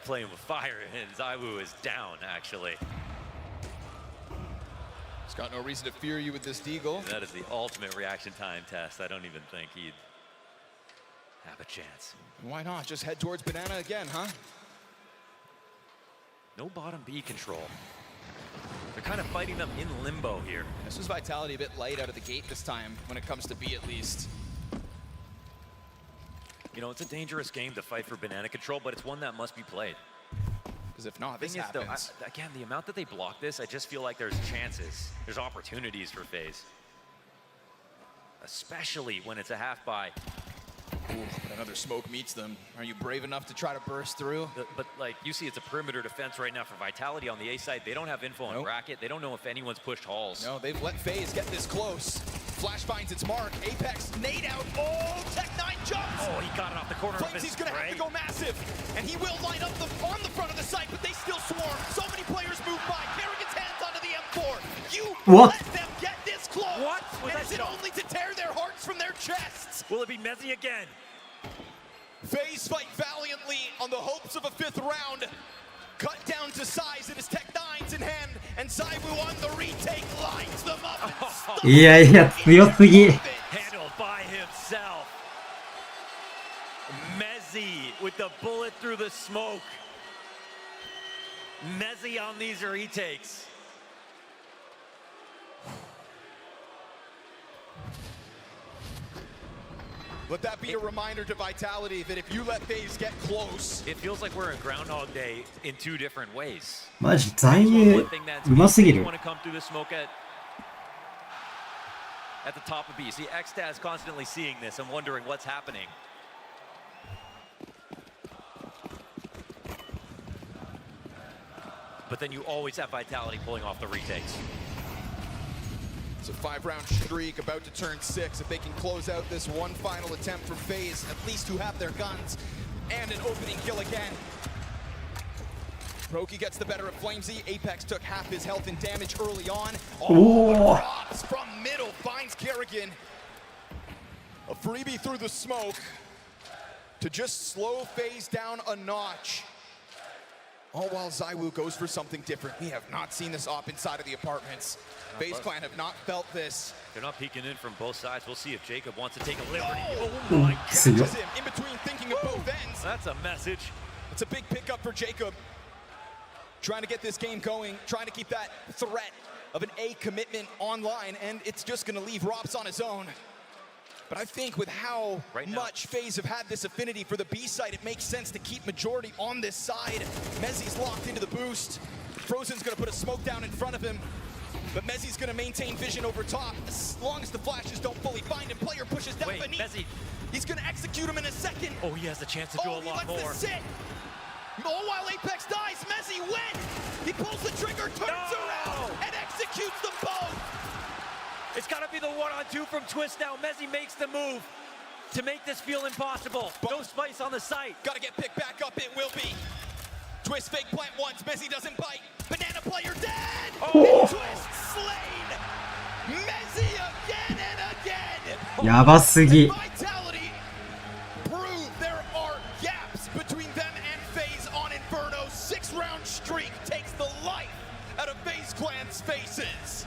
Playing with fire, and Zaiwu is down, actually. He's got no reason to fear you with this deagle. That is the ultimate reaction time test. I don't even think he'd have a chance. Why not? Just head towards Banana again, huh? No bottom B control. They're kind of fighting them in limbo here. This was Vitality a bit light out of the gate this time, when it comes to B at least. You know, it's a dangerous game to fight for banana control, but it's one that must be played. Because if not, this Thing is, though, happens. again, the amount that they block this, I just feel like there's chances. There's opportunities for FaZe. Especially when it's a half buy. Ooh, but another smoke meets them. Are you brave enough to try to burst through? But like, you see it's a perimeter defense right now for Vitality on the A side. They don't have info on bracket. They don't know if anyone's pushed halls. No, they've let FaZe get this close. Flash finds its mark. Apex, nade out. Oh, Tech9 jumps. Oh, he got it off the corner of his He's going to have to go massive. And he will line up on the front of the site, but they still swarm. So many players move by. Kerrigan's hands onto the M4. You let them get this close. What? And is it only to tear their hearts from their chests? Will it be Mezzi again? FaZe fight valiantly on the hopes of a 5th round. Cut down to size, it is Tech9's in hand, and Zaiwu on the retake lights them up. いやいや、強すぎ。 Handled by himself. Mezzi with the bullet through the smoke. Mezzi on these retakes. Let that be a reminder to Vitality that if you let FaZe get close, it feels like we're in Groundhog Day in 2 different ways. マジ、残優、うますぎる。 Want to come through the smoke at the top of B. See, Xtaz constantly seeing this and wondering what's happening. But then you always have Vitality pulling off the retakes. It's a 5-round streak about to turn 6. If they can close out this one final attempt for FaZe, at least who have their guns, and an opening kill again. Roki gets the better of Flamesy. Apex took half his health and damage early on. Oh, drops from middle, finds Kerrigan. A freebie through the smoke to just slow FaZe down a notch. All while Zaiwu goes for something different. We have not seen this op inside of the apartments. FaZe Clan have not felt this. They're not peeking in from both sides. We'll see if Jacob wants to take a liberty. Oh my God. Catches him in between thinking of both ends. That's a message. It's a big pickup for Jacob. Trying to get this game going, trying to keep that threat of an A commitment online, and it's just going to leave Rops on his own. But I think with how much FaZe have had this affinity for the B side, it makes sense to keep majority on this side. Mezzi's locked into the boost. Frozen's going to put a smoke down in front of him. But Mezzi's going to maintain vision over top as long as the flashes don't fully find him. Player pushes down beneath. Mezzi. He's going to execute him in a second. Oh, he has the chance to do a lot more. All while Apex dies, Mezzi wins! He pulls the trigger, turns around, and executes them both! It's got to be the 1-on-2 from Twist now. Mezzi makes the move to make this feel impossible. No spice on the site. Got to get picked back up, it will be. Twist fake plant once, Mezzi doesn't bite. Banana player dead! Oh. Twist slain! Mezzi again and again! やばすぎ。 Vitality prove there are gaps between them and FaZe on Inferno. 6-round streak takes the life out of FaZe Clan's faces.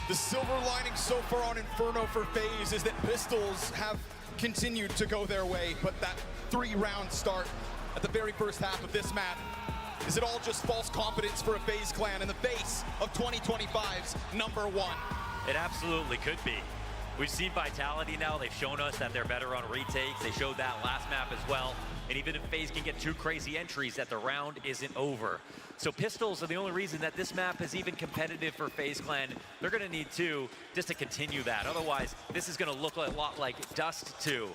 The silver lining so far on Inferno for FaZe is that Pistols have continued to go their way, but that 3-round start at the very first half of this map, is it all just false confidence for a FaZe clan in the face of 2025's #1? It absolutely could be. We've seen Vitality now. They've shown us that they're better on retakes. They showed that last map as well. And even if FaZe can get 2 crazy entries, that the round isn't over. So Pistols are the only reason that this map is even competitive for FaZe Clan. They're going to need 2 just to continue that. Otherwise, this is going to look a lot like Dust 2.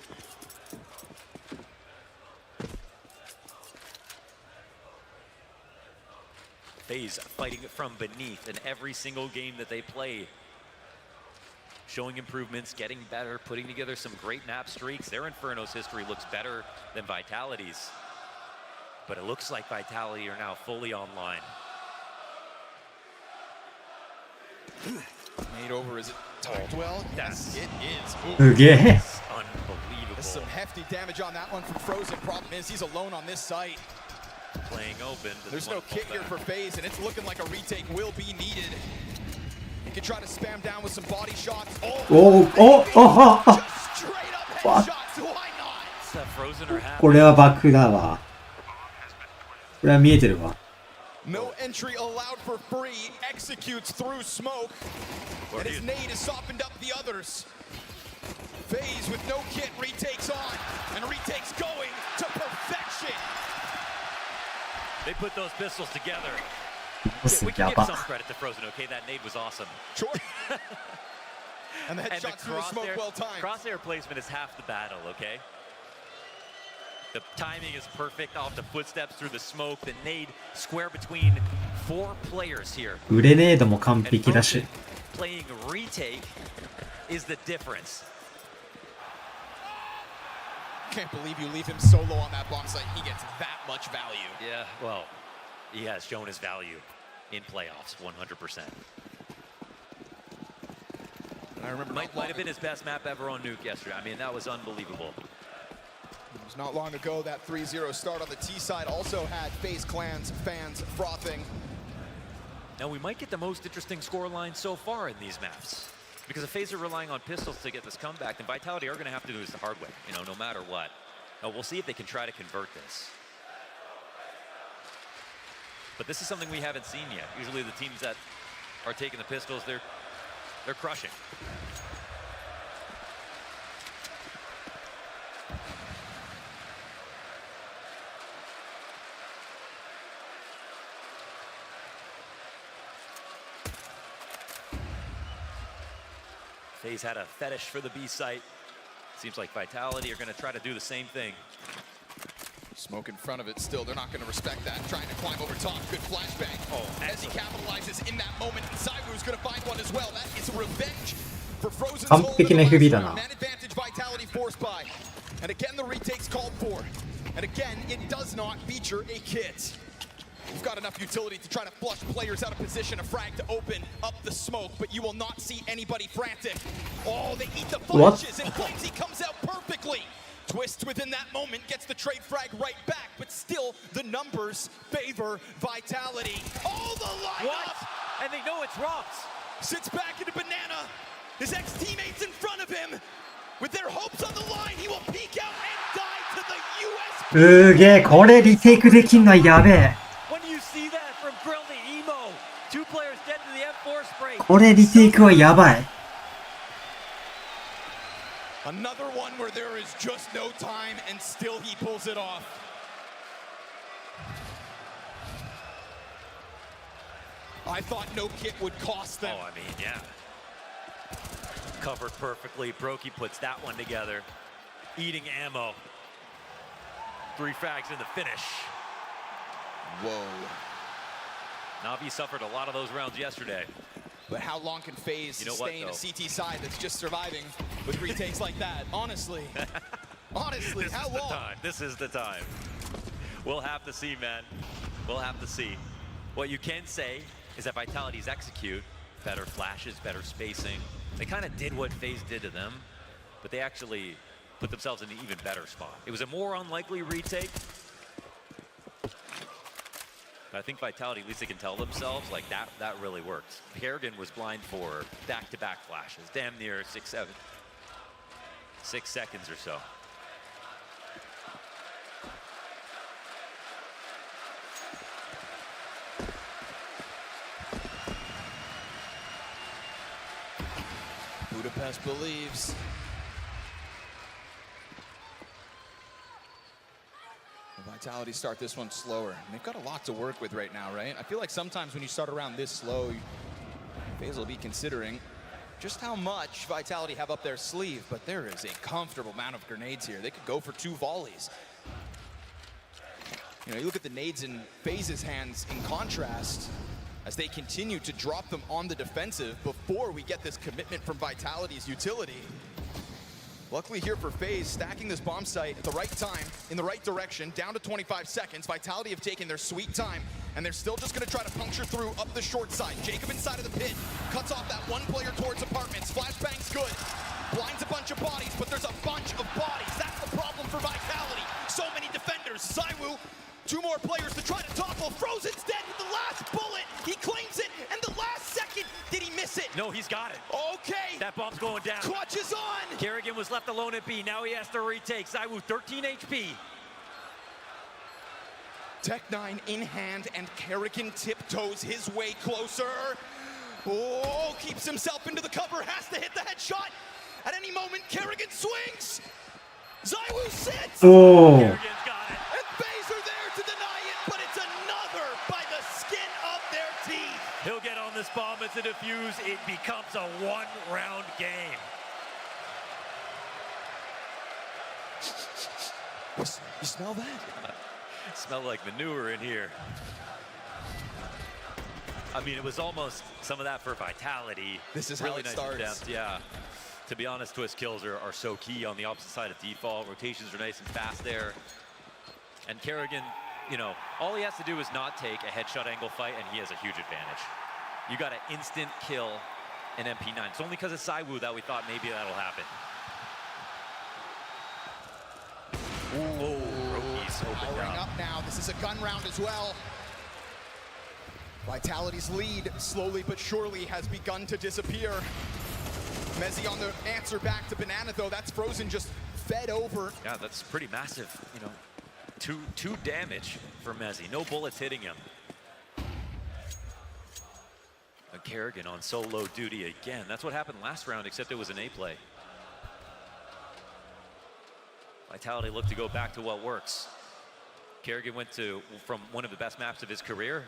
FaZe fighting from beneath in every single game that they play. Showing improvements, getting better, putting together some great map streaks. Their Inferno's history looks better than Vitality's. But it looks like Vitality are now fully online. Made over, is it timed well? Yes, it is. Okay. Unbelievable. There's some hefty damage on that one from Frozen. Problem is, he's alone on this site. Playing open. There's no kit here for FaZe, and it's looking like a retake will be needed. He can try to spam down with some body shots. Oh. Just straight up headshots. Why not? Frozen are happy. これはバックだわ。これは見えてるわ。 No entry allowed for free. Executes through smoke. And his nade has softened up the others. FaZe with no kit retakes on. And retakes going to perfection. They put those pistols together. We can give some credit to Frozen, okay? That nade was awesome. Sure. And the headshots through the smoke well timed. Crosshair placement is half the battle, okay? The timing is perfect off the footsteps through the smoke. The nade square between 4 players here. グレネードも完璧だし。 Playing retake is the difference. Can't believe you leave him solo on that bomb site. He gets that much value. Yeah, well, he has shown his value in playoffs, 100%. I remember might have been his best map ever on Nuke yesterday. I mean, that was unbelievable. It was not long ago that 3-0 start on the T side also had FaZe Clan's fans frothing. Now we might get the most interesting scoreline so far in these maps. Because if FaZe are relying on pistols to get this comeback, then Vitality are going to have to do this the hard way, you know, no matter what. Now, we'll see if they can try to convert this. But this is something we haven't seen yet. Usually the teams that are taking the pistols, they're crushing. FaZe had a fetish for the B site. Seems like Vitality are going to try to do the same thing. Smoke in front of it still. They're not going to respect that. Trying to climb over top. Good flashbang. As he capitalizes in that moment. Zywoo's going to find one as well. That is a revenge for Frozen's完 hole 璧 in な the フビ last だ round. な。 Man advantage Vitality forced by. And again, the retake's called for. And again, it does not feature a kit. You've got enough utility to try to flush players out of position, a frag to open up the smoke, but you will not see anybody frantic. Oh, they eat the flashes, and Flamesy comes out perfectly. Twist within that moment, gets the trade frag right back, but still the numbers favor Vitality. Oh, the lineup! What? And they know it's Ross. Sits back into Banana. His ex-teammates in front of him. With their hopes on the line, he will peek out and die to the US. すげえ、これリテイクできんのはやべえ。これリテイクはやばい。 Another one where there is just no time and still he pulls it off. I thought no kit would cost them. Oh, I mean, yeah. Covered perfectly. Brokey puts that one together. Eating ammo. 3 frags in the finish. Whoa. Navi suffered a lot of those rounds yesterday. But how long can FaZe sustain a CT side that's just surviving with retakes like that? Honestly. Honestly, how long? This is the time. We'll have to see, man. We'll have to see. What you can say is that Vitality's execute. Better flashes, better spacing. They kind of did what FaZe did to them, but they actually put themselves in an even better spot. It was a more unlikely retake. But I think Vitality, at least they can tell themselves, like that really works. Kerrigan was blind for back-to-back flashes, damn near 6 seconds or so. Budapest believes. Vitality start this one slower. And they've got a lot to work with right now, right? I feel like sometimes when you start around this slow, FaZe will be considering just how much Vitality have up their sleeve, but there is a comfortable amount of grenades here. They could go for 2 volleys. You know, you look at the nades in FaZe's hands in contrast, as they continue to drop them on the defensive before we get this commitment from Vitality's utility. Luckily here for FaZe, stacking this bomb site at the right time, in the right direction, down to 25 seconds. Vitality have taken their sweet time, and they're still just gonna try to puncture through up the short side. Jacob inside of the pit, cuts off that one player towards apartments. Flashbang's good, blinds a bunch of bodies, but there's a bunch of bodies. That's the problem for Vitality. So many defenders. Zywoo, 2 more players to try to topple. Frozen's dead with the last bullet. He claims it, and the last second, did he miss it? No, he's got it. Okay. That bomb's going down. Clutch is on. Kerrigan was left alone at B. Now he has to retake. Zywoo, 13 HP. Tech9 in hand, and Kerrigan tiptoes his way closer. Oh, keeps himself into the cover, has to hit the headshot. At any moment, Kerrigan swings. Zywoo sits. Oh. Kerrigan's got it. And FaZe are there to deny it, but it's another by the skin of their teeth. He'll get on this bomb, it's a defuse. It becomes a 1-round game. You smell that? Smell like manure in here. I mean, it was almost some of that for Vitality. This is really how it nice starts. Depth, yeah. To be honest, twist kills are so key on the opposite side of default. Rotations are nice and fast there. And Kerrigan, you know, all he has to do is not take a headshot angle fight, and he has a huge advantage. You got an instant kill in MP9. It's only because of Zywoo that we thought maybe that'll happen. Oh, Rocky's opened Powering up. up now. This is a gun round as well. Vitality's lead, slowly but surely, has begun to disappear. Mezzi on the answer back to Banana, though. That's Frozen just fed over. Yeah, that's pretty massive, you know. Two damage for Mezzi. No bullets hitting him. Kerrigan on solo duty again. That's what happened last round, except it was an A play. Vitality looked to go back to what works. Kerrigan went from one of the best maps of his career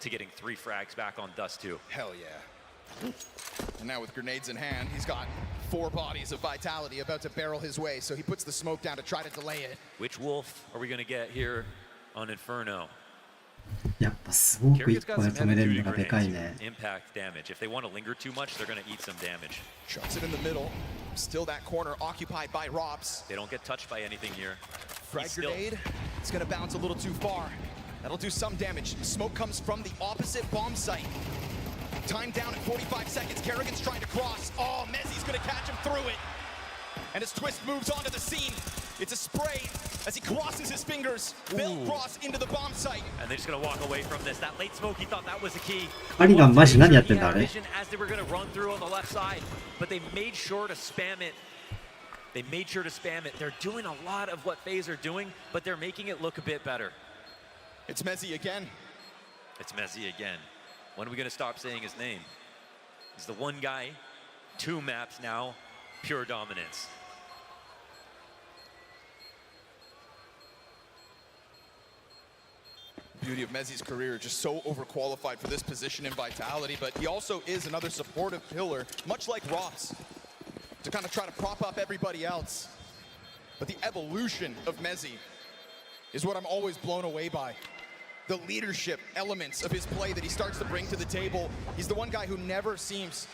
to getting 3 frags back on Dust 2. Hell yeah. And now with grenades in hand, he's got 4 bodies of Vitality about to barrel his way, so he puts the smoke down to try to delay it. Which wolf are we going to get here on Inferno? やっぱすごく一個で止めれるのがでかいね。 Impact damage. If they want to linger too much, they're going to eat some damage. Chucks it in the middle. Still that corner occupied by Robs. They don't get touched by anything here. Frag grenade. It's going to bounce a little too far. That'll do some damage. Smoke comes from the opposite bomb site. Time down at 45 seconds. Kerrigan's trying to cross. Oh, Mezzi's going to catch him through it. And as Twist moves onto the scene, it's a spray as he crosses his fingers. They'll cross into the bomb site. And they're just going to walk away from this. That late smoke, he thought that was the key. アリがマジ何やってんだあれ。 As they were going to run through on the left side, but they made sure to spam it. They made sure to spam it. They're doing a lot of what FaZe are doing, but they're making it look a bit better. It's Mezzi again. It's Mezzi again. When are we going to stop saying his name? He's the one guy, 2 maps now, pure dominance. Beauty of Mezzi's career, just so overqualified for this position in Vitality, but he also is another supportive pillar, much like Ross, to kind of try to prop up everybody else. But the evolution of Mezzi is what I'm always blown away by. The leadership elements of his play that he starts to bring to the table. He's the one guy who never seems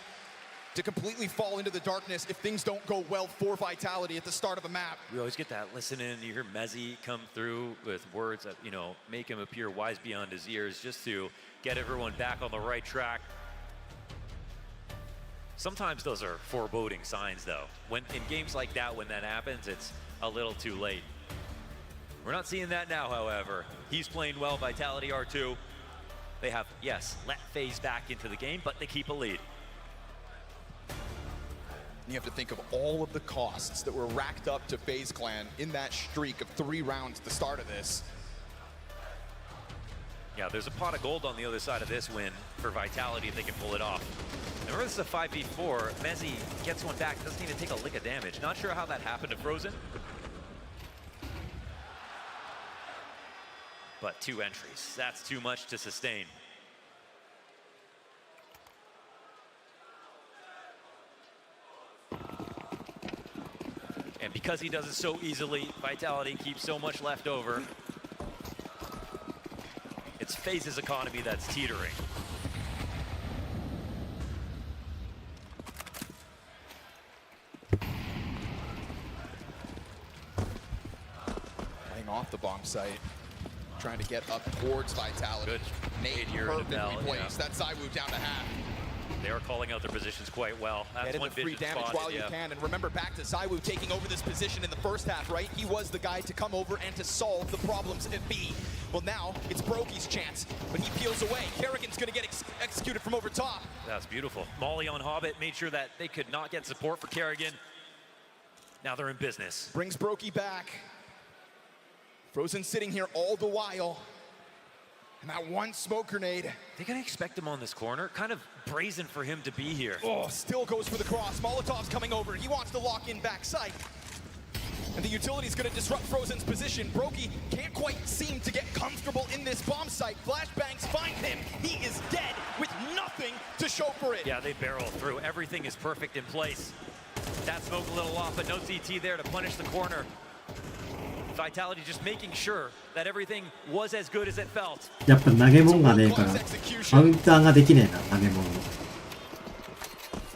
to completely fall into the darkness if things don't go well for Vitality at the start of a map. We always get that listen in. You hear Mezzi come through with words that, you know, make him appear wise beyond his years, just to get everyone back on the right track. Sometimes those are foreboding signs, though. When in games like that, when that happens, it's a little too late. We're not seeing that now, however. He's playing well. Vitality R2 They have, yes, let FaZe back into the game, but they keep a lead. You have to think of all of the costs that were racked up to FaZe Clan in that streak of 3 rounds at the start of this. Yeah, there's a pot of gold on the other side of this win for Vitality if they can pull it off. Remember, this is a 5v4. Mezzi gets one back, doesn't even take a lick of damage. Not sure how that happened to Frozen. But 2 entries, that's too much to sustain. And because he does it so easily, Vitality keeps so much left over. It's FaZe's economy that's teetering. Playing off the bomb site, trying to get up towards Vitality. Good. Nate perfectly placed. That's ZywOo down to half. They are calling out their positions quite well. That's Get one in the free vision damage spotted, while you can. And remember, back to ZywOo taking over this position in the first half, right? He was the guy to come over and to solve the problems at B. Well, now it's Brokey's chance, but he peels away. Kerrigan's going to get executed from over top. That's beautiful. Molly on Hobbit made sure that they could not get support for Kerrigan. Now they're in business. Brings Brokey back. Frozen sitting here all the while. And that one smoke grenade. They're going to expect him on this corner. Kind of brazen for him to be here. Oh, still goes for the cross. Molotov's coming over. He wants to lock in backside. And the utility's going to disrupt Frozen's position. Brokey can't quite seem to get comfortable in this bomb site. Flashbangs find him. He is dead with nothing to show for it. Yeah, they barrel through. Everything is perfect in place. That smoke a little off, but no CT there to punish the corner. Vitality just making sure that everything was as good as it felt. やっぱ投げ物がねえからカウンターができねえな投げ物。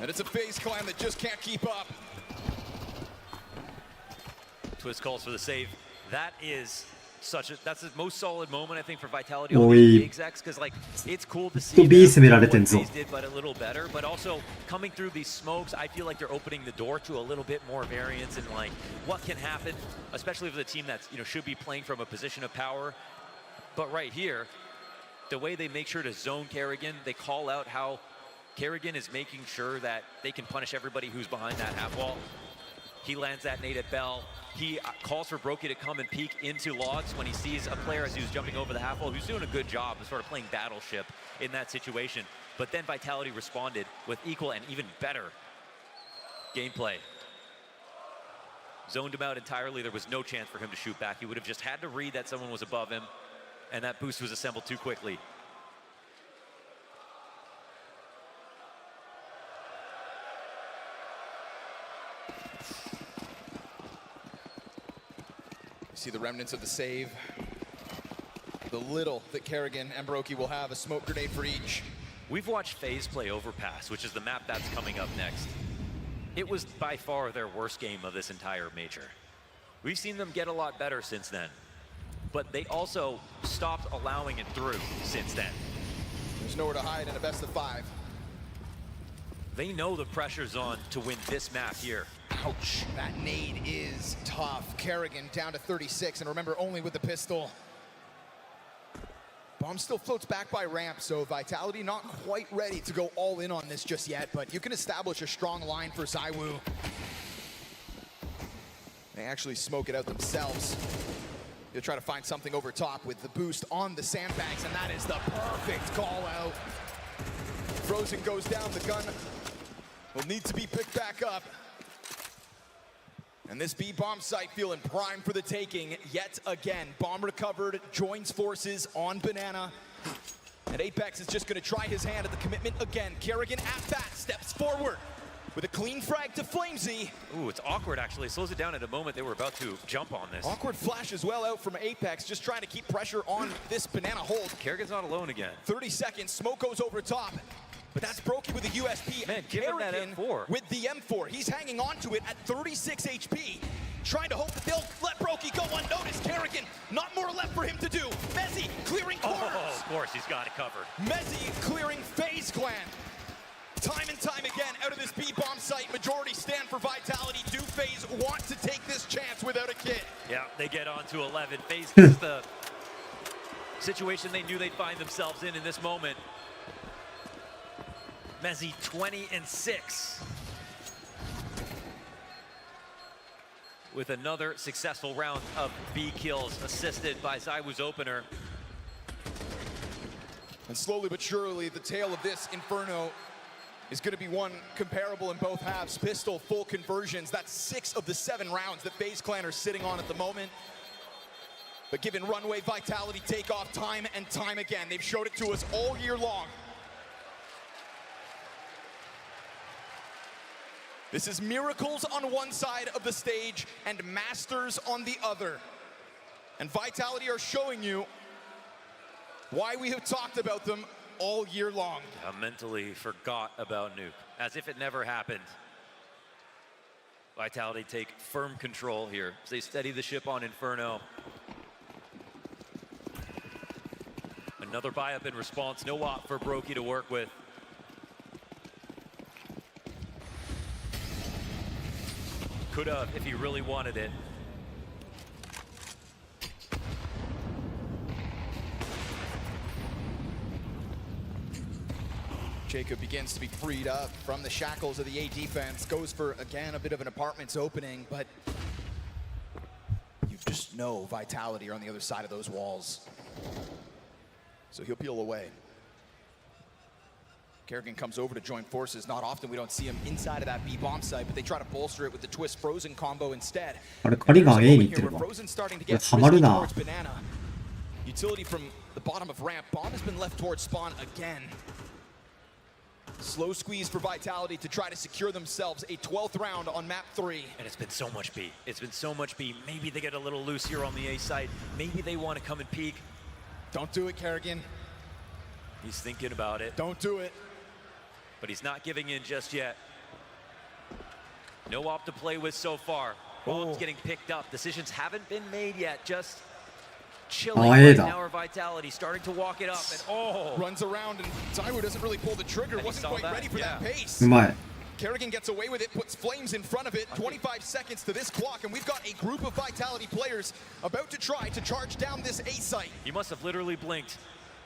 And it's a FaZe Clan that just can't keep up. Twist calls for the save. That is that's the most solid moment I think for Vitality on the execs, because like it's cool to see B 攻められてん what ぞ。 FaZe did, but a little better. But also coming through these smokes, I feel like they're opening the door to a little bit more variance and like what can happen, especially for the team that's should be playing from a position of power. But right here, the way they make sure to zone Kerrigan, they call out how Kerrigan is making sure that they can punish everybody who's behind that half wall. He lands that nade at Bell. He calls for Brokey to come and peek into logs when he sees a player as he was jumping over the half wall who's doing a good job of sort of playing battleship in that situation. But then Vitality responded with equal and even better gameplay. Zoned him out entirely. There was no chance for him to shoot back. He would have just had to read that someone was above him, and that boost was assembled too quickly. See the remnants of the save. The little that Kerrigan and Brokey will have, a smoke grenade for each. We've watched FaZe play Overpass, which is the map that's coming up next. It was by far their worst game of this entire major. We've seen them get a lot better since then, but they also stopped allowing it through since then. There's nowhere to hide in a best of 5. They know the pressure's on to win this map here. Ouch, that nade is tough. Kerrigan down to 36, and remember, only with the pistol. Bomb still floats back by ramp, so Vitality not quite ready to go all in on this just yet, but you can establish a strong line for ZywOo. They actually smoke it out themselves. They'll try to find something over top with the boost on the sandbags, and that is the perfect call out. Frozen goes down, the gun will need to be picked back up. And this B bomb site feeling prime for the taking yet again. Bomb recovered, joins forces on Banana. And Apex is just gonna try his hand at the commitment again. Kerrigan at bat, steps forward with a clean frag to Flamesy. Ooh, it's awkward actually. Slows it down at a moment they were about to jump on this. Awkward flash as well out from Apex, just trying to keep pressure on this Banana hold. Kerrigan's not alone again. 30 seconds, smoke goes over top. But that's Brokey with the USP. Man, give him that M4. With the M4. He's hanging on to it at 36 HP. Trying to hope that they'll let Brokey go unnoticed. Kerrigan, not more left for him to do. Mezzi clearing corners. Oh, of course, he's got it covered. Mezzi clearing FaZe Clan. Time and time again, out of this B-bomb site, majority stand for Vitality. Do FaZe want to take this chance without a kit? Yeah, they get on to 11. FaZe is the situation they knew they'd find themselves in this moment. Mezzi 20-6. With another successful round of B kills assisted by Zywoo's opener. And slowly but surely, the tale of this Inferno is going to be one comparable in both halves. Pistol full conversions. That's 6 of the 7 rounds that FaZe Clan are sitting on at the moment. But given runway, Vitality take off time and time again. They've showed it to us all year long. This is miracles on one side of the stage and masters on the other. And Vitality are showing you why we have talked about them all year long. I mentally forgot about Nuke, as if it never happened. Vitality take firm control here as they steady the ship on Inferno. Another buy-up in response, no op for Brokey to work with. Could have if he really wanted it. Jacob begins to be freed up from the shackles of the A defense, goes for, again, a bit of an apartments opening, but you just know Vitality are on the other side of those walls. So he'll peel away. Kerrigan comes over to join forces. Not often we don't see him inside of that B bomb site, but they try to bolster it with the twist Frozen combo instead. あれ、仮が A に行ってるわ。 Frozen's starting to これ get ハマる frisky な。 towards Banana. Utility from the bottom of ramp. Bomb has been left towards spawn again. Slow squeeze for Vitality to try to secure themselves a 12th round on map 3. And it's been so much B. It's been so much B. Maybe they get a little loose here on the A side. Maybe they want to come and peek. Don't do it, Kerrigan. He's thinking about it. Don't do it. But he's not giving in just yet. No op to play with so far. Bombs getting picked up. Decisions haven't been made yet. Just chilling right now. Our Vitality starting to walk it up. And runs around and Zywoo doesn't really pull the trigger. Wasn't quite ready for that pace. うまい。 Kerrigan gets away with it, puts Flames in front of it. 25 seconds to this clock, and we've got a group of Vitality players about to try to charge down this A site. He must have literally blinked.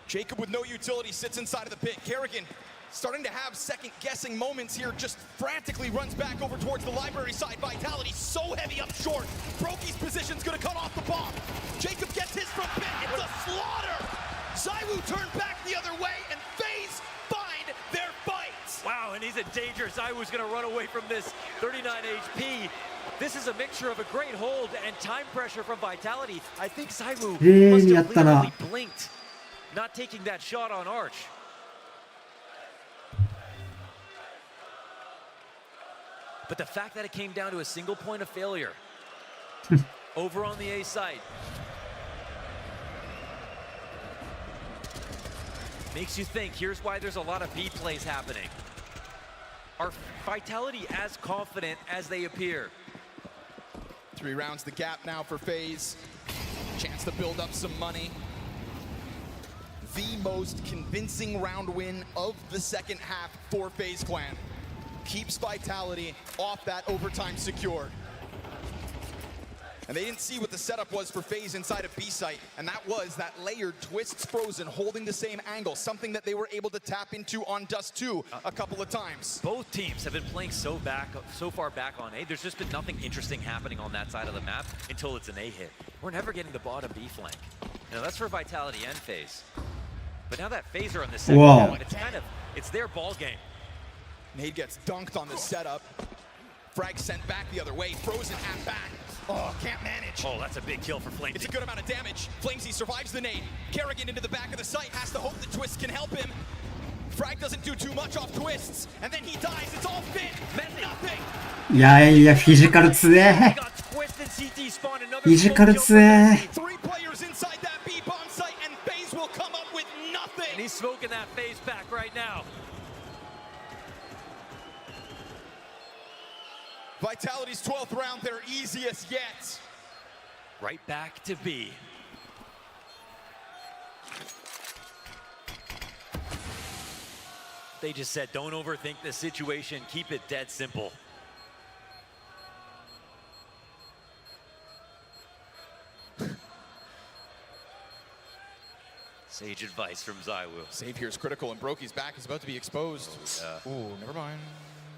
Jacob with no utility sits inside of the pit. Kerrigan starting to have second-guessing moments here, just frantically runs back over towards the library side. Vitality so heavy up short. Brokey's position's gonna cut off the bomb. Jacob gets his from pit. It's a slaughter. Zywoo turned back the other way, and FaZe find their fights. Wow, and he's in danger. Zywoo's gonna run away from this 39 HP. This is a mixture of a great hold and time pressure from Vitality. I think Zywoo must have literally blinked, not taking that shot on Arch. But the fact that it came down to a single point of failure over on the A side makes you think, here's why there's a lot of B plays happening. Are Vitality as confident as they appear? 3 rounds the gap now for FaZe. Chance to build up some money. The most convincing round win of the second half for FaZe Clan. Keeps Vitality off that overtime secured. And they didn't see what the setup was for FaZe inside of B site, and that was that layered twists Frozen holding the same angle, something that they were able to tap into on Dust 2 a couple of times. Both teams have been playing so far back on A. There's just been nothing interesting happening on that side of the map until it's an A hit. We're never getting the bottom B flank. Now that's for Vitality and FaZe. But now that FaZe are on the second round, it's their ball game. Nade gets dunked on the setup. Frag sent back the other way. Frozen at back. Oh, can't manage. Oh, that's a big kill for Flamesy. It's a good amount of damage. Flamesy survives the nade. Kerrigan into the back of the site. Has to hope the twist can help him. Frag doesn't do too much off twists. And then he dies. It's all fit. Nothing. いやいや、フィジカル強え。フィジカル強え。 3 players inside that B bomb site, and FaZe will come up with nothing. And he's smoking that FaZe back right now. Vitality's 12th round, their easiest yet. Right back to B. They just said, don't overthink the situation, keep it dead simple. Sage advice from Zaiwu. Save here is critical, and Brokey's back is about to be exposed. Ooh, never mind.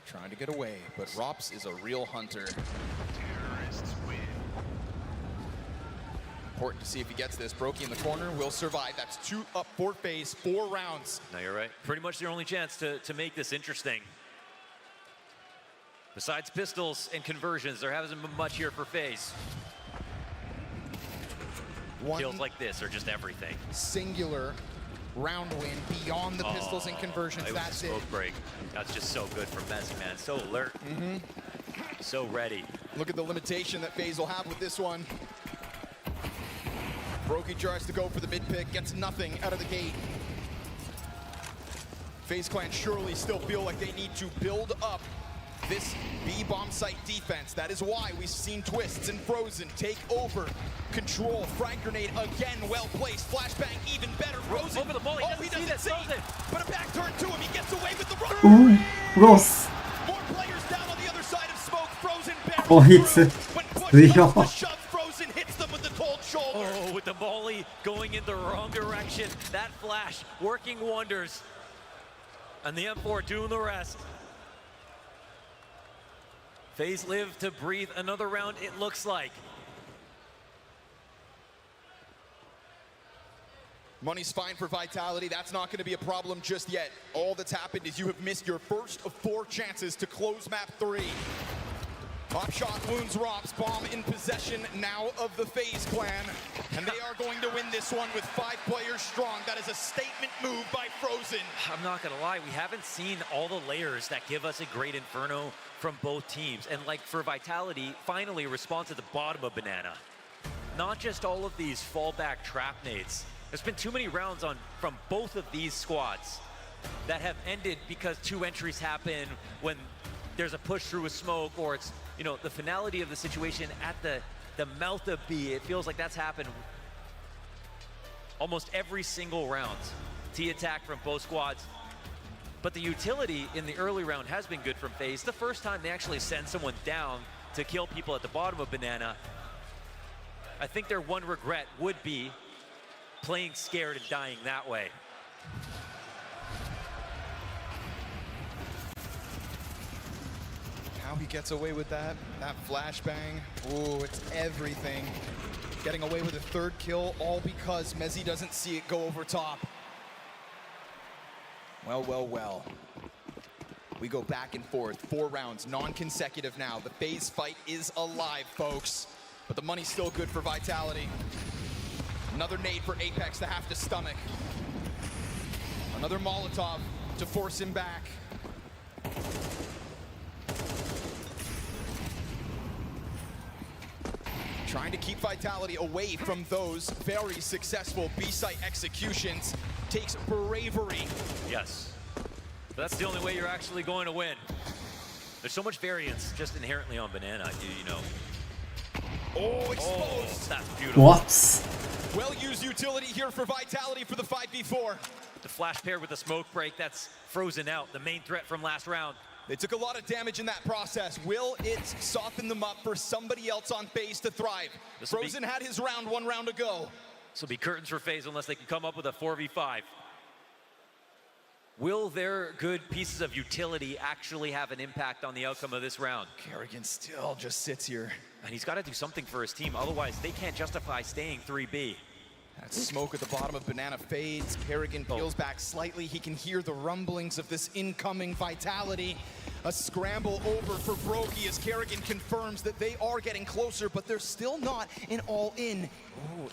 Trying to get away, but Rops is a real hunter. Terrorists win. Important to see if he gets this. Brokey in the corner will survive. That's 2 up for FaZe, 4 rounds. No, you're right. Pretty much their only chance to make this interesting. Besides pistols and conversions, there hasn't been much here for FaZe. Kills like this are just everything. Singular round win beyond the pistols and conversions. It was That's a smoke break. That's just so good from Messi, man. So alert. So ready. Look at the limitation that FaZe will have with this one. Brokey tries to go for the mid pick, gets nothing out of the gate. FaZe Clan surely still feel like they need to build up this B bomb site defense. That is why we've seen Twists and Frozen take over control. Frag grenade again, well placed. Flashbang even better. Frozen over the ball. He doesn't see. But a back turn to him. He gets away with the run. Ooh, Ross. More players down on the other side of smoke. Frozen barrels Oh, it's when push comes to shove, Frozen hits them with the cold shoulder. Oh, with the volley going in the wrong direction. That flash working wonders. And the M4 doing the rest. FaZe live to breathe another round, it looks like. Money's fine for Vitality. That's not going to be a problem just yet. All that's happened is you have missed your first of 4 chances to close map 3. Pop shot wounds Rops. Bomb in possession now of the FaZe Clan. And they are going to win this one with 5 players strong. That is a statement move by Frozen. I'm not gonna lie, we haven't seen all the layers that give us a great Inferno from both teams. And like for Vitality, finally a response at the bottom of Banana. Not just all of these fallback trap nades. There's been too many rounds from both of these squads that have ended because 2 entries happen when there's a push through a smoke, or it's, you know, the finality of the situation at the mouth of B. It feels like that's happened almost every single round. T attack from both squads. But the utility in the early round has been good from FaZe. The first time they actually send someone down to kill people at the bottom of Banana. I think their one regret would be playing scared and dying that way. How he gets away with that flashbang. Ooh, it's everything. Getting away with a 3rd kill, all because Mezzi doesn't see it go over top. Well, well, well. We go back and forth, 4 rounds, non-consecutive now. The FaZe fight is alive, folks. But the money's still good for Vitality. Another nade for Apex to have to stomach. Another Molotov to force him back. Trying to keep Vitality away from those very successful B-site executions takes bravery. Yes. But that's the only way you're actually going to win. There's so much variance just inherently on Banana, you know. Oh, exposed. Oh, that's beautiful. What? Well-used utility here for Vitality for the 5v4. The flash paired with the smoke break, that's Frozen out, the main threat from last round. They took a lot of damage in that process. Will it soften them up for somebody else on FaZe to thrive? Frozen had his round 1 round ago. This will be curtains for FaZe unless they can come up with a 4v5. Will their good pieces of utility actually have an impact on the outcome of this round? Kerrigan still just sits here. And he's got to do something for his team, otherwise they can't justify staying 3B. That smoke at the bottom of Banana fades. Kerrigan peels back slightly. He can hear the rumblings of this incoming Vitality. A scramble over for Brokey as Kerrigan confirms that they are getting closer, but they're still not an all-in.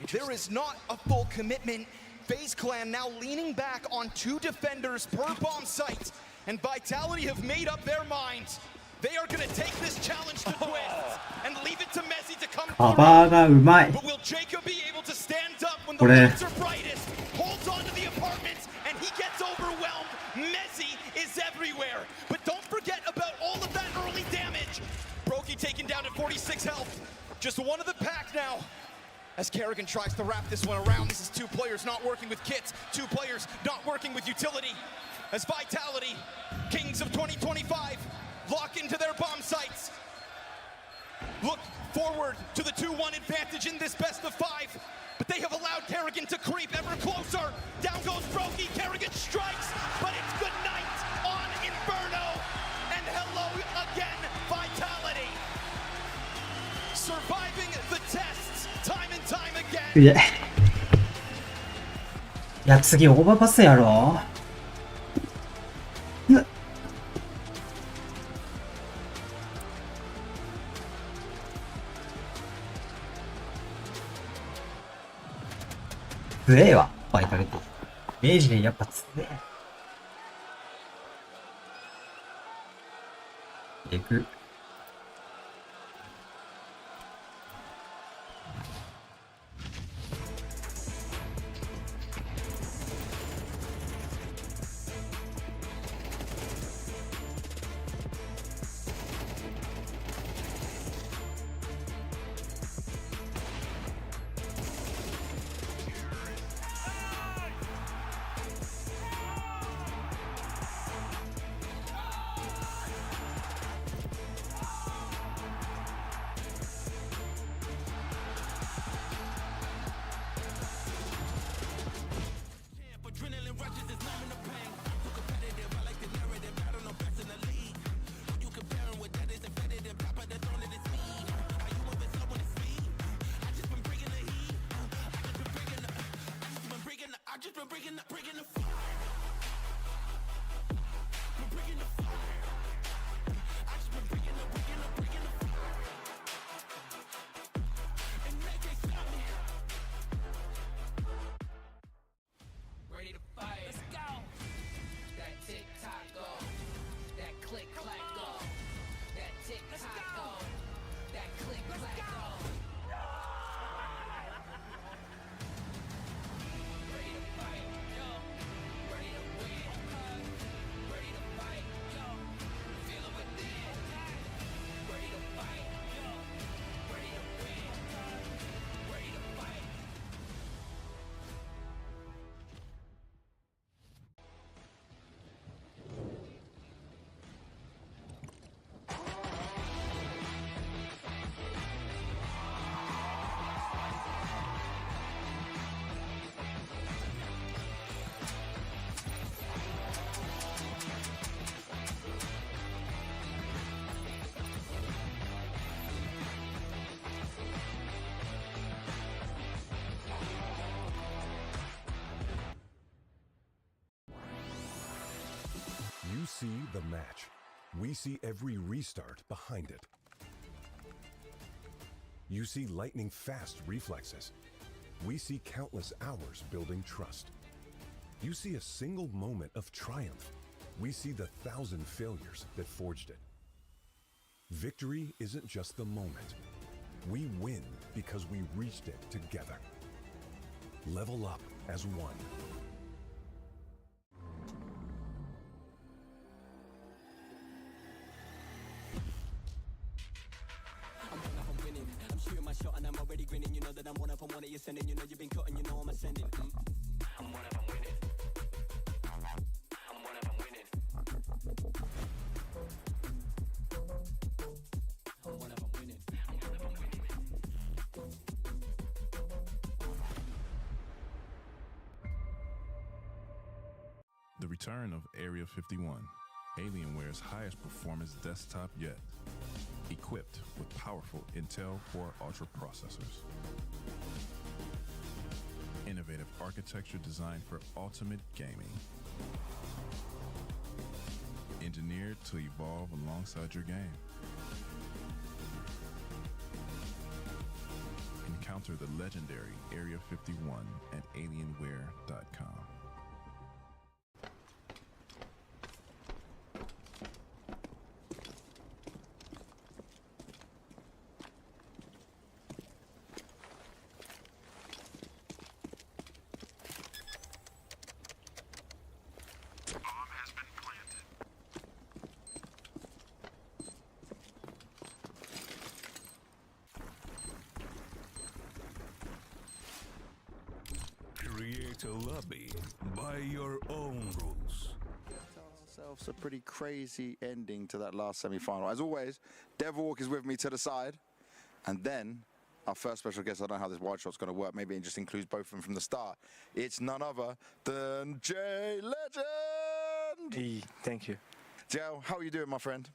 There is not a full commitment. FaZe Clan now leaning back on 2 defenders per bomb site, and Vitality have made up their minds. They are going to take this challenge to Twists and leave it to Messi to come through. But will Jacob be able to stand up when the lights are brightest? Holds on to the apartments and he gets overwhelmed. Messi is everywhere. But don't forget about all of that early damage. Brokey taken down at 46 health. Just one of the pack now. As Kerrigan tries to wrap this one around, this is 2 players not working with kits, 2 players not working with utility. As Vitality, Kings of 2025, lock into their bomb sites. look forward to the 2-1 advantage in this best of 5. But they have allowed Kerrigan to creep ever closer. Down goes Brokey. Kerrigan strikes, but it's good night on Inferno. And hello again, Vitality. Surviving the tests time and time again. いや、次オーバーパスやろ。強えわ、バイタリティ。明治でやっぱ強え。えぐ。You see the match. We see every restart behind it. You see lightning-fast reflexes. We see countless hours building trust. You see a single moment of triumph. We see the 1,000 failures that forged it. Victory isn't just the moment. We win because we reached it together. Level up as one. The return of Area 51, Alienware's highest performance desktop yet, equipped with powerful Intel Core Ultra processors. Innovative architecture designed for ultimate gaming. Engineered to evolve alongside your game. Encounter the legendary Area 51 at Alienware.com. Create a lobby by your own rules. Ourselves a pretty crazy ending to that last semi-final. As always, Devilwalk is with me to the side. And then our first special guest, I don't know how this wide shot's going to work. Maybe it just includes both of them from the start. It's none other than Jay Legend. Hey, thank you. Jay, how are you doing, my friend?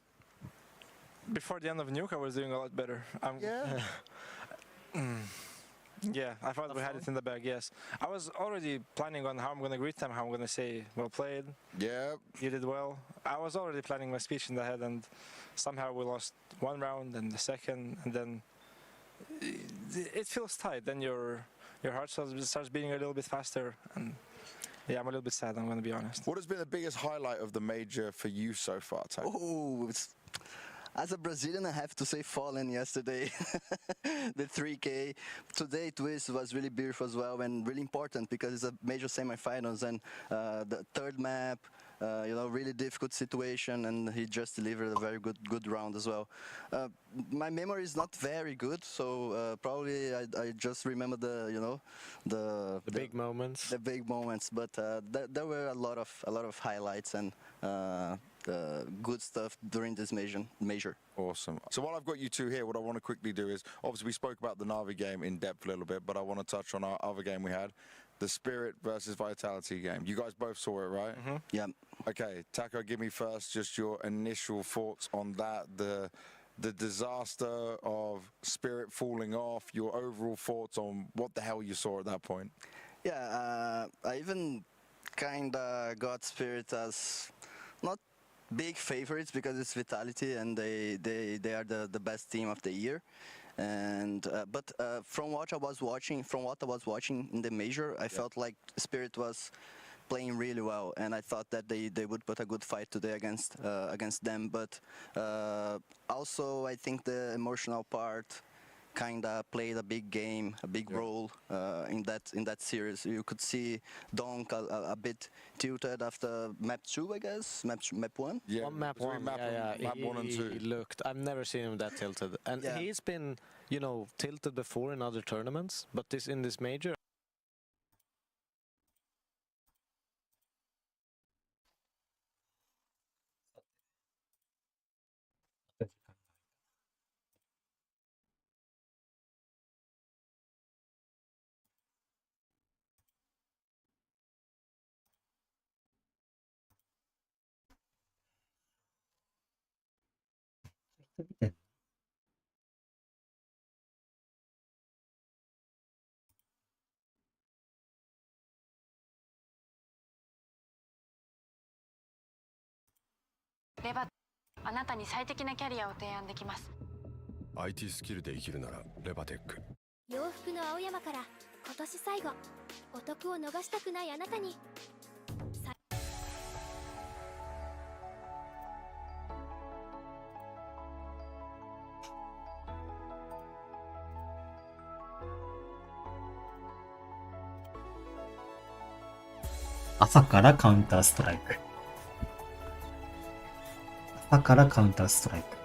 Before the end of Nuke, I was doing a lot better. Yeah. Yeah, I thought we had it in the bag, yes. I was already planning on how I'm going to greet them, how I'm going to say, well played. Yeah. You did well. I was already planning my speech in the head, and somehow we lost one round and the second, and then it feels tight. Then your heart starts beating a little bit faster, and yeah, I'm a little bit sad, I'm going to be honest. What has been the biggest highlight of the major for you so far, Ty? Oh, as a Brazilian, I have to say Fallen yesterday. The 3K. Today, Twist was really beautiful as well and really important because it's a major semifinals and the third map, really difficult situation, and he just delivered a very good round as well. My memory is not very good, so probably I just remember the big moments. The big moments, but there were a lot of highlights and good stuff during this major. Awesome. So while I've got you two here, what I want to quickly do is, obviously we spoke about the Na'Vi game in depth a little bit, but I want to touch on our other game we had, the Spirit versus Vitality game. You guys both saw it, right? Mm-hmm. Yeah. Okay, Taco, give me first just your initial thoughts on that, the disaster of Spirit falling off, your overall thoughts on what the hell you saw at that point. Yeah, I even kind of got Spirit as not big favorites because it's Vitality and they are the best team of the year. And but from what I was watching in the major, I felt like Spirit was playing really well, and I thought that they would put a good fight today against them. But also I think the emotional part kind of played a big role in that series. You could see Donk a bit tilted after map 2, I guess, map 1. Yeah, map 1. Map 1 and 2. He looked. I've never seen him that tilted, and he's been, tilted before in other tournaments, but in this major. Bitte. レバ、あなたに最適なキャリアを提案できます。 IT スキルで生きるならレバテック。洋服の青山から今年最後、お得を逃したくないあなたに。朝からカウンターストライク。朝からカウンターストライク。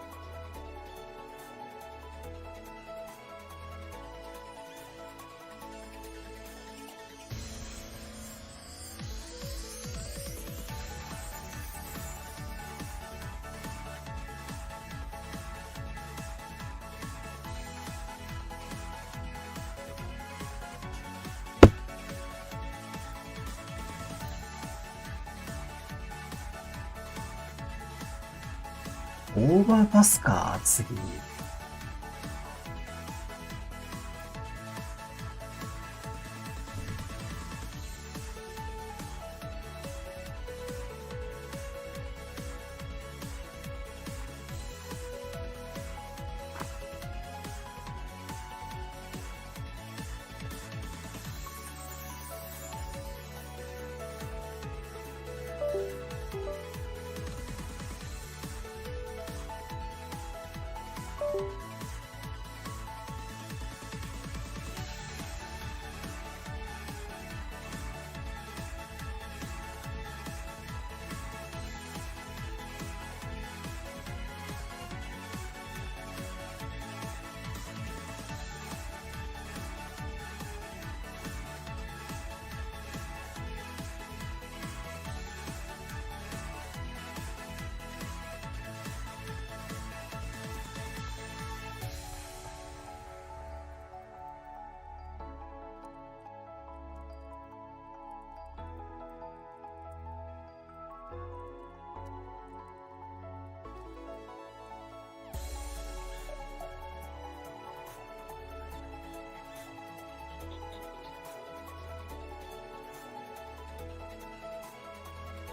オーバーパスか、次。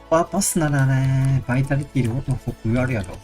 パスならね、バイタリティでもっと上あるやろ。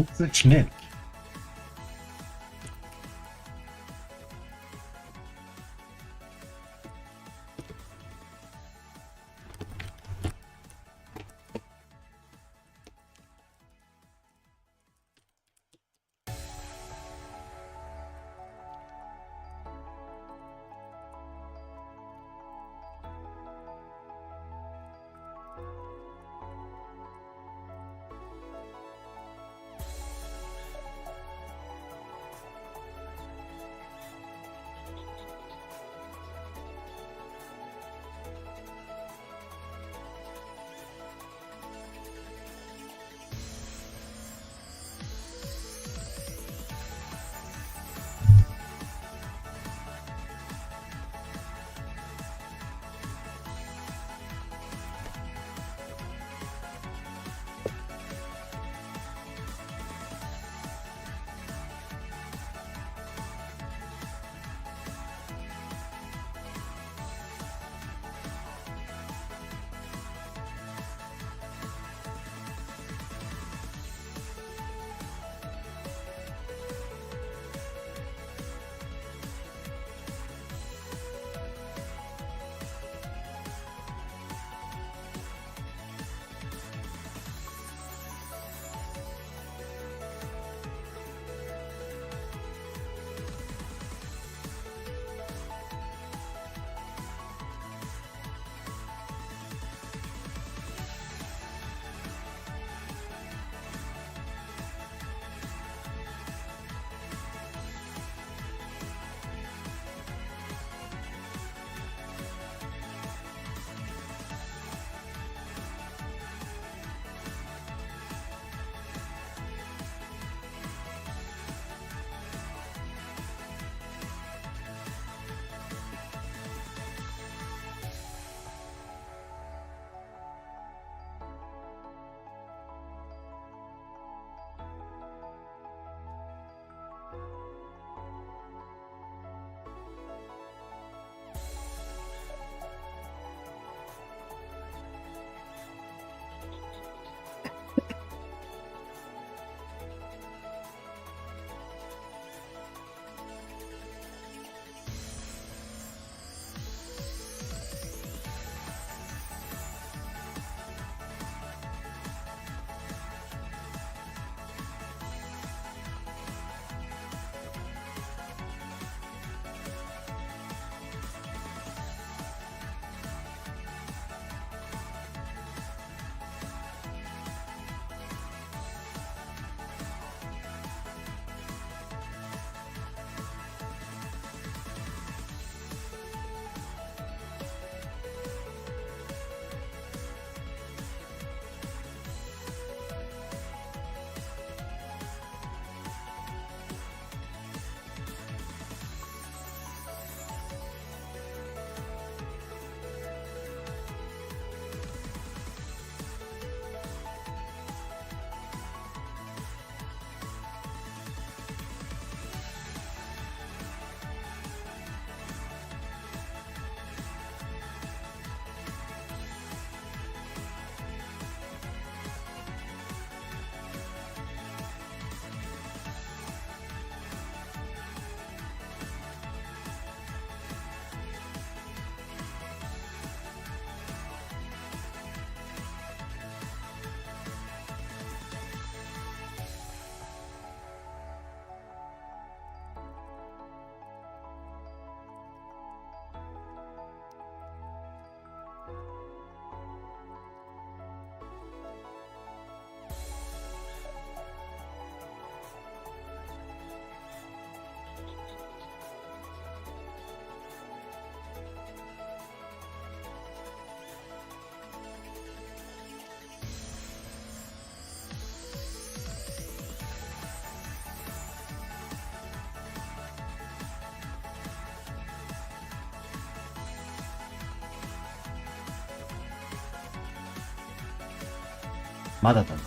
本当に知名度。まだだね。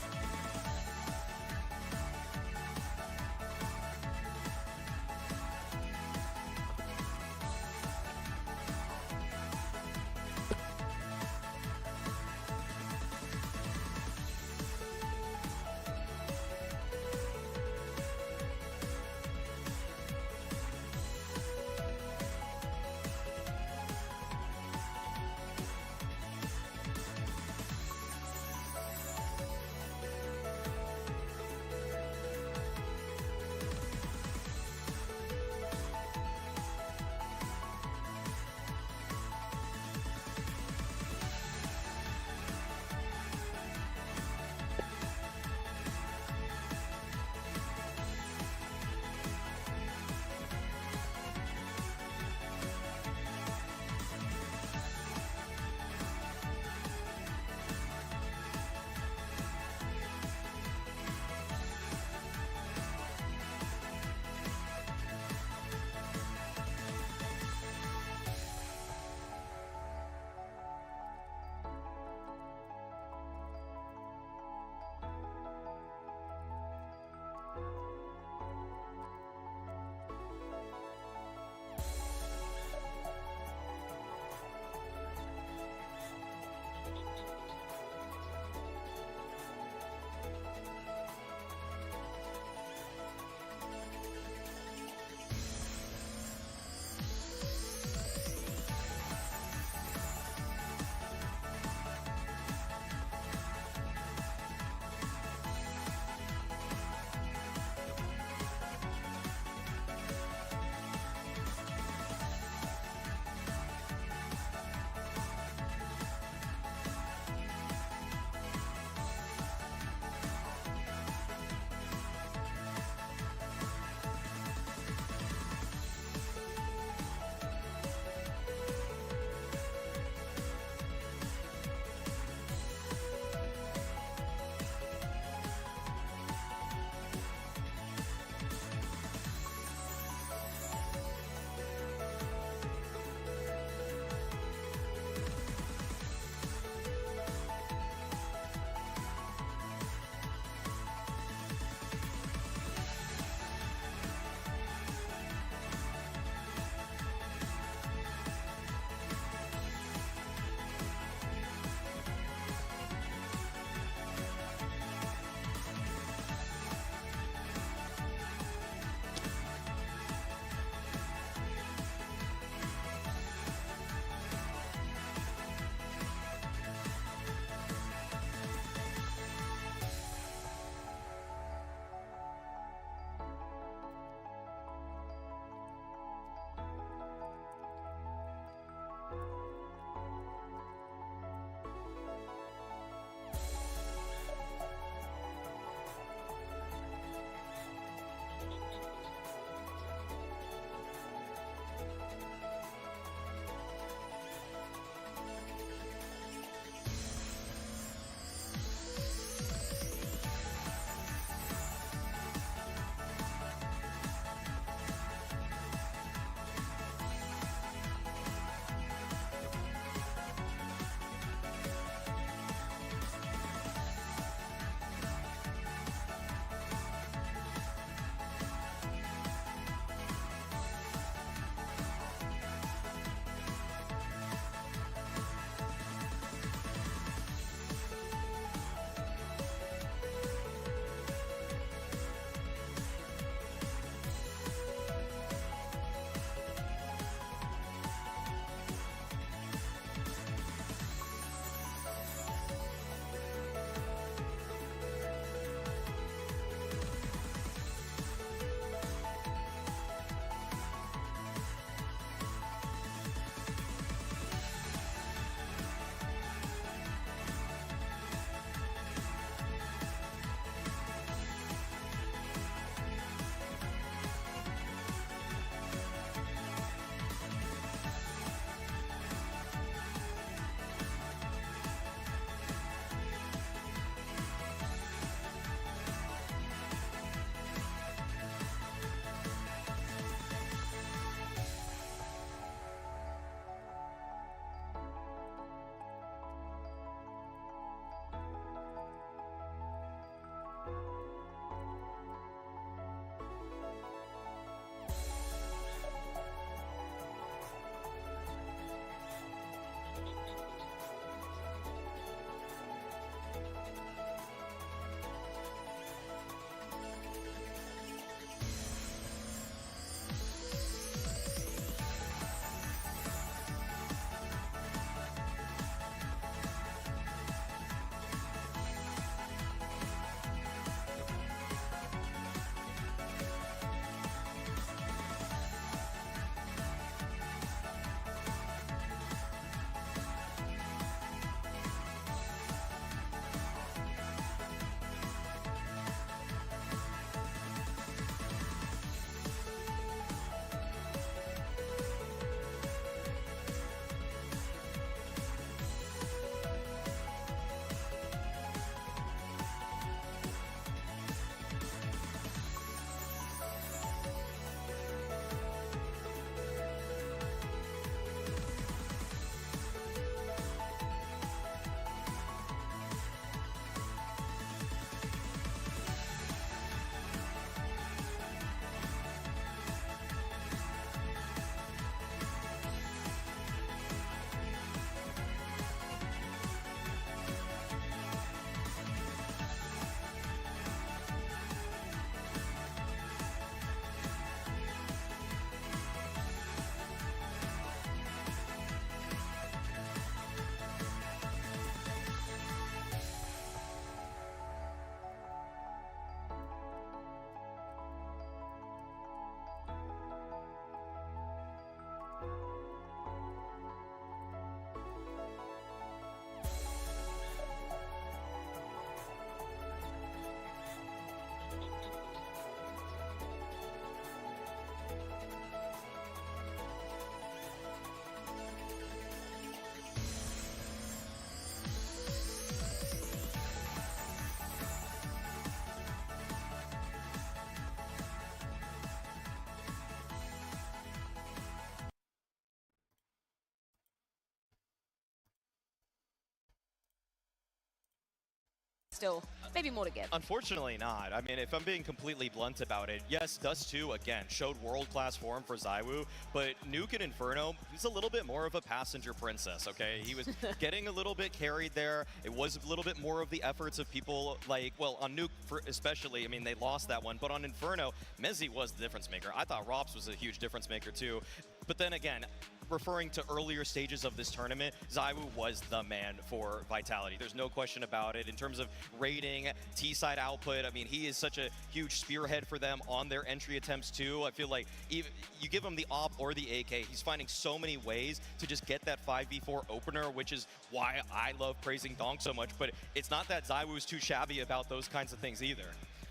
still maybe more to give. Unfortunately not. I mean, if I'm being completely blunt about it, yes, Dust 2, again, showed world-class form for Zywoo, but Nuke and Inferno, he's a little bit more of a passenger princess, okay? He was getting a little bit carried there. It was a little bit more of the efforts of people like, well, on Nuke especially, I mean, they lost that one, but on Inferno, Mezzi was the difference maker. I thought Rops was a huge difference maker too. But then again, referring to earlier stages of this tournament, Zywoo was the man for Vitality. There's no question about it. In terms of rating, T-side output, I mean, he is such a huge spearhead for them on their entry attempts too. I feel like even, you give him the AWP or the AK, he's finding so many ways to just get that 5v4 opener, which is why I love praising Donk so much. But it's not that Zywoo's too shabby about those kinds of things either.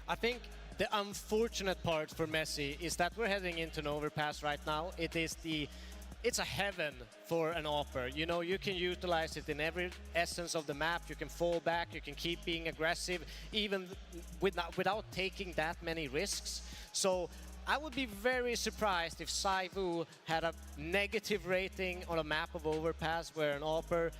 I think the unfortunate part for Messi is that we're heading into an overpass right now. It's a heaven for an AWPer. You know, you can utilize it in every essence of the map. You can fall back, you can keep being aggressive, even without taking that many risks. So I would be very surprised if Zywoo had a negative rating on a map of overpass where an AWPer,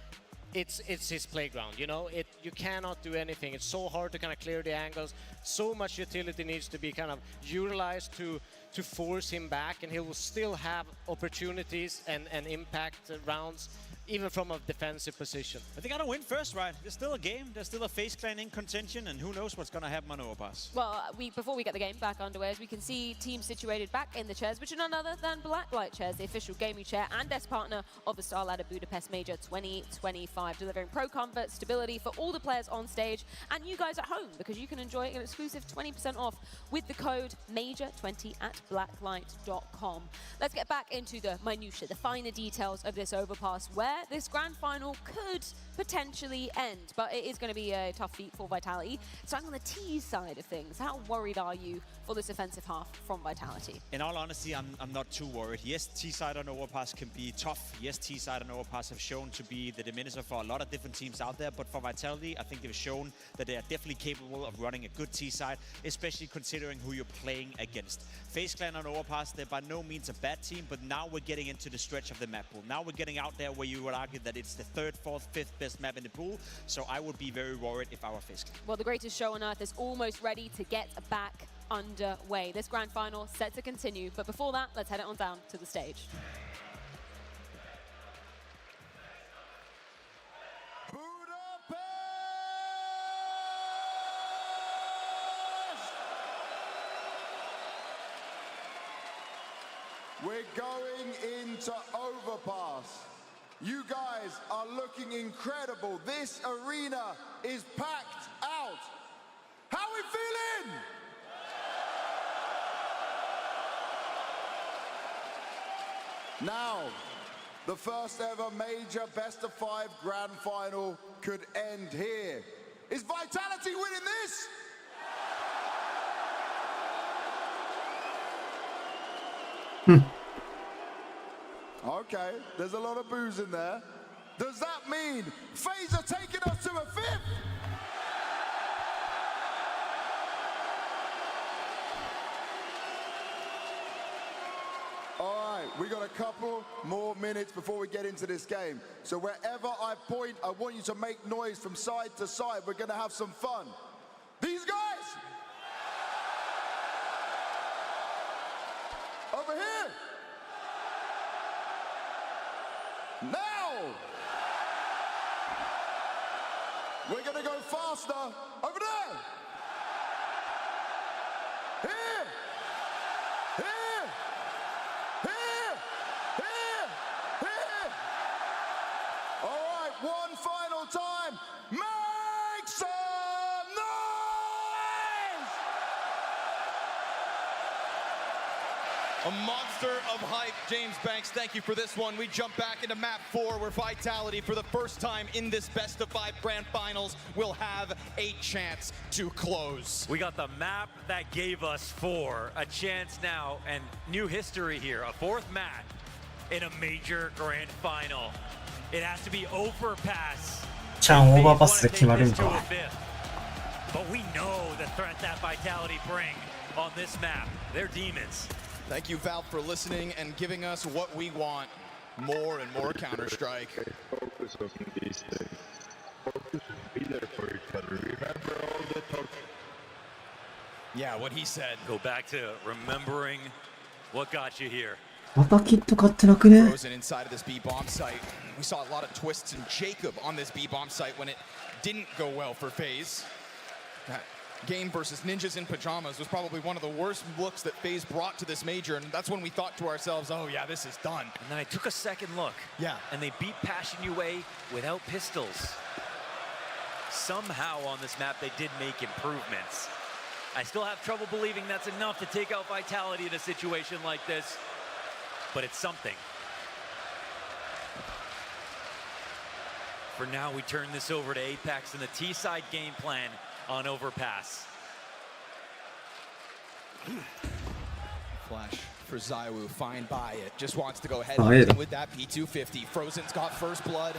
it's his playground, you know? You cannot do anything. It's so hard to kind of clear the angles. So much utility needs to be kind of utilized to force him back, and he will still have opportunities and impact rounds, even from a defensive position. But they gotta win first, right? There's still a game, there's still a FaZe Clan in contention, and who knows what's gonna happen on Overpass. Well, before we get the game back underway, as we can see teams situated back in the chairs, which are none other than Blacklight chairs, the official gaming chair and desk partner of the Star Ladder Budapest Major 2025, delivering pro comfort, stability for all the players on stage and you guys at home, because you can enjoy an exclusive 20% off with the code MAJOR20 at blacklight.com. Let's get back into the minutiae, the finer details of this Overpass, where this grand final could potentially end, but it is going to be a tough feat for Vitality. Starting on the T side of things, how worried are you for this offensive half from Vitality? In all honesty, I'm not too worried. Yes, T-side on Overpass can be tough. Yes, T-side on Overpass have shown to be the diminisher for a lot of different teams out there, but for Vitality, I think they've shown that they are definitely capable of running a good T-side, especially considering who you're playing against. FaZe Clan on Overpass, they're by no means a bad team, but now we're getting into the stretch of the map pool. Now we're getting out there where you would argue that it's the third, fourth, fifth best map in the pool, so I would be very worried if I were FaZe Clan. Well, the greatest show on earth is almost ready to get back underway. This grand final set to continue, but before that, let's head it on down to the stage. We're going into Overpass. You guys are looking incredible. This arena is packed out. How are we feeling? Now, the first ever major best of 5 grand final could end here. Is Vitality winning this? Okay, there's a lot of boos in there. Does that mean FaZe are taking us to a 5th? All right, we got a couple more minutes before we get into this game. So wherever I point, I want you to make noise from side to side. We're gonna have some fun. These guys! Over here! Now! We're gonna go faster. Over there! Here! Here! Here! Here! Here! All right, one final time. Make some noise! A monster of hype, James Banks. Thank you for this one. We jump back into map 4, where Vitality, for the first time in this best of 5 grand finals, will have a chance to close. We got the map that gave us 4, a chance now, and new history here, a 4th map in a major grand final. It has to be Overpass. ちゃんオーバーパスで決まるんか。 But we know the threat that Vitality bring on this map. They're demons. Thank you, Valve, for listening and giving us what we want. More and more Counter-Strike. Focus on these things. Focus and be there for each other. Remember Yeah, what he said. Go back to remembering what got you here. またキット買ってなくね？ Frozen inside of this B bomb site. We saw a lot of twists in Jacob on this B bomb site when it didn't go well for FaZe. That game versus Ninjas in Pajamas was probably one of the worst looks that FaZe brought to this major, and that's when we thought to ourselves, oh yeah, this is done. And then I took a second look. Yeah. And they beat Passion Yue without pistols. Somehow on this map they did make improvements. I still have trouble believing that's enough to take out Vitality in a situation like this, but it's something. For now, we turn this over to Apex and the T-side game plan on Overpass. Flash for Zywoo, fine by it. Just wants to go ahead with that P250. Frozen's got first blood.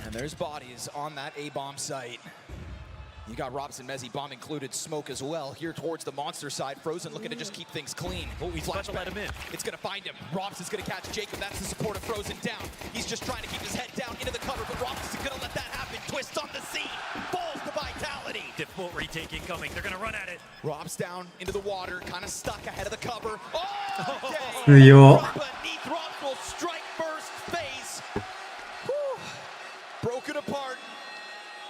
And there's bodies on that A-bomb site. You got Robson, Mezzi, bomb included, smoke as well. Here towards the monster side, Frozen looking to just keep things clean. Oh, he's about to let him in. It's gonna find him. Robson's gonna catch Jacob. That's the support of Frozen down. He's just trying to keep his head down into the cover, but Robson's gonna let that happen. Twist on the scene. Falls to Vitality. Difficult retake incoming. They're gonna run at it. Robs down into the water, kind of stuck ahead of the cover. Oh, okay. Beneath Robs will strike first FaZe. Broken apart.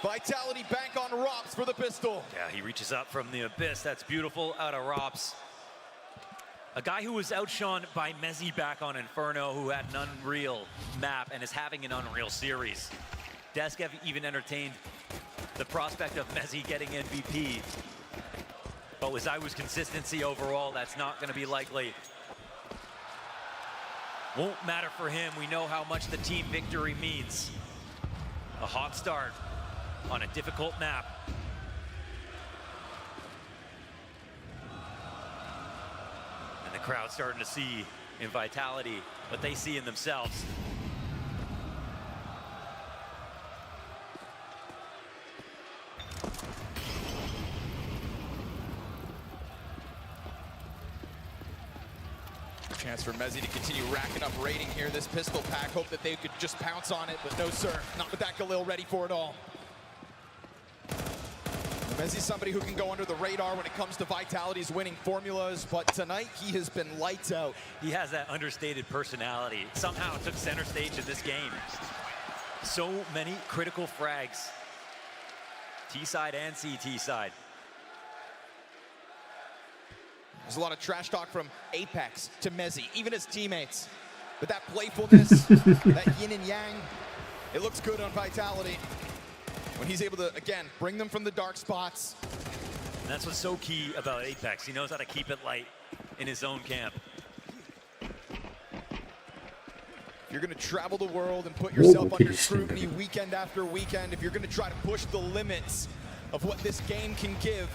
Vitality bank on Rops for the pistol. Yeah, he reaches up from the abyss. That's beautiful out of Rops. A guy who was outshone by Mezzi back on Inferno, who had an unreal map and is having an unreal series. Deskev even entertained the prospect of Mezzi getting MVP. But with Zywoo's consistency overall, that's not going to be likely. Won't matter for him. We know how much the team victory means. A hot start on a difficult map. And the crowd starting to see in Vitality what they see in themselves. Chance for Mezzi to continue racking up rating here. This pistol pack, hope that they could just pounce on it, but no sir, not with that Galil ready for it all. Mezzi's somebody who can go under the radar when it comes to Vitality's winning formulas, but tonight he has been lights out. He has that understated personality. Somehow it took center stage in this game. So many critical frags. T-side and CT side. There's a lot of trash talk from Apex to Mezzi, even his teammates. But that playfulness, that yin and yang, it looks good on Vitality. When he's able to, again, bring them from the dark spots. And that's what's so key about Apex. He knows how to keep it light in his own camp. If you're going to travel the world and put yourself under scrutiny weekend after weekend, if you're going to try to push the limits of what this game can give,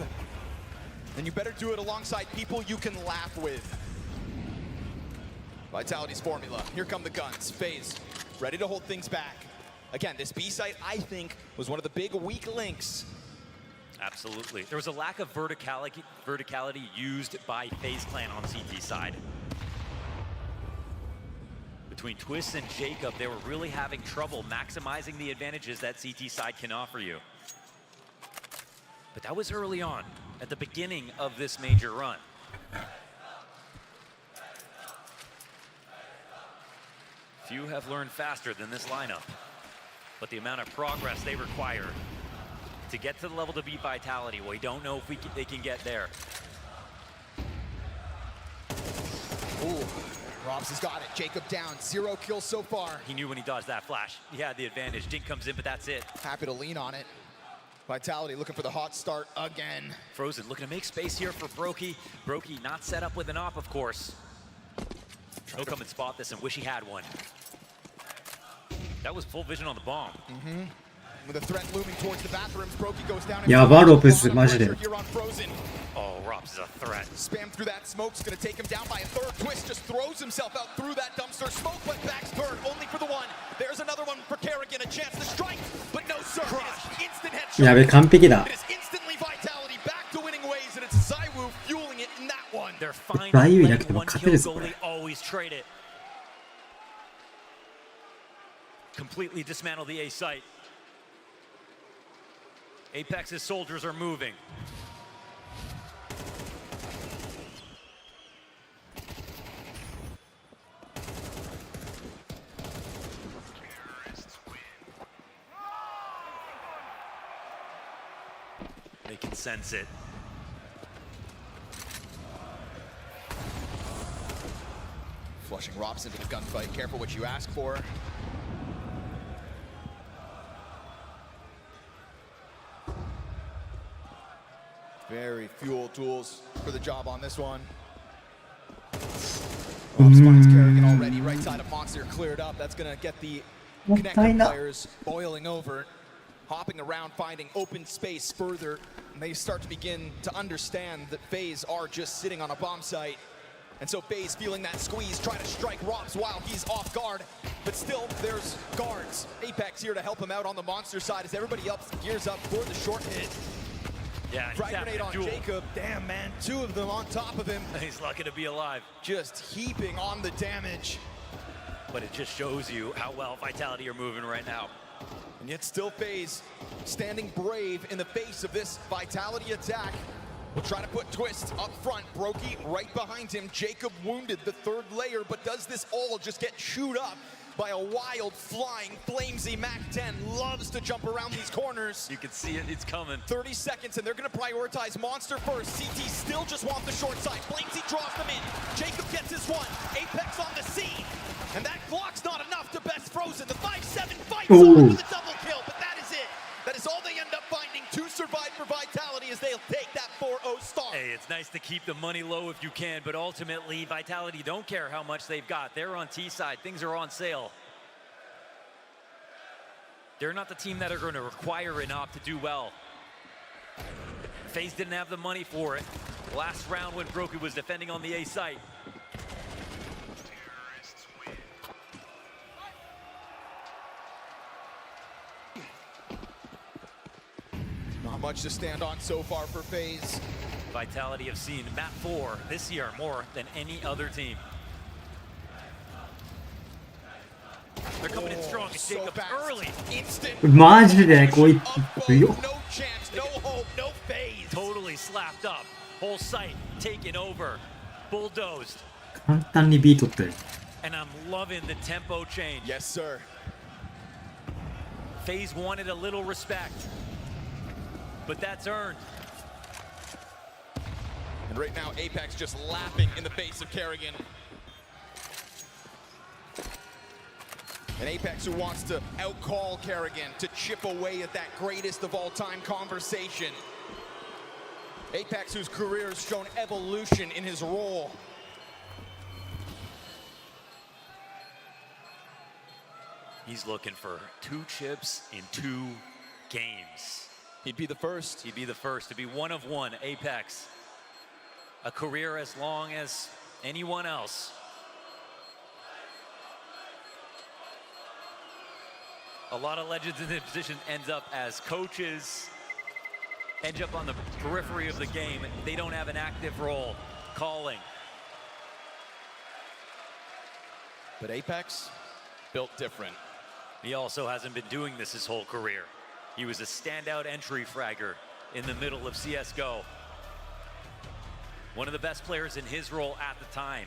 then you better do it alongside people you can laugh with. Vitality's formula. Here come the guns. FaZe ready to hold things back. Again, this B site, I think, was one of the big weak links. Absolutely. There was a lack of verticality used by FaZe Clan on CT side. Between Twist and Jacob, they were really having trouble maximizing the advantages that CT side can offer you. But that was early on, at the beginning of this major run. Few have learned faster than this lineup, but the amount of progress they require to get to the level to beat Vitality, we don't know if they can get there. Ooh, Robs has got it. Jacob down, 0 kills so far. He knew when he dodged that flash. He had the advantage. Dink comes in, but that's it. Happy to lean on it. Vitality looking for the hot start again. Frozen looking to make space here for Brokey. Brokey not set up with an op, of course. He'll come and spot this and wish he had one. That was full vision on the bomb. With a threat looming towards the bathrooms, Brokey goes down. Oh, Robs is a threat. Spam through that smoke's gonna take him down by a third. Twist just throws himself out through that dumpster. Smoke went back's turn, only for the one. There's another one for Kerrigan, a chance to strike, but no sir. It is instant headshot. It is instantly Vitality back to winning ways, and it's Zywoo fueling it in that one. They're fine playing one kill goal. They always trade it. Completely dismantle the A site. Apex's soldiers are moving. They can sense it. Flushing Robson into the gunfight. Careful what you ask for. Very fuel tools for the job on this one. Robs finds Kerrigan already. Right side of Monster cleared up. That's going to get the connected players boiling over. Hopping around, finding open space further. And they start to begin to understand that FaZe are just sitting on a bomb site. And so FaZe feeling that squeeze, trying to strike Robs while he's off guard. But still, there's guards. Apex here to help him out on the Monster side as everybody else gears up for the short hit. Yeah, Frag grenade on Jacob. Damn, man. Two of them on top of him. He's lucky to be alive. Just heaping on the damage. But it just shows you how well Vitality are moving right now. And yet still FaZe standing brave in the face of this Vitality attack. We'll try to put Twist up front. Brokey right behind him. Jacob wounded the third layer, but does this all just get chewed up by a wild flying Flamesy Mac-10? Loves to jump around these corners. You can see it, it's coming. 30 seconds, and they're gonna prioritize Monster first. CT still just want the short side. Flamesy draws them in. Jacob gets his one. Apex on the scene. And that Glock's not enough to best Frozen. The 5-7 fights on with a double kill, but that is it. That is all they end up finding to survive for Vitality as they'll take that 4-0 start. Hey, it's nice to keep the money low if you can, but ultimately, Vitality don't care how much they've got. They're on T side. Things are on sale. They're not the team that are going to require an op to do well. FaZe didn't have the money for it. Last round when Brokey was defending on the A site. Not much to stand on so far for FaZe. Vitality have seen map 4 this year more than any other team. They're coming in strong. It's Jacob early.マジでこいつ強っ。 No chance, no hope, no FaZe. Totally slapped up. Whole site taken over. Bulldozed. 簡単に B 取ってる。 And I'm loving the tempo change. Yes, sir. FaZe wanted a little respect. But that's earned. And right now, Apex just laughing in the face of Kerrigan. An Apex who wants to outcall Kerrigan, to chip away at that greatest of all time conversation. Apex whose career has shown evolution in his role. He's looking for 2 chips in 2 games. He'd be the first. He'd be the first to be one of one. Apex. A career as long as anyone else. A lot of legends in this position ends up as coaches, end up on the periphery of the game. They don't have an active role calling. But Apex, built different. He also hasn't been doing this his whole career. He was a standout entry fragger in the middle of CSGO. One of the best players in his role at the time.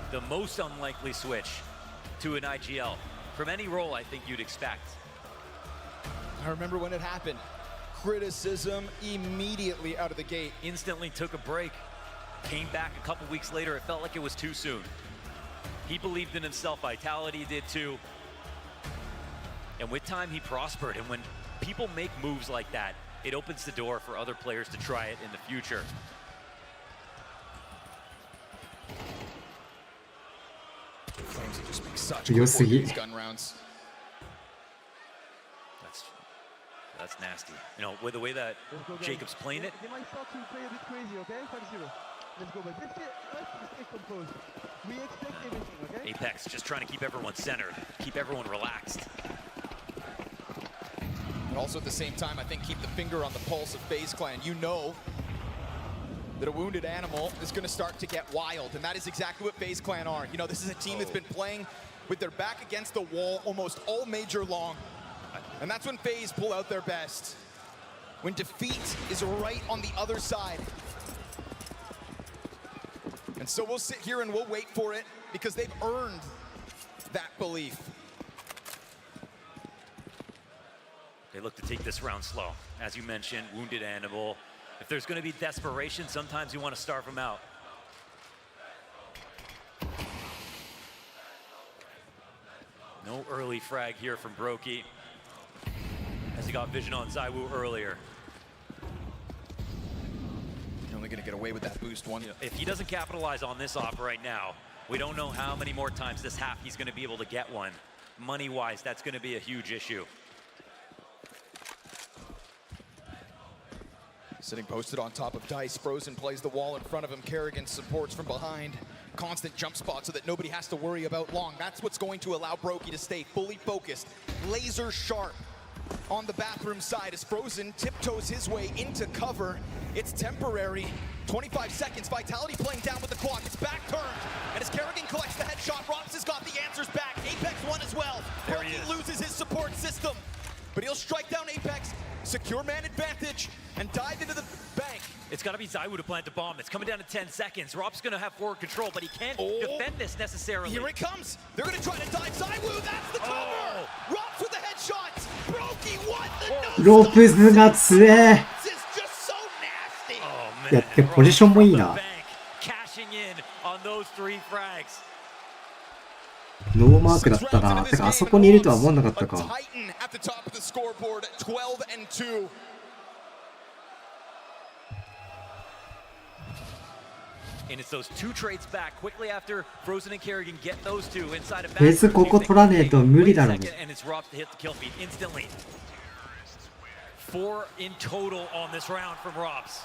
The most unlikely switch to an IGL. From any role I think you'd expect. I remember when it happened. Criticism immediately out of the gate. Instantly took a break. Came back a couple weeks later. It felt like it was too soon. He believed in himself. Vitality did too. And with time, he prospered. And when people make moves like that, it opens the door for other players to try it in the future. Flames just make such good work with these gun rounds. That's nasty. You know, with the way that Jacob's playing it. They might start to play a bit crazy, okay? 5-0. Let's go, but let's stay composed. We expect everything, okay? Apex just trying to keep everyone centered, keep everyone relaxed. And also at the same time, I think keep the finger on the pulse of FaZe Clan. You know that a wounded animal is going to start to get wild, and that is exactly what FaZe Clan are. You know, this is a team that's been playing with their back against the wall almost all major long, and that's when FaZe pull out their best. when defeat is right on the other side. And so we'll sit here and we'll wait for it because they've earned that belief. They look to take this round slow. As you mentioned, wounded animal. If there's going to be desperation, sometimes you want to starve them out. No early frag here from Brokey, as he got vision on Zywoo earlier. You're only going to get away with that boost one. If he doesn't capitalize on this off right now, we don't know how many more times this half he's going to be able to get one. Money-wise, that's going to be a huge issue. Sitting posted on top of Dice, Frozen plays the wall in front of him. Kerrigan supports from behind. Constant jump spot so that nobody has to worry about long. That's what's going to allow Brokey to stay fully focused, laser sharp on the bathroom side as Frozen tiptoes his way into cover. It's temporary. 25 seconds, Vitality playing down with the clock. It's back turned. And as Kerrigan collects the headshot, Rops has got the answers back. Apex won as well. Brokey loses his support system, but he'll strike down Apex, secure man advantage, and dive into the bank. It's got to be Zywoo to plant the bomb. It's coming down to 10 seconds. Rob's going to have forward control, but he can't defend this necessarily. Here it comes. They're going to try to dive Zywoo. That's the cover. Rops with the headshots. Brokey won the no. ロプズが強え。 This is just so nasty. いや、でポジションもいいな。 Cashing in on those 3 frags. ノーマークだったな。てかあそこにいるとは思わなかったか。 Titan at the top of the scoreboard, 12 and 2. And it's those 2 trades back quickly after Frozen and Kerrigan get those 2 inside of back. 別ここ取らねえと無理だろうね。 And it's Rob to hit the kill feed instantly. 4 in total on this round from Robs.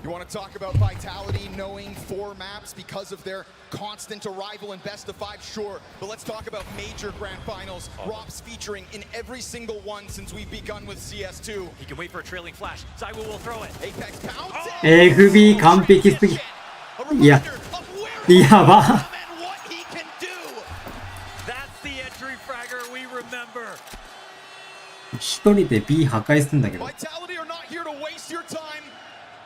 You want to talk about Vitality knowing 4 maps because of their constant arrival in best of 5? Sure, but let's talk about major grand finals. Rops featuring in every single one since we've begun with CS2. He can wait for a trailing flash. Zywoo will throw it. Apex pounds FB 完璧すぎ。いや、やば。 That's the entry fragger we remember. 一人で B 破壊するんだけど。 Vitality are not here to waste your time.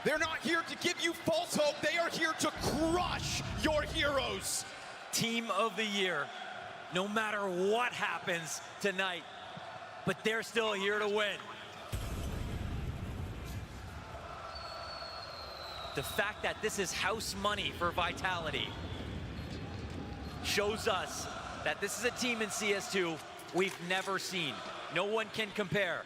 They're not here to give you false hope. They are here to crush your heroes. Team of the year, no matter what happens tonight, but they're still here to win. The fact that this is house money for Vitality shows us that this is a team in CS2 we've never seen. No one can compare.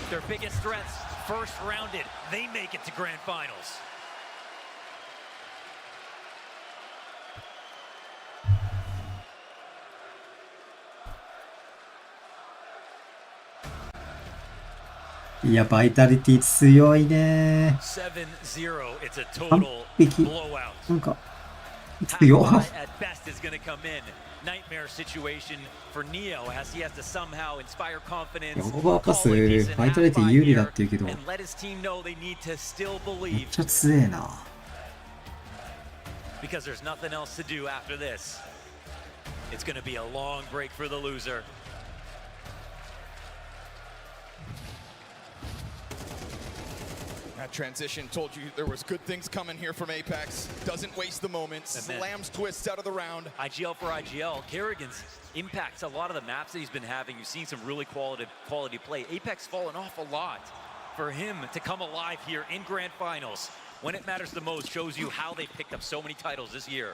Their biggest threats, first rounded, they make it to grand finals. Yeah, Vitality 強いね。 7-0, it's a 完 total 璧。 blowout. なんか強い。 At best is going to come in. Nightmare situation for Neo as he has to somehow inspire confidence. オーバーパス、Vitality 有利だって言うけど、めっ And let his team know they need to still believe ちゃ強えな。 because there's nothing else to do after this. It's going to be a long break for the loser. That transition told you there was good things coming here from Apex. Doesn't waste the moments. And then- Slams twists out of the round. IGL for IGL. Kerrigan's impacts a lot of the maps that he's been having. You've seen some really quality play. Apex fallen off a lot. For him to come alive here in grand finals when it matters the most shows you how they picked up so many titles this year.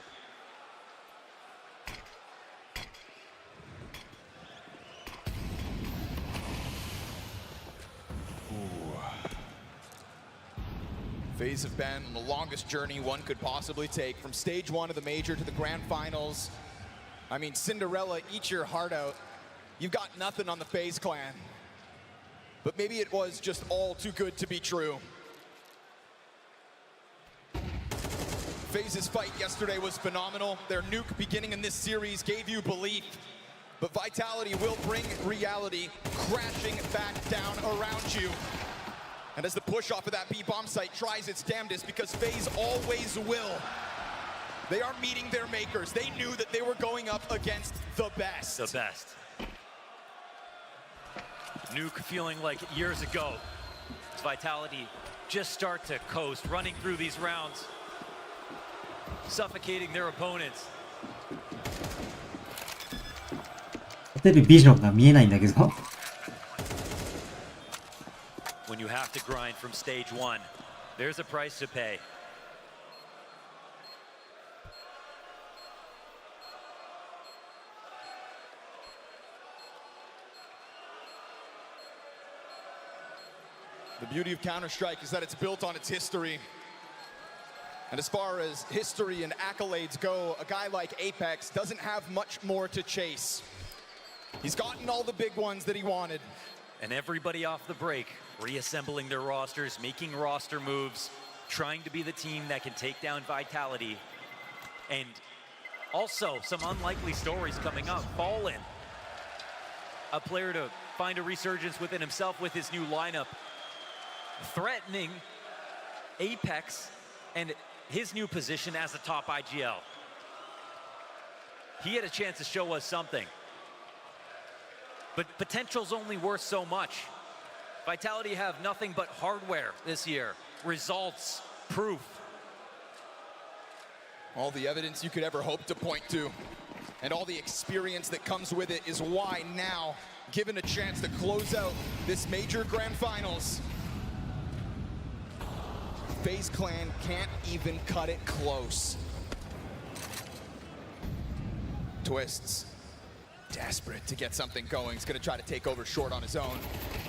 FaZe have been on the longest journey one could possibly take, from stage 1 of the major to the grand finals. I mean, Cinderella, eat your heart out. You've got nothing on the FaZe clan. But maybe it was just all too good to be true. FaZe's fight yesterday was phenomenal. Their nuke beginning in this series gave you belief. But Vitality will bring reality crashing back down around you. And as the push off of that B-bomb site tries its damnedest, because FaZe always will, They are meeting their makers. They knew that they were going up against the best. The best. Nuke feeling like years ago. As Vitality just start to coast, running through these rounds, suffocating their opponents. 立てるビジョンが見えないんだけど。When you have to grind from stage 1, there's a price to pay. The beauty of Counter-Strike is that it's built on its history. And as far as history and accolades go, a guy like Apex doesn't have much more to chase. He's gotten all the big ones that he wanted. And everybody off the break, reassembling their rosters, making roster moves, trying to be the team that can take down Vitality. And also some unlikely stories coming up. Fallen, a player to find a resurgence within himself with his new lineup, threatening Apex and his new position as the top IGL. He had a chance to show us something. But potential's only worth so much. Vitality have nothing but hardware this year. Results, proof. All the evidence you could ever hope to point to, and all the experience that comes with it is why now, given a chance to close out this major grand finals, FaZe Clan can't even cut it close. Twists. Desperate to get something going. He's gonna try to take over short on his own.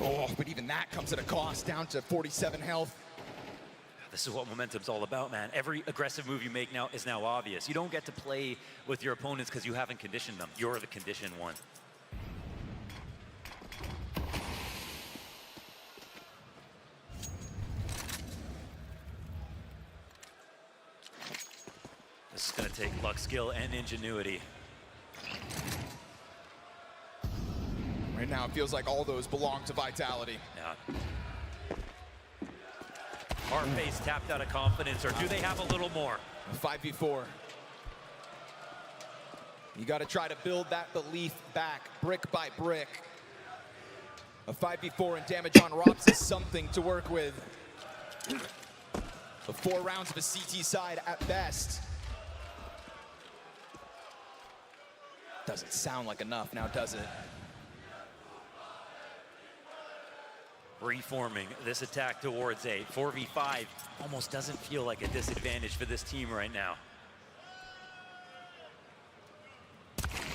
Oh, but even that comes at a cost, down to 47 health. This is what momentum's all about, man. Every aggressive move you make now is now obvious. You don't get to play with your opponents because you haven't conditioned them. You're the conditioned one. This is gonna take luck, skill, and ingenuity. Right now, it feels like all those belong to Vitality. Yeah. Our FaZe tapped out of confidence, or do they have a little more? 5v4. You got to try to build that belief back, brick by brick. A 5v4 and damage on Rops is something to work with. The 4 rounds of a CT side at best. Doesn't sound like enough now, does it? Reforming this attack towards a 4v5 almost doesn't feel like a disadvantage for this team right now.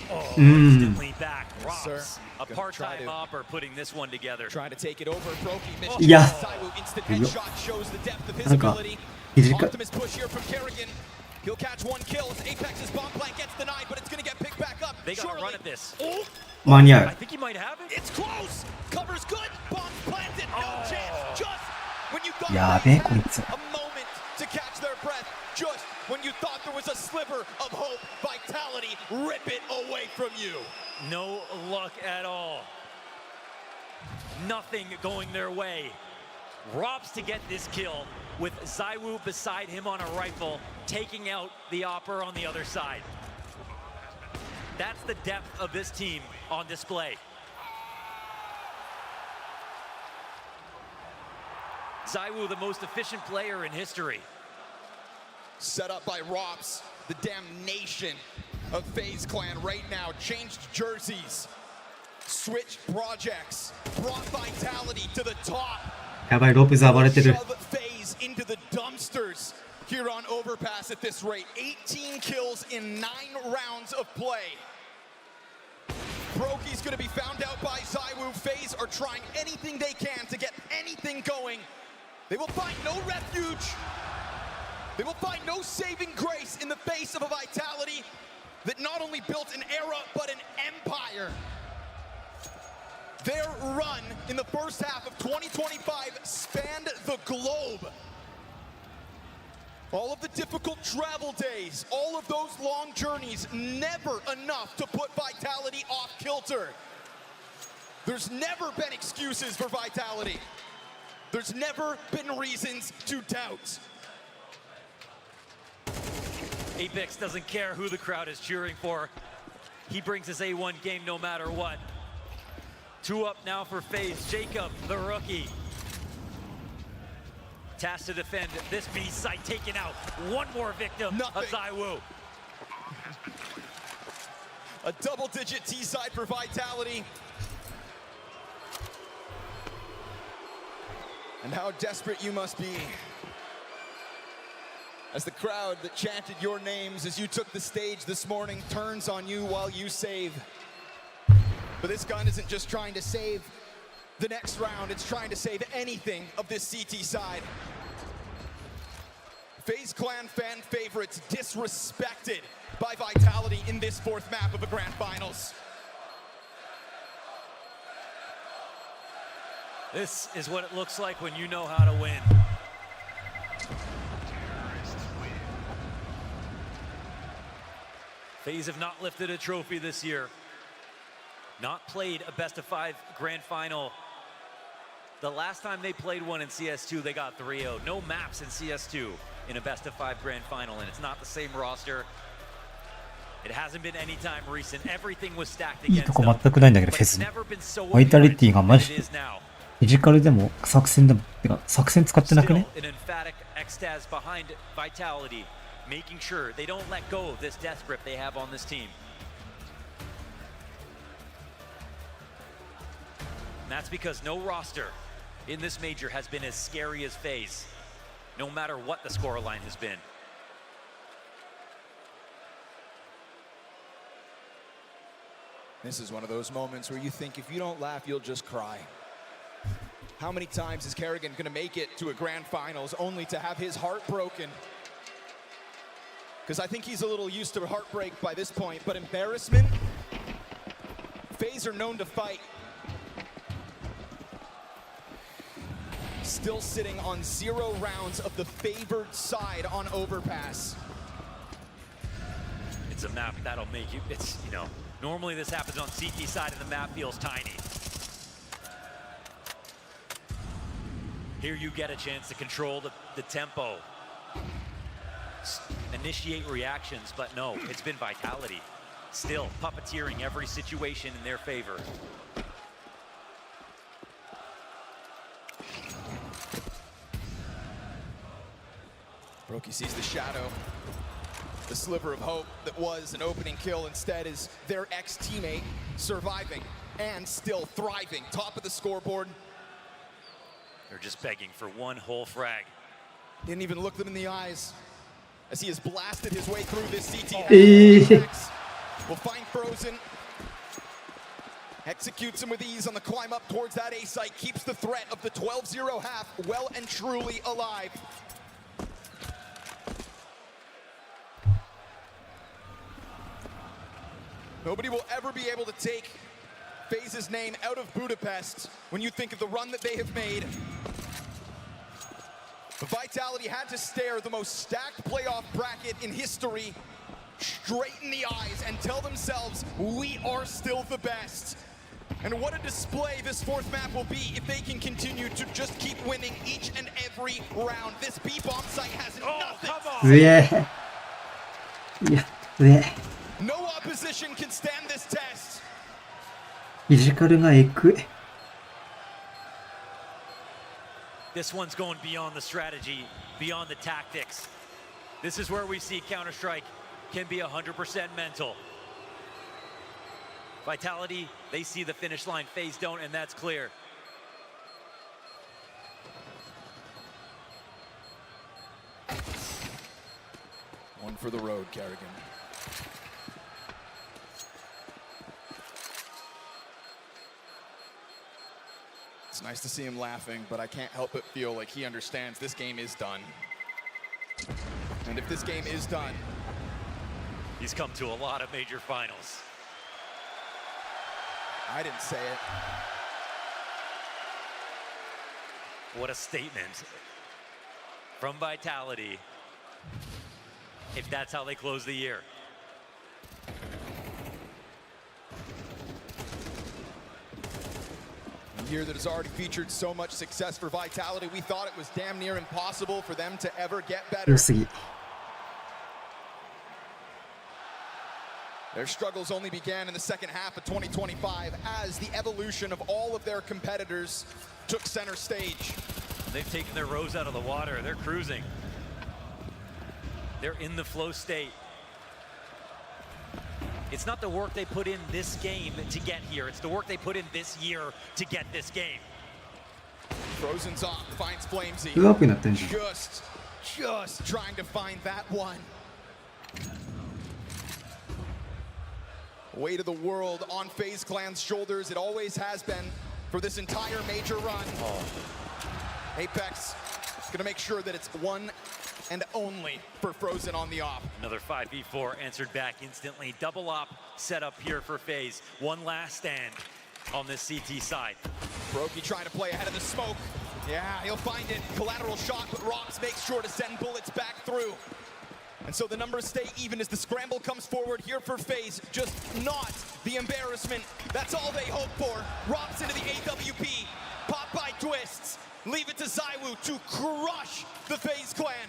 Oh, instantly back. Rops, a part-time hopper putting this one together. Trying to take it over. Brokey missed. Yeah. Zywoo instant headshot shows the depth of his ability. Optimus push here from Kerrigan. He'll catch 1 kill as Apex's bomb plant gets denied, but it's going to get picked back up. They got to run at this. Oh, 間に合う。 I think he might have it. it's close. Cover's good. Bomb's planted. No chance. Just when you thought や they べえこい had つ。 a moment to catch their breath. Just when you thought there was a sliver of hope, Vitality rip it away from you. No luck at all. Nothing going their way. Rops to get this kill with Zywoo beside him on a rifle, taking out the Opper on the other side. That's the depth of this team on display. Zywoo, the most efficient player in history. Set up by Rops, the damnation of FaZe Clan right now. Changed jerseys, switched projects, brought Vitality to the top. やばい、ロープズ暴れてる。 Shove FaZe into the dumpsters here on Overpass at this rate. 18 kills in 9 rounds of play. Brokey's gonna be found out by Zywoo. FaZe are trying anything they can to get anything going. They will find no refuge. They will find no saving grace in the face of a Vitality that not only built an era, but an empire. Their run in the first half of 2025 spanned the globe. All of the difficult travel days, all of those long journeys, never enough to put Vitality off kilter. There's never been excuses for Vitality. There's never been reasons to doubt. Apex doesn't care who the crowd is cheering for. He brings his A1 game no matter what. 2 up now for FaZe. Jacob, the rookie. Tasked to defend this B site, taking out one more victim of ZywOo. A double-digit T side for Vitality. And how desperate you must be. As the crowd that chanted your names as you took the stage this morning turns on you while you save. But this gun isn't just trying to save the next round, it's trying to save anything of this CT side. FaZe Clan fan favorites disrespected by Vitality in this 4th map of the Grand Finals. This is what it looks like when you know how to win. FaZe have not lifted a trophy this year. Not played a best-of-5 grand final. The last time they played one in CS2, they got 3-0. No maps in CS2 in a best-of-5 grand final, and it's not the same roster. It hasn't been any time recent. Everything was stacked いい against とこ them. 全くないんだけど、フェス。バイタリティがマジで。フィジカルでも作戦でも、てか作戦使ってなくね？ Still an emphatic Xtaz behind Vitality, making sure they don't let go of this death grip they have on this team. And that's because no roster in this major has been as scary as FaZe, no matter what the scoreline has been. This is one of those moments where you think if you don't laugh, you'll just cry. How many times is Kerrigan gonna make it to a grand finals only to have his heart broken? Because I think he's a little used to heartbreak by this point, but embarrassment? FaZe are known to fight. Still sitting on 0 rounds of the favored side on Overpass. It's a map that'll make you, it's, you know, normally this happens on CT side and the map feels tiny. Here you get a chance to control the tempo. Initiate reactions, but no, it's been Vitality. Still puppeteering every situation in their favor. Brokey sees the shadow. The sliver of hope that was an opening kill instead is their ex-teammate surviving and still thriving. Top of the scoreboard. They're just begging for one whole frag. Didn't even look them in the eyes as he has blasted his way through this CT. Will find Frozen. Executes him with ease on the climb up towards that A site. Keeps the threat of the 12-0 half well and truly alive. Nobody will ever be able to take FaZe's name out of Budapest when you think of the run that they have made. But Vitality had to stare the most stacked playoff bracket in history straight in the eyes and tell themselves, we are still the best. And what a display this 4th map will be if they can continue to just keep winning each and every round. This B-bomb site has nothing. No opposition can stand this test. フィジカルがエグい。 This one's going beyond the strategy, beyond the tactics. This is where we see Counter-Strike can be 100% mental. Vitality, they see the finish line. FaZe don't, and that's clear. One for the road, Kerrigan. It's nice to see him laughing, but I can't help but feel like he understands this game is done. And if this game is done, he's come to a lot of major finals. I didn't say it. What a statement from Vitality, if that's how they close the year. A year that has already featured so much success for Vitality, we thought it was damn near impossible for them to ever get better. Their struggles only began in the second half of 2025 as the evolution of all of their competitors took center stage. They've taken their rows out of the water. They're cruising. They're in the flow state. It's not the work they put in this game to get here. It's the work they put in this year to get this game. Frozen's off, finds Flamesy. Just trying to find that one. Weight of the world on FaZe Clan's shoulders. It always has been for this entire major run. Apex is gonna make sure that it's one and only for Frozen on the op. Another 5v4 answered back instantly. Double op set up here for FaZe. One last stand on this CT side. Brokey trying to play ahead of the smoke. Yeah, he'll find it. Collateral shot, but Rox makes sure to send bullets back through. And so the numbers stay even as the scramble comes forward here for FaZe. Just not the embarrassment. That's all they hope for. Rox into the AWP. Pop by twists. Leave it to ZywOo to crush the FaZe clan.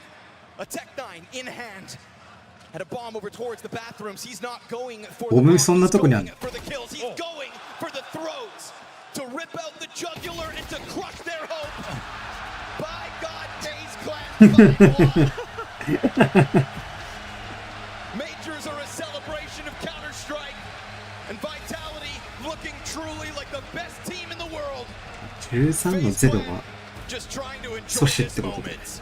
A Tech-9 in hand. Had a bomb over towards the bathrooms. He's not going for the bomb. He's going for the kills. He's going for the throws. To rip out the jugular and to crush their hope. By God, FaZe clan. Majors are a celebration of Counter-Strike. And Vitality looking truly like the best team in the world. 13の0は Just trying to enjoy 阻止っ this てことで moment.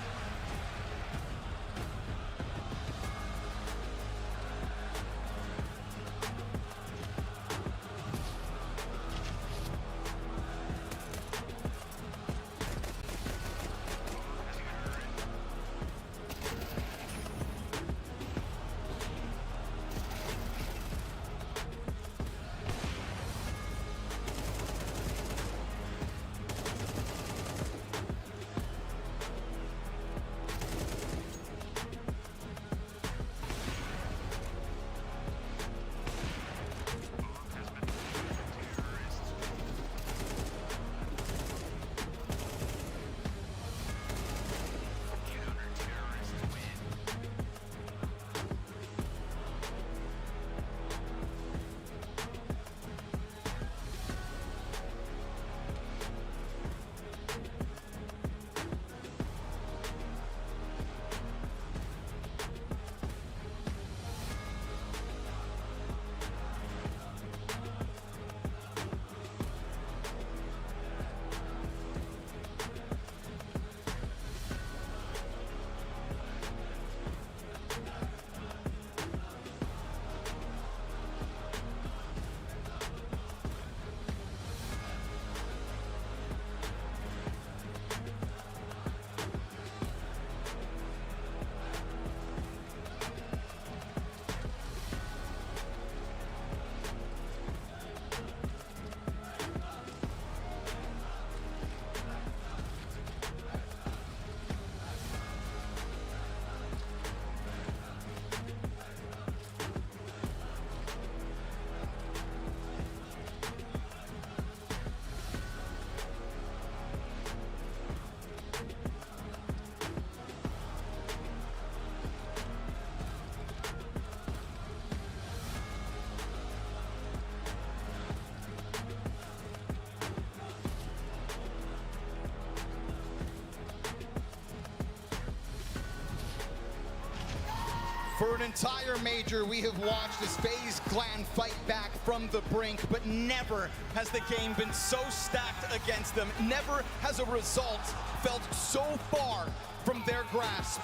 For an entire major, we have watched as FaZe clan fight back from the brink, but never has the game been so stacked against them. Never has a result felt so far from their grasp.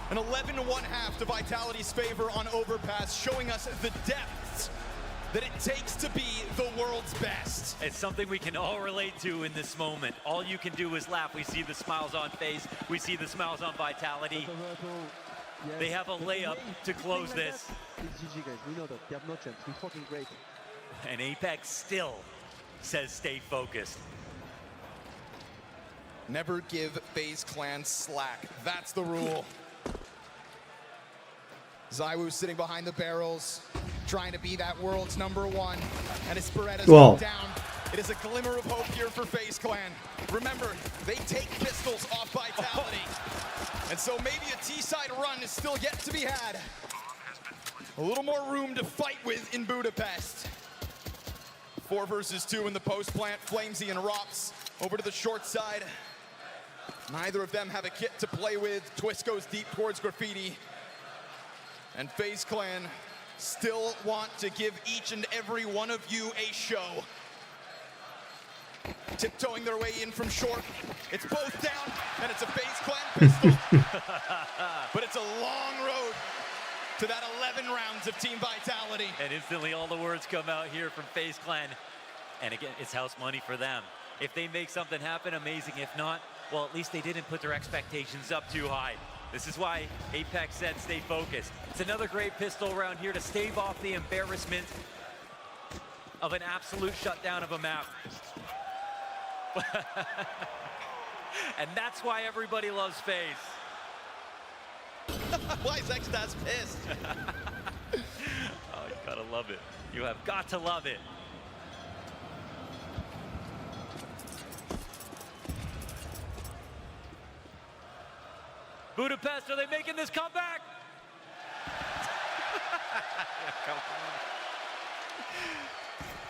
An 11-1 half to Vitality's favor on Overpass, showing us the depths that it takes to be the world's best. It's something we can all relate to in this moment. All you can do is laugh. We see the smiles on FaZe. We see the smiles on Vitality. They have a layup to close this. It's GG, guys. We know that. They have no chance. We're fucking great. And Apex still says stay focused. Never give FaZe clan slack. That's the rule. ZywOo sitting behind the barrels, trying to be that world's #1. And as Beretta's down, it is a glimmer of hope here for FaZe clan. Remember, they take pistols off Vitality. And so maybe a T-side run is still yet to be had. A little more room to fight with in Budapest. 4 versus 2 in the post plant. Flamesy and Rops over to the short side. Neither of them have a kit to play with. Twist goes deep towards Graffiti. And FaZe Clan still want to give each and every one of you a show. Tiptoeing their way in from short. It's both down, and it's a FaZe Clan pistol. But it's a long road to that 11 rounds of team vitality. And instantly all the words come out here from FaZe Clan. And again, it's house money for them. If they make something happen, amazing. If not, well, at least they didn't put their expectations up too high. This is why Apex said stay focused. It's another great pistol round here to stave off the embarrassment of an absolute shutdown of a map. And that's why everybody loves FaZe. Why is Xtaz pissed? Oh, you gotta love it. You have got to love it. Budapest, are they making this comeback? Come on.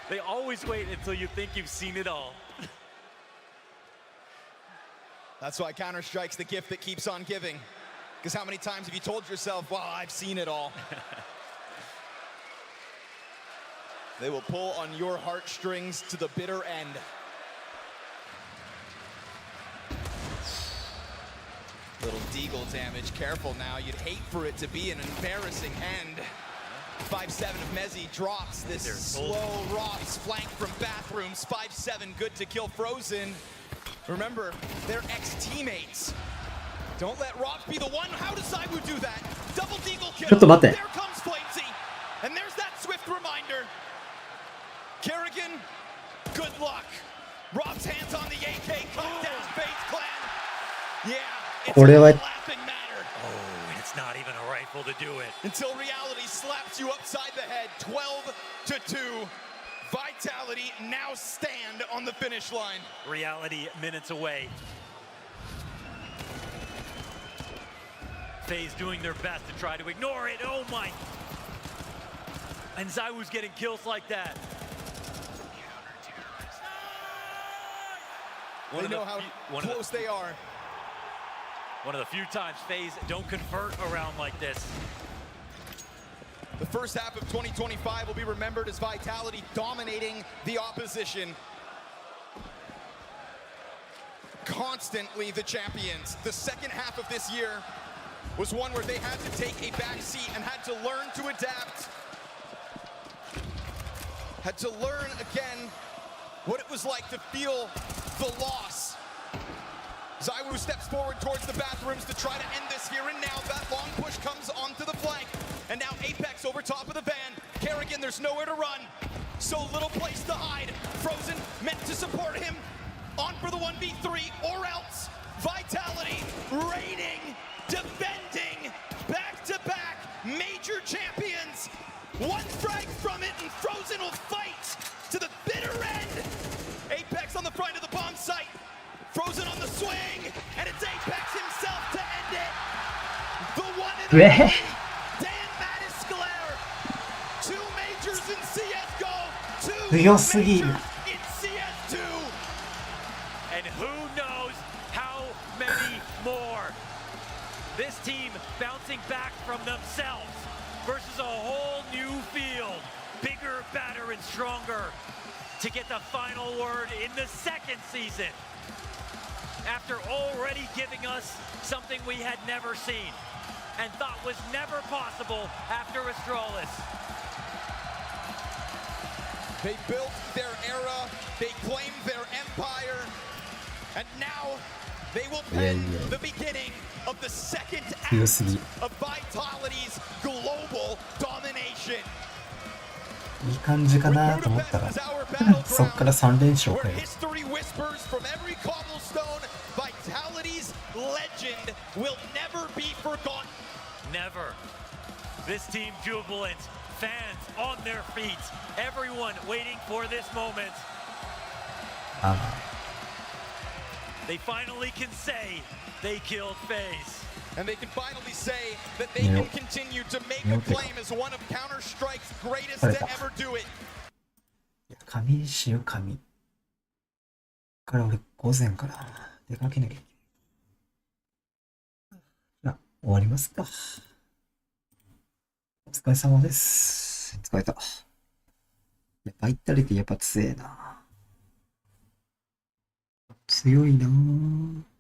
They always wait until you think you've seen it all. That's why Counter-Strike's the gift that keeps on giving. Because how many times have you told yourself, well, I've seen it all? They will pull on your heartstrings to the bitter end. Little deagle damage, careful now. You'd hate for it to be an embarrassing end. 5-7 of Mezzi drops this slow Ross flank from bathrooms. 5-7, good to kill Frozen. Remember, they're ex-teammates. Don't let Ross be the one. How does Zywoo do that? Double deagle kill. There comes Flamesy. And there's that swift reminder. Kerrigan, good luck. Rob's hands on the AK, cut down FaZe Clan. Yeah. It's a laughing matter. Oh, and it's not even a rifle to do it. Until reality slaps you upside the head. 12-2. Vitality now stand on the finish line. Reality minutes away. FaZe doing their best to try to ignore it. Oh my. And Zywoo's getting kills like that. They know how close they are. One of the few times FaZe don't convert around like this. The first half of 2025 will be remembered as Vitality dominating the opposition. Constantly the champions. The second half of this year was one where they had to take a back seat and had to learn to adapt. Had to learn again what it was like to feel the loss. Zywoo steps forward towards the bathrooms to try to end this here and now. That long push comes onto the flank. And now Apex over top of the van. Kerrigan, there's nowhere to run. So little place to hide. Frozen meant to support him. On for the 1v3 or else. Vitality reigning, defending, back-to-back major champions. One frag from it and Frozen will fight to the bitter end. Apex on the front of the bomb site. Frozen on the swing, and it's Apex himself to end it. The one and only Dan Mattisclair. 2 majors in CSGO, 2 majors in CS2. And who knows how many more. This team bouncing back from themselves versus a whole new field. Bigger, badder, and stronger to get the final word in the second season. After already giving us something we had never seen and thought was never possible after Astralis. They built their era, they claimed their empire, and now they will pen the beginning of the second act of Vitality's global domination. いい感じかなと思ったらそっから3連勝かよ。 History whispers from every cobblestone. Vitality's legend will never be forgotten. Never. This team jubilant, fans on their feet, everyone waiting for this moment. They finally can say they killed FaZe. And they can finally say that they can continue to make a claim as one of Counter-Strike's greatest to ever do it. 仮にしよう、仮。から俺、午前から出かけなきゃいけない。じゃあ、終わりますか。お疲れ様です。疲れた。バイタリティやっぱ強えな。強いなぁ。